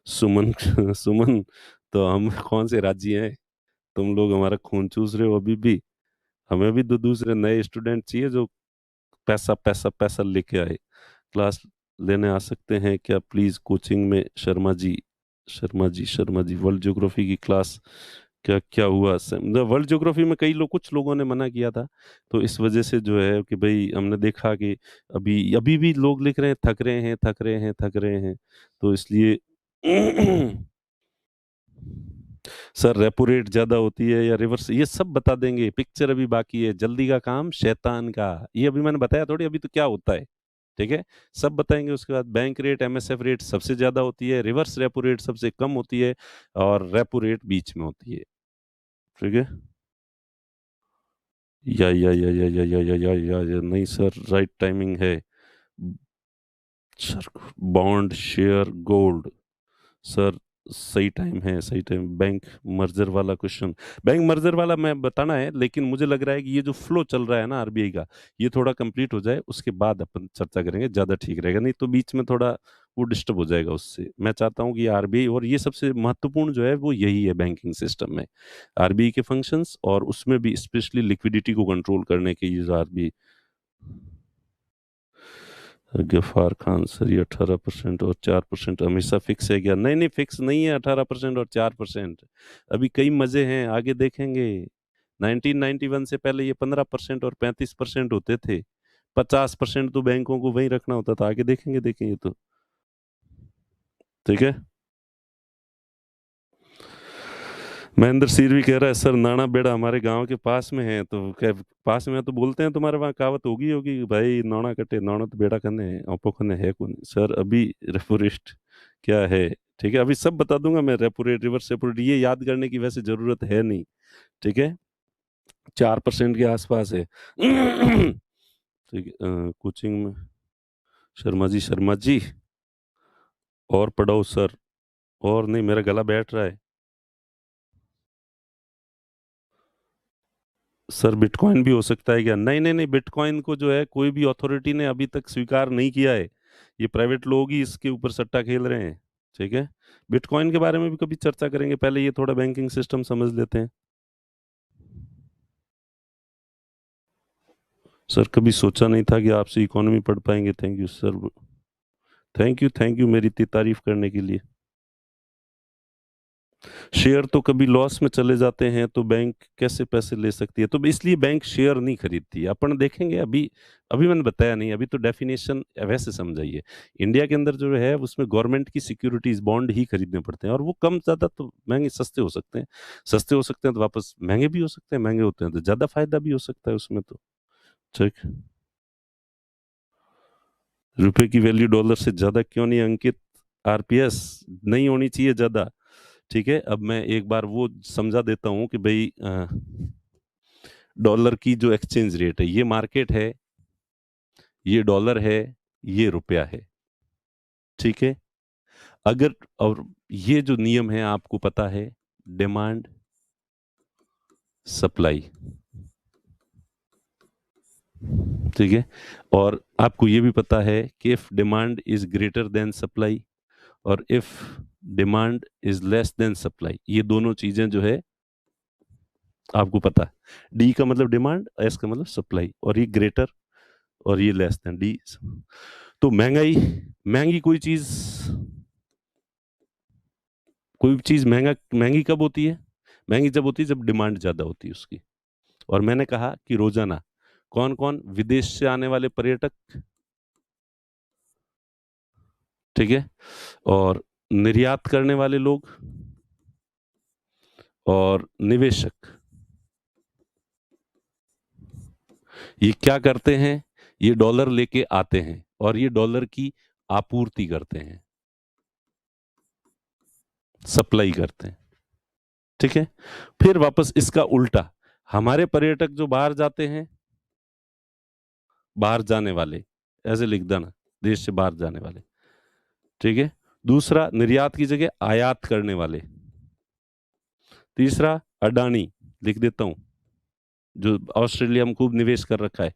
सुमन सुमन, तो हम कौन से राज्य हैं? तुम लोग हमारा खून चूस रहे हो अभी भी। हमें भी दो दूसरे नए स्टूडेंट चाहिए जो पैसा पैसा पैसा लेके आए। क्लास लेने आ सकते हैं क्या प्लीज कोचिंग में? शर्मा जी, शर्मा जी वर्ल्ड ज्योग्राफी की क्लास क्या क्या हुआ? वर्ल्ड ज्योग्राफी में कई लोग, कुछ लोगों ने मना किया था, तो इस वजह से जो है कि भाई हमने देखा कि अभी अभी भी लोग लिख रहे हैं थक रहे हैं, थक रहे हैं, थक रहे हैं, तो इसलिए सर रेपो रेट ज्यादा होती है या रिवर्स, ये सब बता देंगे। पिक्चर अभी बाकी है, जल्दी का काम शैतान का। ये अभी मैंने बताया थोड़ी, अभी तो क्या होता है। ठीक है, सब बताएंगे। उसके बाद बैंक रेट, एमएसएफ रेट सबसे ज्यादा होती है, रिवर्स रेपो रेट सबसे कम होती है, और रेपो रेट बीच में होती है। ठीक है, या नहीं सर, राइट टाइमिंग है sir. Bond, share, gold, sir सही टाइम है, सही टाइम। बैंक मर्जर वाला क्वेश्चन, बैंक मर्जर वाला मैं बताना है, लेकिन मुझे लग रहा है कि ये जो फ्लो चल रहा है ना आरबीआई का, ये थोड़ा कंप्लीट हो जाए उसके बाद अपन चर्चा करेंगे, ज्यादा ठीक रहेगा। नहीं तो बीच में थोड़ा वो डिस्टर्ब हो जाएगा उससे। मैं चाहता हूँ कि आरबीआई, और ये सबसे महत्वपूर्ण जो है वो यही है बैंकिंग सिस्टम में, आरबीआई के फंक्शंस, और उसमें भी स्पेशली लिक्विडिटी को कंट्रोल करने के ये जो आरबीआई। गफार खान, सर ये 18% और 4% हमेशा फिक्स है क्या? नहीं नहीं, फिक्स नहीं है 18% और 4%। अभी कई मजे हैं, आगे देखेंगे। 1991 से पहले ये 15% और 35% होते थे। 50% तो बैंकों को वहीं रखना होता था। आगे देखेंगे, देखेंगे तो। ठीक है, महेंद्र सिर भी कह रहा है सर नाना बेड़ा हमारे गांव के पास में है, तो पास में है तो बोलते हैं, तुम्हारे वहाँ कहावत होगी कि भाई नौना कटे नौना तो बेड़ा कने है, ओपो कने है कौन? सर अभी रेपो रेट क्या है? ठीक है, अभी सब बता दूंगा मैं। Repo rate, reverse repo rate, ये याद करने की वैसे जरूरत है नहीं। ठीक है, 4% के आसपास है। ठीक है, कोचिंग में शर्मा जी और पढ़ाओ सर। और नहीं, मेरा गला बैठ रहा है सर। बिटकॉइन भी हो सकता है क्या? नहीं नहीं नहीं, बिटकॉइन को जो है कोई भी अथॉरिटी ने अभी तक स्वीकार नहीं किया है। ये प्राइवेट लोग ही इसके ऊपर सट्टा खेल रहे हैं। ठीक है, बिटकॉइन के बारे में भी कभी चर्चा करेंगे, पहले ये थोड़ा बैंकिंग सिस्टम समझ लेते हैं। सर कभी सोचा नहीं था कि आपसे इकोनॉमी पढ़ पाएंगे। Thank you sir, thank you मेरी इतनी तारीफ करने के लिए। शेयर तो कभी लॉस में चले जाते हैं तो बैंक कैसे पैसे ले सकती है, तो इसलिए बैंक शेयर नहीं खरीदती है। अपन देखेंगे अभी, अभी मैंने बताया नहीं, अभी तो डेफिनेशन वैसे समझाइए। इंडिया के अंदर जो है उसमें गवर्नमेंट की सिक्योरिटीज बॉन्ड ही खरीदने पड़ते हैं, और वो कम ज्यादा तो महंगे सस्ते हो सकते हैं, सस्ते हो सकते हैं तो वापस महंगे भी हो सकते हैं, महंगे होते हैं तो ज्यादा फायदा भी हो सकता है उसमें। तो ठीक, रुपए की वैल्यू डॉलर से ज्यादा क्यों नहीं अंकित? आरपीएस नहीं होनी चाहिए ज्यादा। ठीक है, अब मैं एक बार वो समझा देता हूं कि भाई डॉलर की जो एक्सचेंज रेट है, ये मार्केट है, ये डॉलर है, ये रुपया है। ठीक है, अगर, और ये जो नियम है आपको पता है, डिमांड सप्लाई। ठीक है, और आपको ये भी पता है कि if demand is greater than supply, और if demand is less than supply, ये दोनों चीजें जो है आपको पता है। डी का मतलब डिमांड, एस का मतलब सप्लाई, और ये ग्रेटर और ये लेस देन डी। तो महंगाई, महंगी कोई चीज महंगी कब होती है? महंगी जब होती है जब डिमांड ज्यादा होती है उसकी। और मैंने कहा कि रोजाना कौन कौन, विदेश से आने वाले पर्यटक, ठीक है, और निर्यात करने वाले लोग, और निवेशक, ये क्या करते हैं? ये डॉलर लेके आते हैं और ये डॉलर की आपूर्ति करते हैं, सप्लाई करते हैं। ठीक है, फिर वापस इसका उल्टा, हमारे पर्यटक जो बाहर जाते हैं, बाहर जाने वाले, ऐसे लिख देना, देश से बाहर जाने वाले। ठीक है, दूसरा निर्यात की जगह आयात करने वाले। तीसरा अडानी, लिख देता हूं, जो ऑस्ट्रेलिया में खूब निवेश कर रखा है।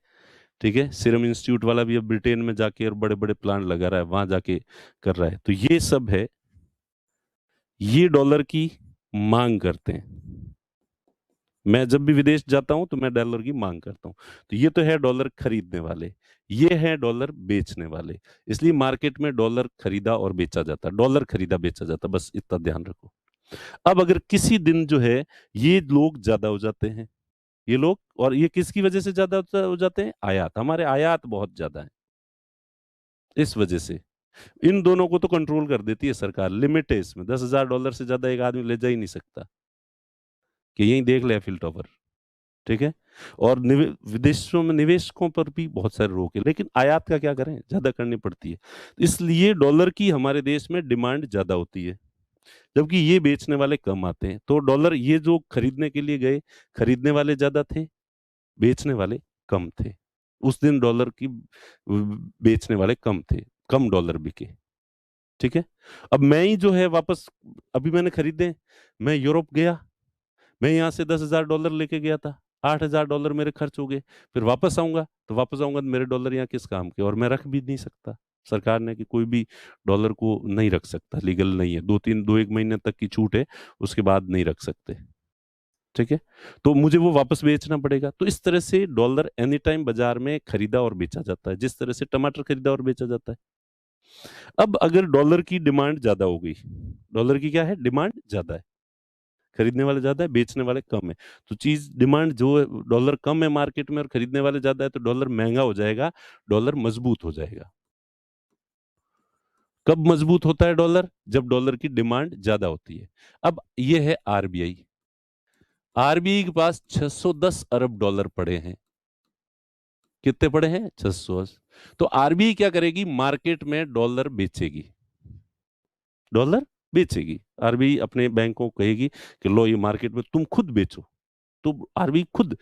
ठीक है, सीरम इंस्टीट्यूट वाला भी अब ब्रिटेन में जाके और बड़े बड़े प्लांट लगा रहा है, वहां जाके कर रहा है। तो ये सब है, ये डॉलर की मांग करते हैं। मैं जब भी विदेश जाता हूं तो मैं डॉलर की मांग करता हूं। तो ये तो है डॉलर खरीदने वाले, ये है डॉलर बेचने वाले। इसलिए मार्केट में डॉलर खरीदा और बेचा जाता, डॉलर खरीदा बेचा जाता, बस इतना ध्यान रखो। अब अगर किसी दिन जो है ये लोग ज्यादा हो जाते हैं, ये लोग, और ये किसकी वजह से ज्यादा हो जाते हैं? आयात, हमारे आयात बहुत ज्यादा है, इस वजह से। इन दोनों को तो कंट्रोल कर देती है सरकार, लिमिट है इसमें, $10,000 से ज्यादा एक आदमी ले जा ही नहीं सकता कि यही देख ले एफिल टॉवर। ठीक है, और विदेशों में निवेशकों पर भी बहुत सारे रोक है, लेकिन आयात का क्या करें, ज्यादा करनी पड़ती है। इसलिए डॉलर की हमारे देश में डिमांड ज्यादा होती है, जबकि ये बेचने वाले कम आते हैं। तो डॉलर, ये जो खरीदने के लिए गए, खरीदने वाले ज्यादा थे, बेचने वाले कम थे। उस दिन डॉलर की बेचने वाले कम थे, कम डॉलर बिके। ठीक है, अब मैं ही जो है वापस, अभी मैंने खरीदे, मैं यूरोप गया, मैं यहाँ से $10,000 लेके गया था, $8,000 मेरे खर्च हो गए। फिर वापस आऊंगा तो मेरे डॉलर यहाँ किस काम के? और मैं रख भी नहीं सकता, सरकार ने कि कोई भी डॉलर को नहीं रख सकता, लीगल नहीं है, दो एक महीने तक की छूट है, उसके बाद नहीं रख सकते। ठीक है, तो मुझे वो वापस बेचना पड़ेगा। तो इस तरह से डॉलर एनी टाइम बाजार में खरीदा और बेचा जाता है, जिस तरह से टमाटर खरीदा और बेचा जाता है। अब अगर डॉलर की डिमांड ज्यादा हो गई, डॉलर की क्या है, डिमांड ज्यादा है, खरीदने वाले ज्यादा है, बेचने वाले कम है, तो चीज डिमांड जो है, डॉलर कम है मार्केट में और खरीदने वाले ज्यादा है, तो डॉलर महंगा हो जाएगा, डॉलर मजबूत हो जाएगा। कब मजबूत होता है डॉलर? जब डॉलर की डिमांड ज्यादा होती है। अब ये है आरबीआई, आरबीआई के पास 610 अरब डॉलर पड़े हैं। कितने पड़े हैं? 600। तो आरबीआई क्या करेगी? मार्केट में डॉलर बेचेगी, डॉलर बेचेगी। आरबीआई अपने बैंकों को कहेगी कि लो ये मार्केट में तुम खुद बेचो। तो आरबीआई खुद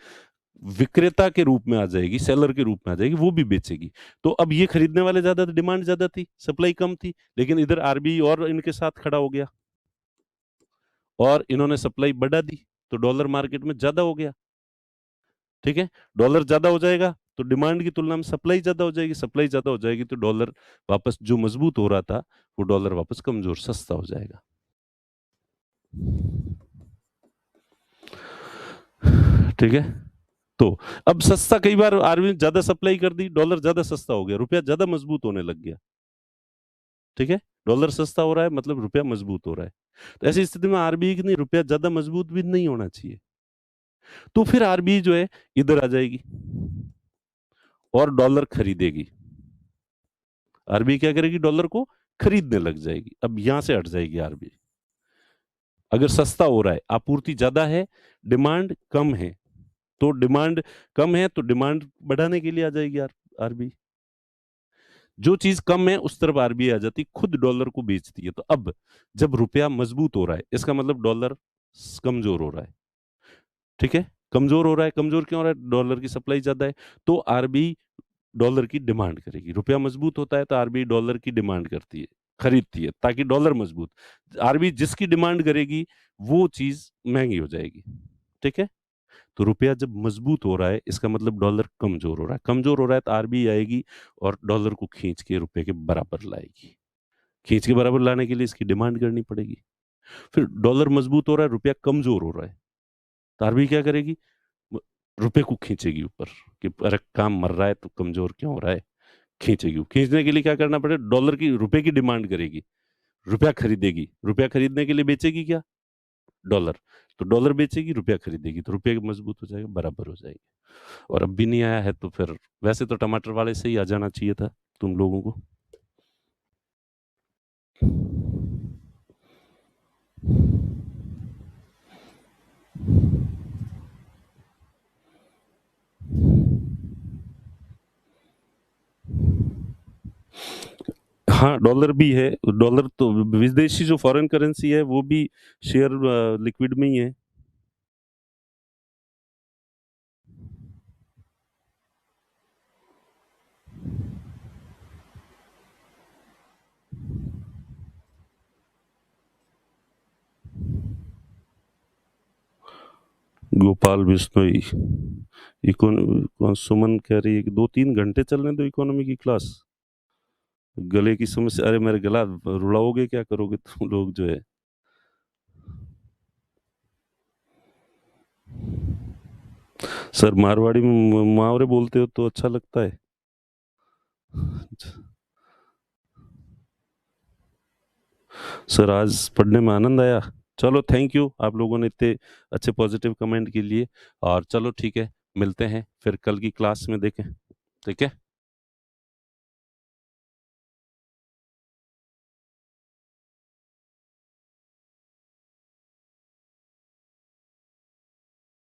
विक्रेता के रूप में आ जाएगी, सेलर के रूप में आ जाएगी, वो भी बेचेगी। तो अब ये खरीदने वाले ज्यादा थे, डिमांड ज्यादा थी, सप्लाई कम थी, लेकिन इधर आरबीआई और इनके साथ खड़ा हो गया और इन्होंने सप्लाई बढ़ा दी, तो डॉलर मार्केट में ज्यादा हो गया। ठीक है, डॉलर ज्यादा हो जाएगा तो डिमांड की तुलना में सप्लाई ज्यादा हो जाएगी, सप्लाई ज्यादा हो जाएगी तो डॉलर वापस जो मजबूत हो रहा था, वो डॉलर वापस कमजोर, सस्ता हो जाएगा। ठीक है, तो अब सस्ता, कई बार आरबीआई ज्यादा सप्लाई कर दी, डॉलर ज्यादा सस्ता हो गया, रुपया ज्यादा मजबूत होने लग गया। ठीक है, डॉलर सस्ता हो रहा है मतलब रुपया मजबूत हो रहा है। तो ऐसी स्थिति में आरबीआई की नहीं, रुपया ज्यादा मजबूत भी नहीं होना चाहिए। तो फिर आरबीआई जो है इधर आ जाएगी और डॉलर खरीदेगी। आरबीआई क्या करेगी, डॉलर को खरीदने लग जाएगी। अब यहां से हट जाएगी आरबीआई। अगर सस्ता हो रहा है, आपूर्ति ज्यादा है, डिमांड कम है, तो डिमांड कम है तो डिमांड बढ़ाने के लिए आ जाएगी आरबीआई। जो चीज कम है उस तरफ आरबीआई आ जाती, खुद डॉलर को बेचती है। तो अब जब रुपया मजबूत हो रहा है, इसका मतलब डॉलर कमजोर हो रहा है। ठीक है, कमजोर हो रहा है। कमजोर क्यों हो रहा है, डॉलर की सप्लाई ज्यादा है, तो आरबीआई डॉलर की डिमांड करेगी। रुपया मजबूत होता है तो आरबीआई डॉलर की डिमांड करती है, खरीदती है, ताकि डॉलर मजबूत। आरबीआई जिसकी डिमांड करेगी वो चीज महंगी हो जाएगी। ठीक है, तो रुपया जब मजबूत हो रहा है, इसका मतलब डॉलर कमजोर हो रहा है। कमजोर हो रहा है तो आरबीआई आएगी और डॉलर को खींच के रुपए के बराबर लाएगी। खींच के बराबर लाने के लिए इसकी डिमांड करनी पड़ेगी। फिर डॉलर मजबूत हो रहा है, रुपया कमजोर हो रहा है, तो आरबीआई क्या करेगी, रुपए को खींचेगी ऊपर, कि अरे काम मर रहा है तो कमजोर क्यों हो रहा है, खींचेगी। खींचने के लिए क्या करना पड़ेगा, डॉलर की, रुपए की डिमांड करेगी, रुपया खरीदेगी। रुपया खरीदने के लिए बेचेगी क्या, डॉलर। तो डॉलर बेचेगी, रुपया खरीदेगी, तो रुपया मजबूत हो जाएगा, बराबर हो जाएगी। और अब भी नहीं आया है तो फिर वैसे तो टमाटर वाले से ही आ जाना चाहिए था तुम लोगों को। हाँ, डॉलर भी है। डॉलर तो विदेशी जो फॉरेन करेंसी है वो भी शेयर लिक्विड में ही है। गोपाल बिश्नोई, सुमन कह रही है कि 2-3 घंटे चलने दो इकोनॉमी की क्लास। गले की समस्या, अरे मेरे गला रुलाओगे, क्या करोगे तुम लोग जो है। सर मारवाड़ी में मुहावरे बोलते हो तो अच्छा लगता है। सर आज पढ़ने में आनंद आया। चलो थैंक यू आप लोगों ने इतने अच्छे पॉजिटिव कमेंट के लिए। और चलो ठीक है, मिलते हैं फिर कल की क्लास में, देखें। ठीक है।